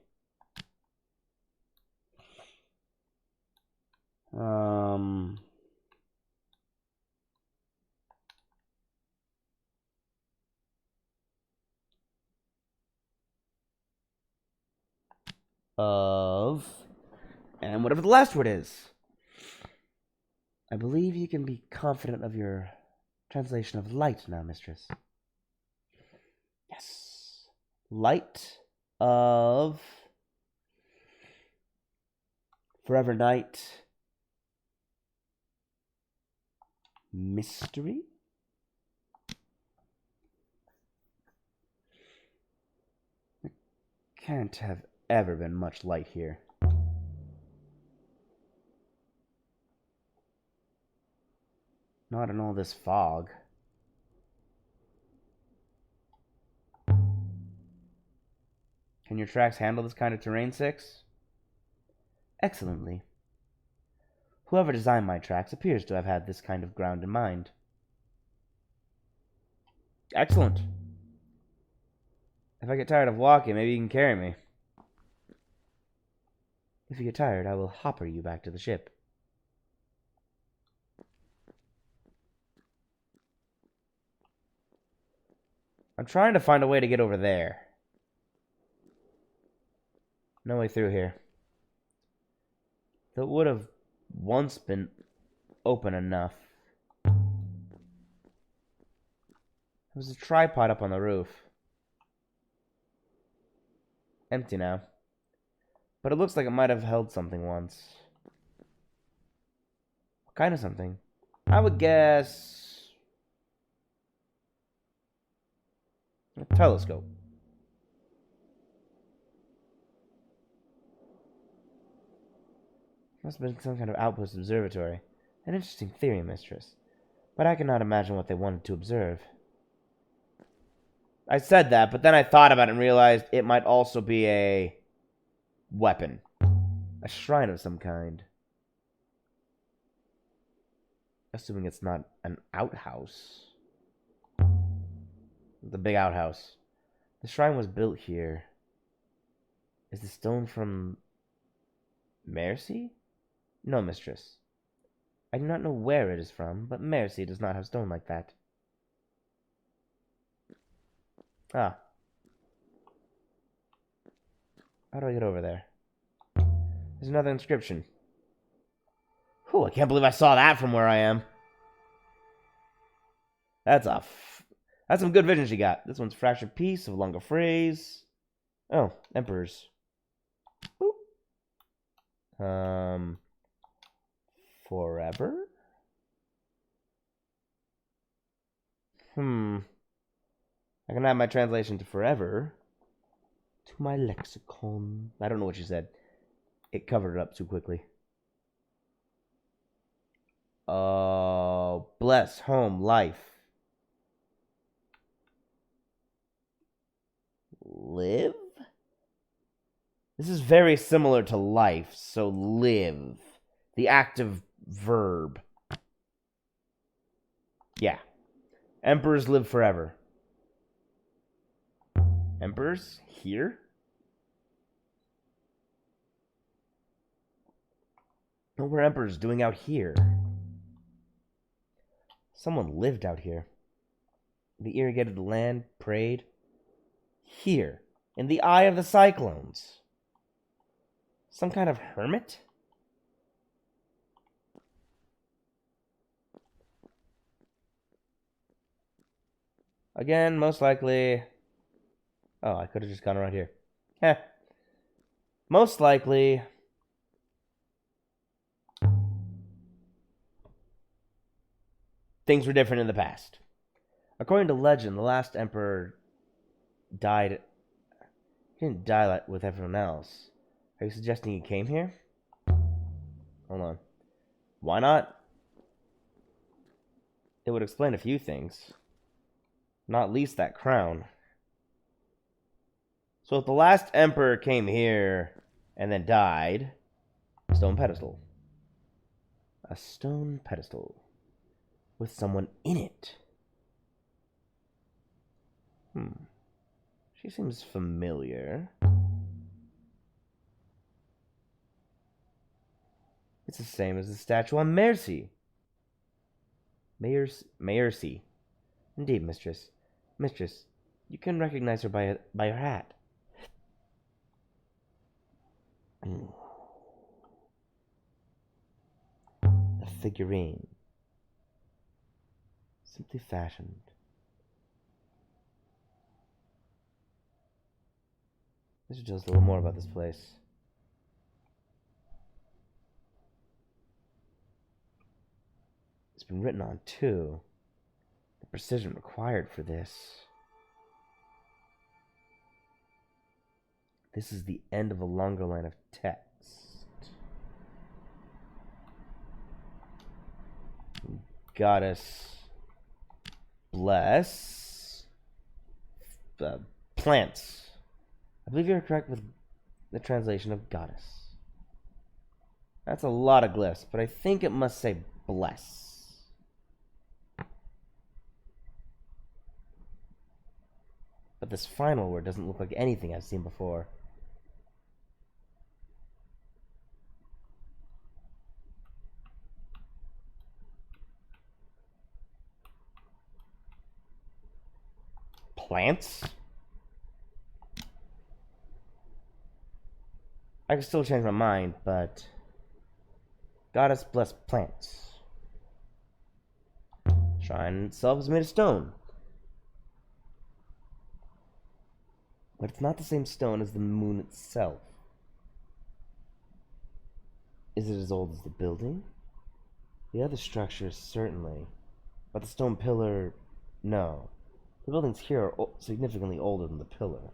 Of, and whatever the last word is. I believe you can be confident of your translation of light now, mistress. Yes. Light of forever night. Mystery. There can't have ever been much light here. Not in all this fog. Can your tracks handle this kind of terrain, Six? Excellently. Whoever designed my tracks appears to have had this kind of ground in mind. Excellent. If I get tired of walking, maybe you can carry me. If you get tired, I will hopper you back to the ship. I'm trying to find a way to get over there. No way through here. That would have once been open enough. There's a tripod up on the roof. Empty now. But it looks like it might have held something once. What kind of something? I would guess... a telescope. Must have been some kind of outpost observatory. An interesting theory, mistress. But I cannot imagine what they wanted to observe. I said that, but then I thought about it and realized it might also be a weapon. A shrine of some kind. Assuming it's not an outhouse. The big outhouse. The shrine was built here. Is the stone from Mercy? No, mistress. I do not know where it is from, but Mercy does not have stone like that. Ah. How do I get over there? There's another inscription. Whew, I can't believe I saw that from where I am. That's some good vision she got. This one's fractured piece of longer phrase. Oh, emperors. Boop. Forever? I can add my translation to forever to my lexicon. I don't know what she said. It covered it up too quickly. Bless, home, life. Live? This is very similar to life, so live. The active verb. Yeah. Emperors live forever. Emperors? Here? What were emperors doing out here? Someone lived out here. They irrigated the land, prayed. Here, in the eye of the cyclones. Some kind of hermit? Again, most likely... Oh, I could have just gone around here. Most likely... things were different in the past. According to legend, the last emperor died... He didn't die with everyone else. Are you suggesting he came here? Hold on. Why not? It would explain a few things. Not least that crown. So if the last emperor came here and then died, stone pedestal. A stone pedestal with someone in it. She seems familiar. It's the same as the statue on Mercy. Mercy. Indeed, mistress. Mistress, you can recognize her by her hat. A figurine. Simply fashioned. I should tell us a little more about this place. It's been written on, too. The precision required for this. This is the end of a longer line of text. Goddess bless plants. I believe you're correct with the translation of goddess. That's a lot of glyphs, but I think it must say bless. But this final word doesn't look like anything I've seen before. Plants? I can still change my mind, but Goddess bless plants. Shrine itself is made of stone. But it's not the same stone as the moon itself. Is it as old as the building? The other structures, certainly. But the stone pillar, no. The buildings here are significantly older than the pillar.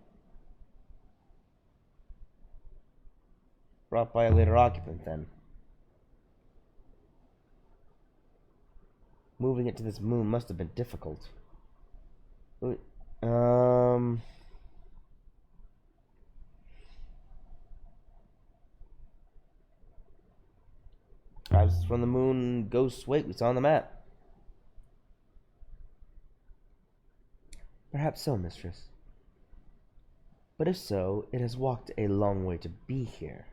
Brought by a later occupant, then. Moving it to this moon must have been difficult. Perhaps from the moon Ghost Wait we saw on the map. Perhaps so, mistress. But if so, it has walked a long way to be here.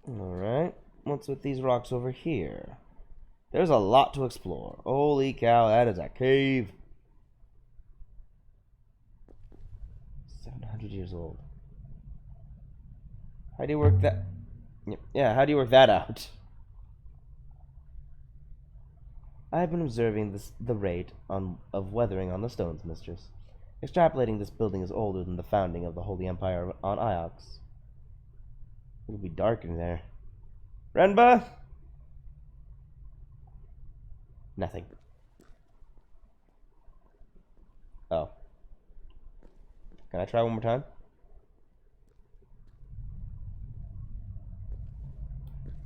Alright, what's with these rocks over here? There's a lot to explore. Holy cow, that is a cave. 700 years old. How do you work that? Yeah, how do you work that out? I have been observing the rate of weathering on the stones, mistress. Extrapolating this building is older than the founding of the Holy Empire on Iox. It'll be dark in there. Renba? Nothing. Oh. Can I try one more time?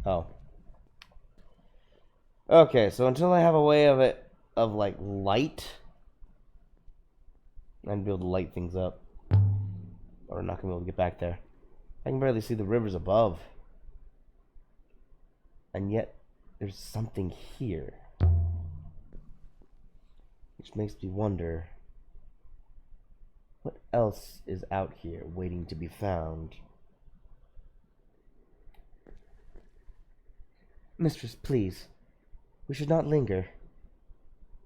Oh. Okay, so until I have a way of like light, I'm gonna be able to light things up. Or I'm not gonna be able to get back there. I can barely see the rivers above. And yet, there's something here. Which makes me wonder, what else is out here waiting to be found? Mistress, please. We should not linger.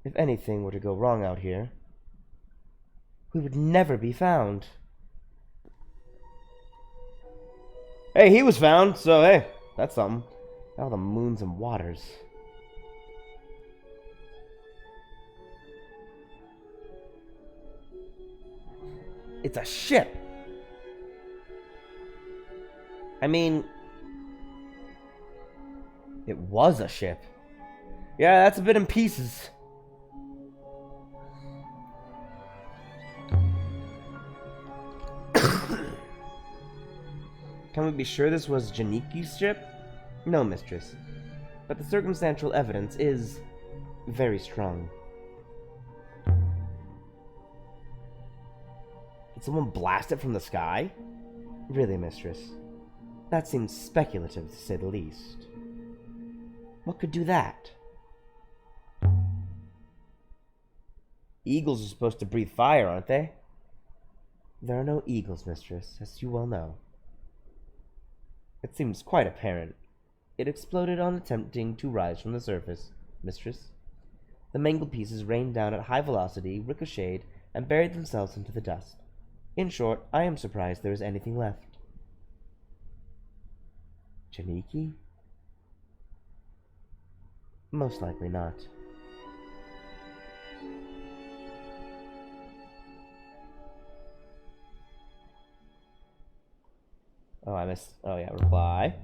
If anything were to go wrong out here, we would never be found. Hey, he was found, so hey, that's something. All the moons and waters. It's a ship. I mean, it was a ship. Yeah, that's a bit in pieces. Can we be sure this was Janiki's ship? No, mistress. But the circumstantial evidence is very strong. Did someone blast it from the sky? Really, mistress? That seems speculative, to say the least. What could do that? Eagles are supposed to breathe fire, aren't they? There are no eagles, mistress, as you well know. It seems quite apparent. It exploded on attempting to rise from the surface, mistress. The mangled pieces rained down at high velocity, ricocheted, and buried themselves into the dust. In short, I am surprised there is anything left. Janiki? Most likely not. Oh, I missed. Oh, yeah, reply.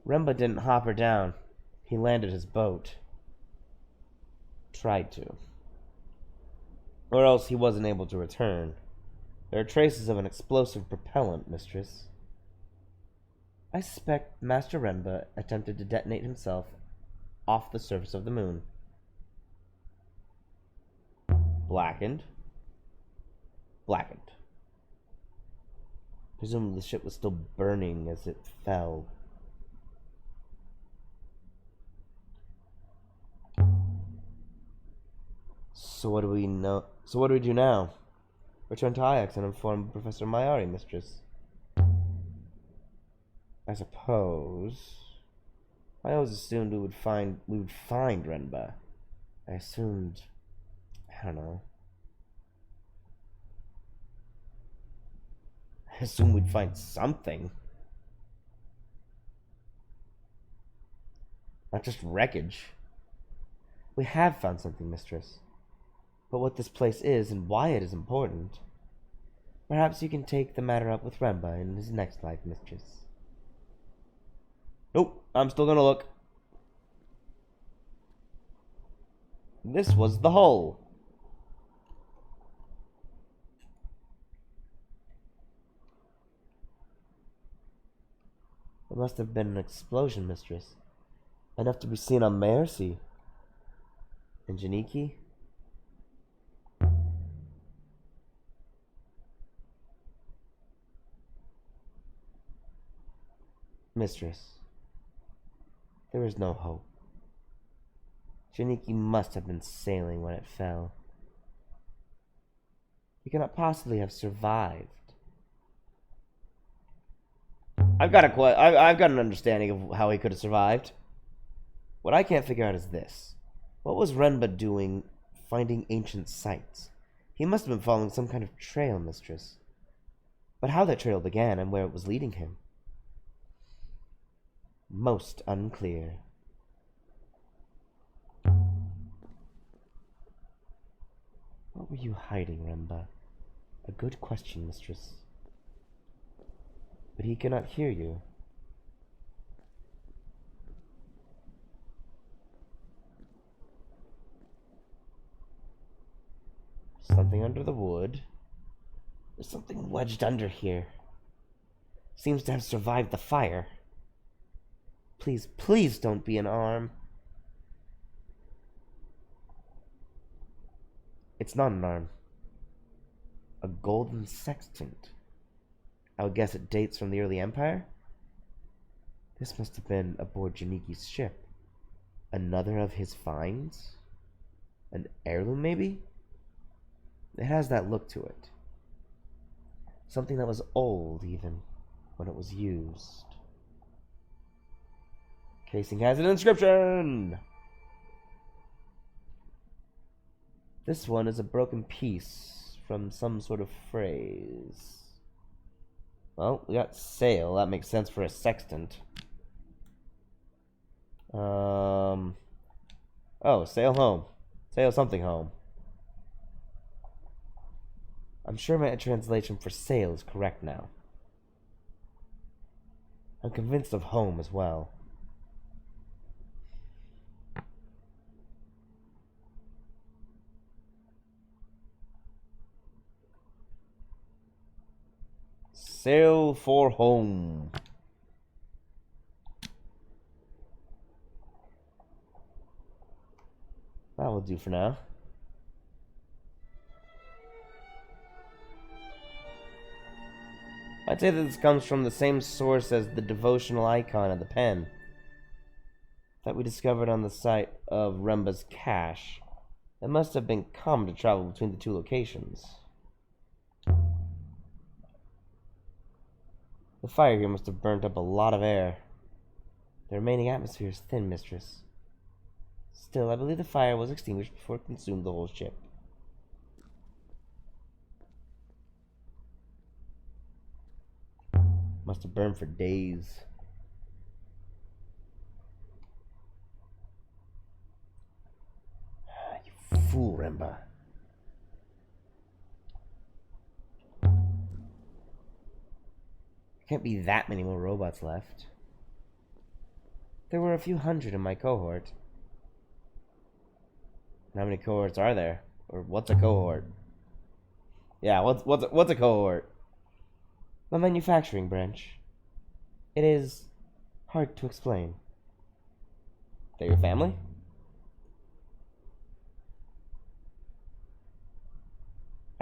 Remba didn't hop her down. He landed his boat. Tried to. Or else he wasn't able to return. There are traces of an explosive propellant, mistress. I suspect Master Renba attempted to detonate himself off the surface of the moon. Blackened. blackened. Presumably the ship was still burning as it fell. So what do we know? So what do we do now? Return to Ajax and inform Professor Mayari, mistress. I suppose. I always assumed we would find Renba. I assumed, I don't know. I assumed we'd find something. Not just wreckage. We have found something, mistress. But what this place is and why it is important. Perhaps you can take the matter up with Renba in his next life, mistress. Nope, I'm still gonna look. This was the hull. It must have been an explosion, mistress. Enough to be seen on Mercy. And Janiki? Mistress, there is no hope. Janiki must have been sailing when it fell. He cannot possibly have survived. I've got an understanding of how he could have survived. What I can't figure out is this. What was Renba doing finding ancient sites? He must have been following some kind of trail, mistress. But how that trail began and where it was leading him? Most unclear. What were you hiding, Renba? A good question, mistress. But he cannot hear you. Something under the wood. There's something wedged under here. Seems to have survived the fire. Please, please don't be an arm. It's not an arm. A golden sextant. I would guess it dates from the early Empire? This must have been aboard Janiki's ship. Another of his finds? An heirloom, maybe? It has that look to it. Something that was old, even, when it was used. Casing has an inscription! This one is a broken piece from some sort of phrase. Well, we got sail. That makes sense for a sextant. Oh, sail home. Sail something home. I'm sure my translation for sail is correct now. I'm convinced of home as well. Sail for home. That will do for now. I'd say that this comes from the same source as the devotional icon of the pen that we discovered on the site of Renba's cache. It must have been common to travel between the two locations. The fire here must have burnt up a lot of air. The remaining atmosphere is thin, mistress. Still, I believe the fire was extinguished before it consumed the whole ship. Must have burned for days. You fool, Renba. Can't be that many more robots left. There were a few hundred in my cohort. How many cohorts are there? Or what's a cohort? Yeah, what's a cohort? The manufacturing branch. It is hard to explain. They're your family?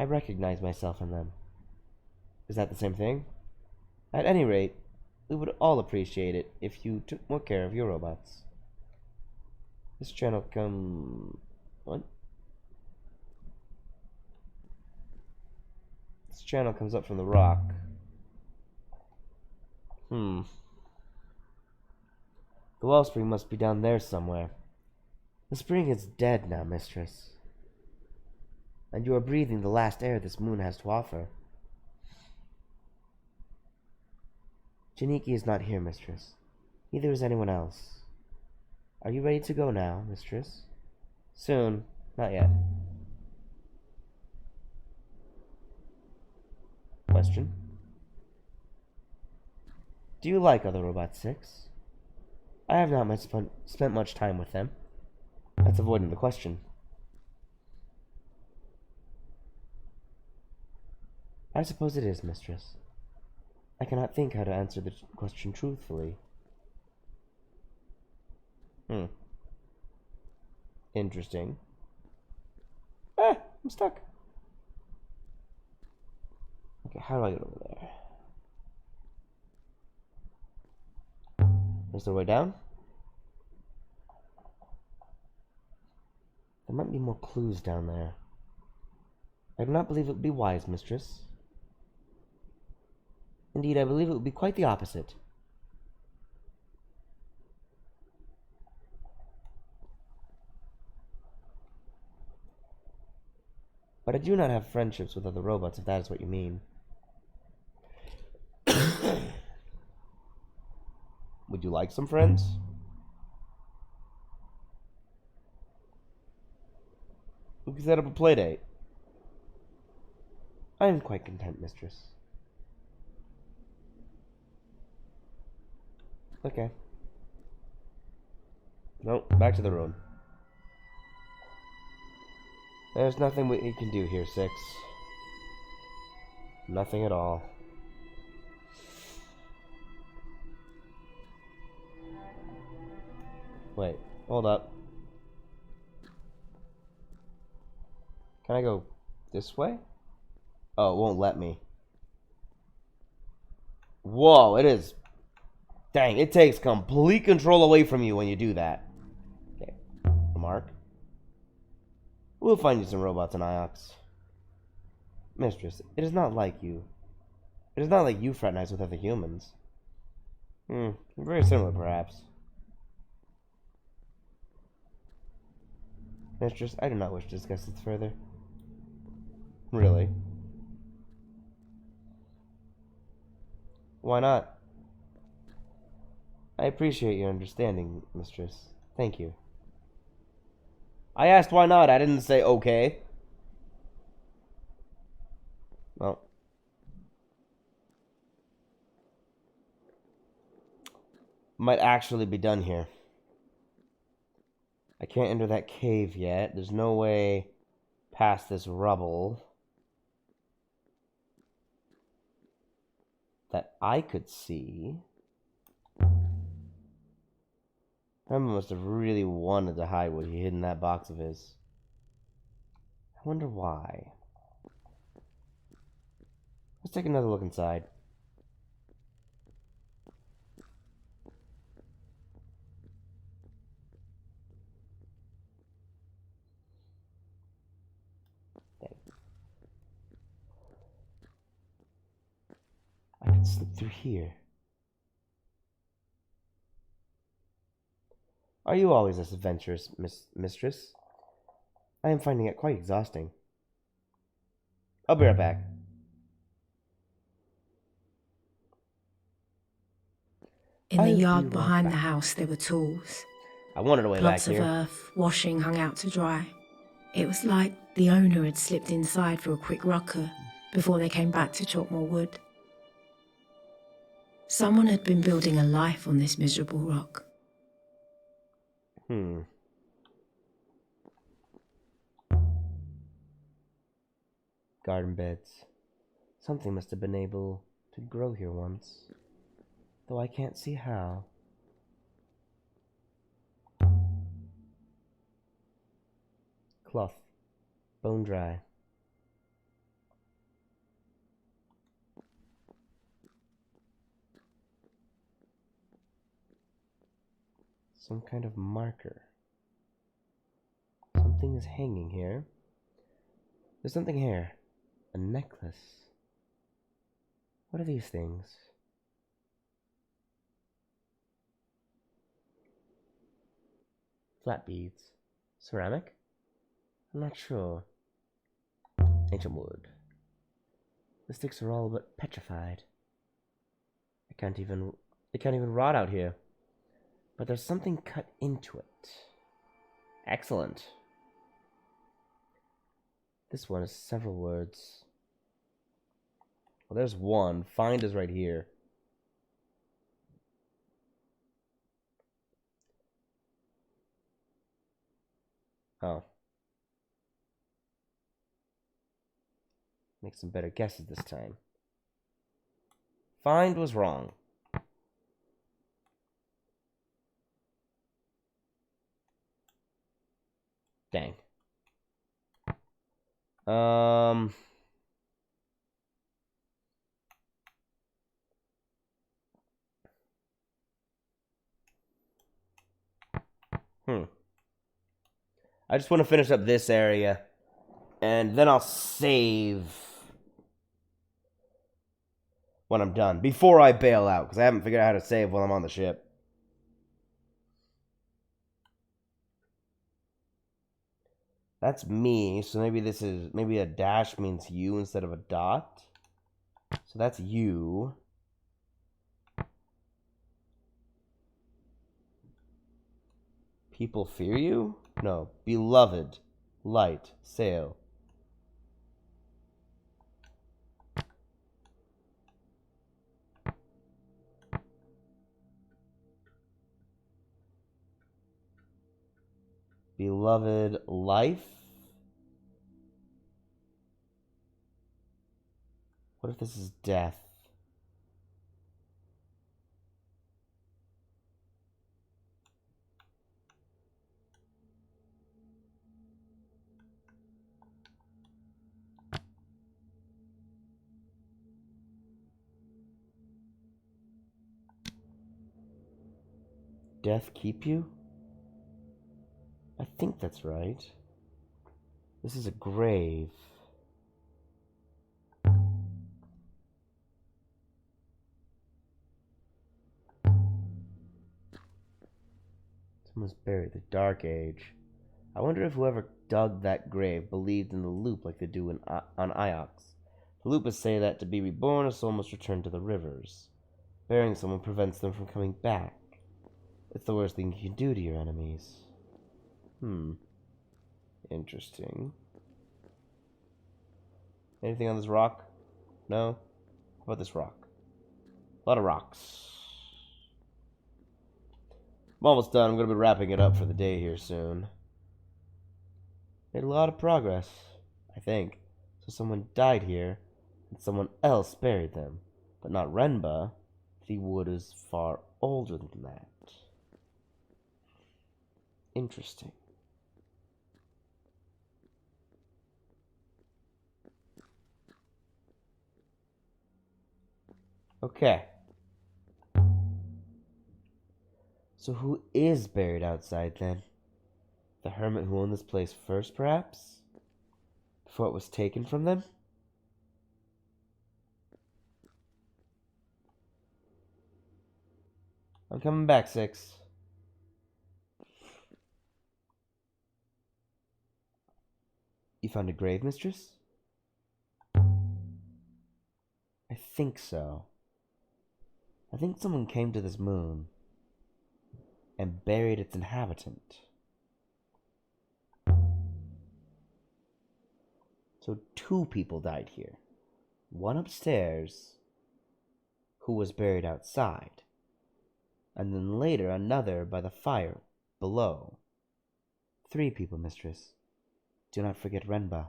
I recognize myself in them. Is that the same thing? At any rate, we would all appreciate it if you took more care of your robots. This channel What? This channel comes up from the rock. The wellspring must be down there somewhere. The spring is dead now, mistress. And you are breathing the last air this moon has to offer. Janiki is not here, mistress. Neither is anyone else. Are you ready to go now, mistress? Soon. Not yet. Question. Do you like other Robot 6? I have not spent much time with them. That's avoiding the question. I suppose it is, mistress. I cannot think how to answer the question truthfully. Interesting. I'm stuck. Okay, how do I get over there? Is there a way down? There might be more clues down there. I do not believe it would be wise, mistress. Indeed, I believe it would be quite the opposite. But I do not have friendships with other robots, if that is what you mean. Would you like some friends? We can set up a play date. I am quite content, mistress. Okay. Nope, back to the room. There's nothing we can do here, 6. Nothing at all. Wait, hold up. Can I go this way? Oh, it won't let me. Whoa, it is. Dang, it takes complete control away from you when you do that. Okay, Mark. We'll find you some robots in Iox. Mistress, it is not like you. It is not like you fraternize with other humans. Very similar, perhaps. Mistress, I do not wish to discuss this further. Really? Why not? I appreciate your understanding, mistress. Thank you. I asked why not, I didn't say okay. Well. Might actually be done here. I can't enter that cave yet. There's no way past this rubble that I could see. Remember, must have really wanted to hide what he hid in that box of his. I wonder why. Let's take another look inside. I can slip through here. Are you always this adventurous, mistress? I am finding it quite exhausting. I'll be right back. In the yard behind the house, there were tools. I wanted a way back Plots here. of earth, washing hung out to dry. It was like the owner had slipped inside for a quick rucker before they came back to chop more wood. Someone had been building a life on this miserable rock. Garden beds. Something must have been able to grow here once, though I can't see how. Cloth. Bone dry. Some kind of marker. Something is hanging here. There's something here. A necklace. What are these things? Flat beads. Ceramic? I'm not sure. Ancient wood. The sticks are all but petrified. They can't even rot out here. But there's something cut into it. Excellent. This one is several words. Well, there's one. Find is right here. Oh. Make some better guesses this time. Find was wrong. Dang. I just want to finish up this area, and then I'll save when I'm done, before I bail out, because I haven't figured out how to save while I'm on the ship. That's me, so maybe a dash means you instead of a dot. So that's you. People fear you? No. Beloved. Light. Sail. Beloved life? What if this is death? Death keep you? I think that's right. This is a grave. Someone's buried the Dark Age. I wonder if whoever dug that grave believed in the loop like they do on Iox. The Lupas say that to be reborn, a soul must return to the rivers. Burying someone prevents them from coming back. It's the worst thing you can do to your enemies. Interesting. Anything on this rock? No? How about this rock? A lot of rocks. I'm almost done. I'm going to be wrapping it up for the day here soon. Made a lot of progress, I think. So someone died here, and someone else buried them. But not Renba. The wood is far older than that. Interesting. Okay. So who is buried outside then? The hermit who owned this place first, perhaps? Before it was taken from them? I'm coming back, Six. You found a grave, mistress? I think so. I think someone came to this moon and buried its inhabitant. So 2 people died here. One upstairs, who was buried outside, and then later another by the fire below. 3 people, mistress. Do not forget Renba.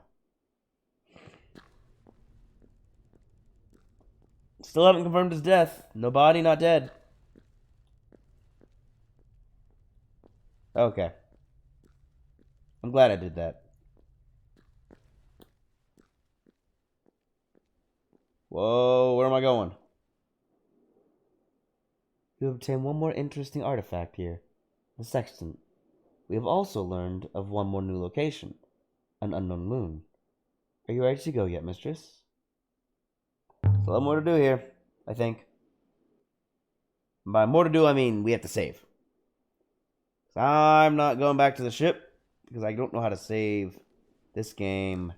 Still haven't confirmed his death. No body, not dead. Okay. I'm glad I did that. Whoa, where am I going? You obtain one more interesting artifact here. The Sextant. We have also learned of one more new location, an unknown moon. Are you ready to go yet, mistress? There's a lot more to do here, I think. By more to do, I mean we have to save. I'm not going back to the ship because I don't know how to save this game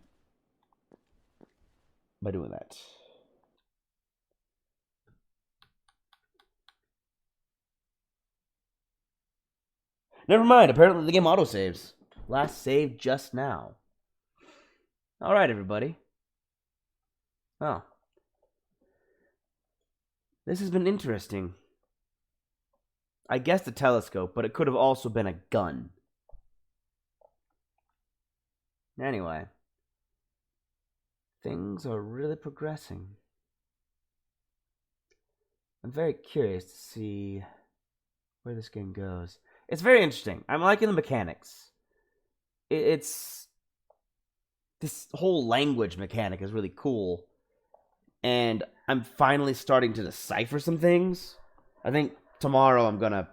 by doing that. Never mind, apparently the game autosaves. Last save just now. Alright, everybody. Oh. This has been interesting. I guessed a telescope, but it could have also been a gun. Anyway. Things are really progressing. I'm very curious to see where this game goes. It's very interesting. I'm liking the mechanics. It's... This whole language mechanic is really cool. And I'm finally starting to decipher some things. I think tomorrow I'm gonna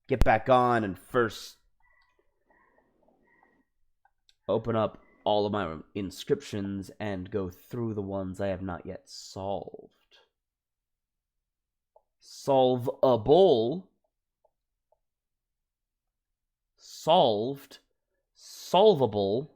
get back on and first open up all of my inscriptions and go through the ones I have not yet solved. Solvable. Solved. Solvable.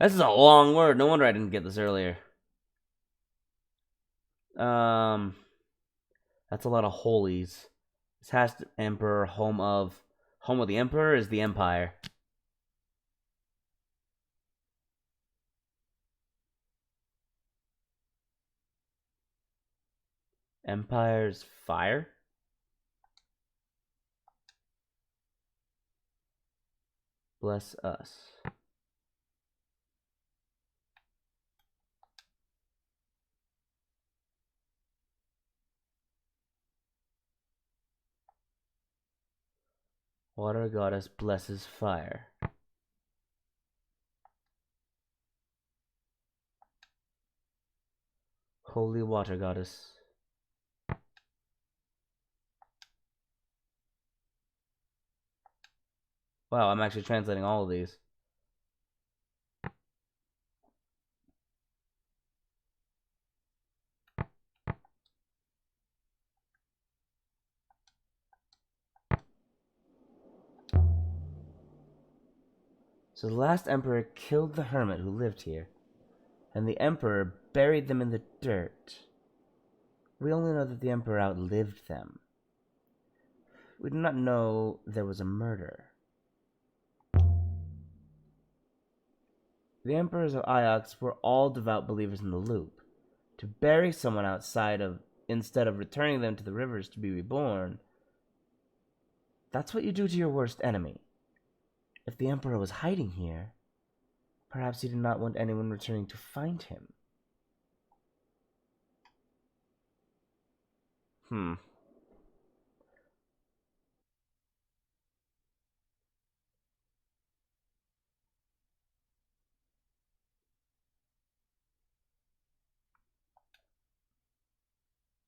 This is a long word. No wonder I didn't get this earlier. That's a lot of holies. This has to Emperor, home of the Emperor is the Empire. Empire's fire? Bless us. Water goddess blesses fire. Holy water goddess. Wow, I'm actually translating all of these. So the last emperor killed the hermit who lived here, and the emperor buried them in the dirt. We only know that the emperor outlived them. We do not know there was a murder. The emperors of Iox were all devout believers in the loop. To bury someone instead of returning them to the rivers to be reborn, that's what you do to your worst enemy. If the emperor was hiding here, perhaps he did not want anyone returning to find him.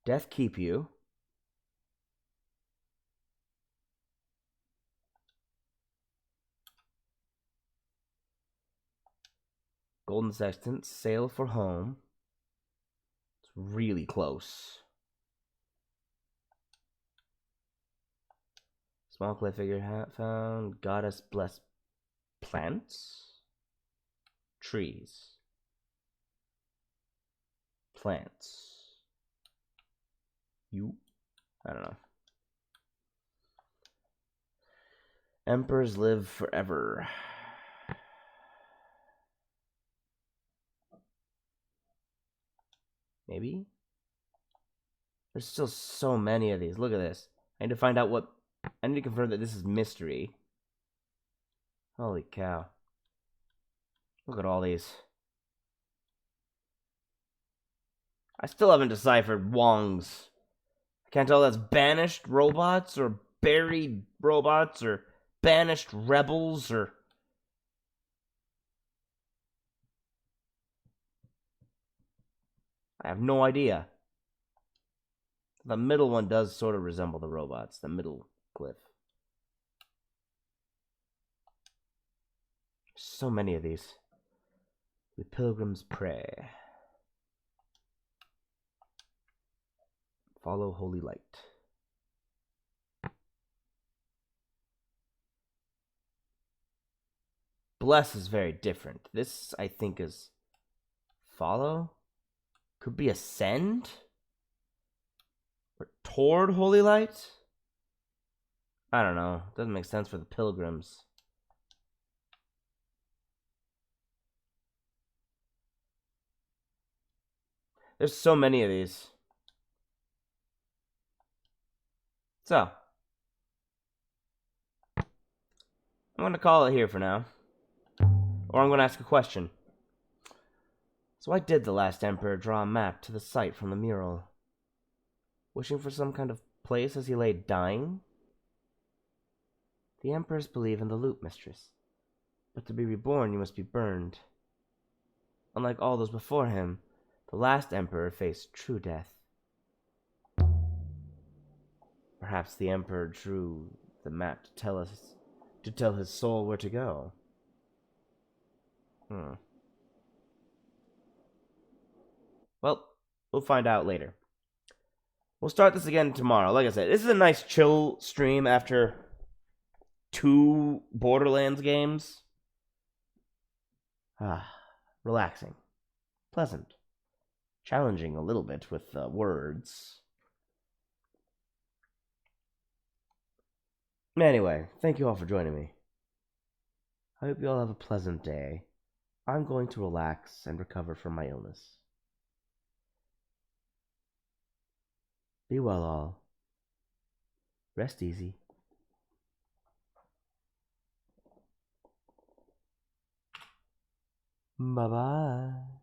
Death keep you. Golden Sextant, sail for home. It's really close. Small clay figure found. Goddess bless plants? Trees. Plants. I don't know. Emperors live forever. Maybe? There's still so many of these. Look at this. I need to find out what I need to confirm that this is mystery. Holy cow. Look at all these. I still haven't deciphered Wong's. I can't tell if that's banished robots or buried robots or banished rebels or... I have no idea. The middle one does sort of resemble the robots, the middle glyph. So many of these. The Pilgrim's Prayer. Follow holy light. Bless is very different. This, I think, is follow. Could be ascend? Or toward holy light? I don't know. Doesn't make sense for the pilgrims. There's so many of these. So, I'm going to call it here for now. Or I'm going to ask a question. So why did the last emperor draw a map to the site from the mural? Wishing for some kind of place as he lay dying? The emperors believe in the loop mistress. But to be reborn, you must be burned. Unlike all those before him, the last emperor faced true death. Perhaps the emperor drew the map to tell his soul where to go. Well, we'll find out later. We'll start this again tomorrow. Like I said, this is a nice chill stream after 2 Borderlands games. Relaxing. Pleasant. Challenging a little bit with words. Anyway, thank you all for joining me. I hope you all have a pleasant day. I'm going to relax and recover from my illness. Be well, all. Rest easy. Bye-bye.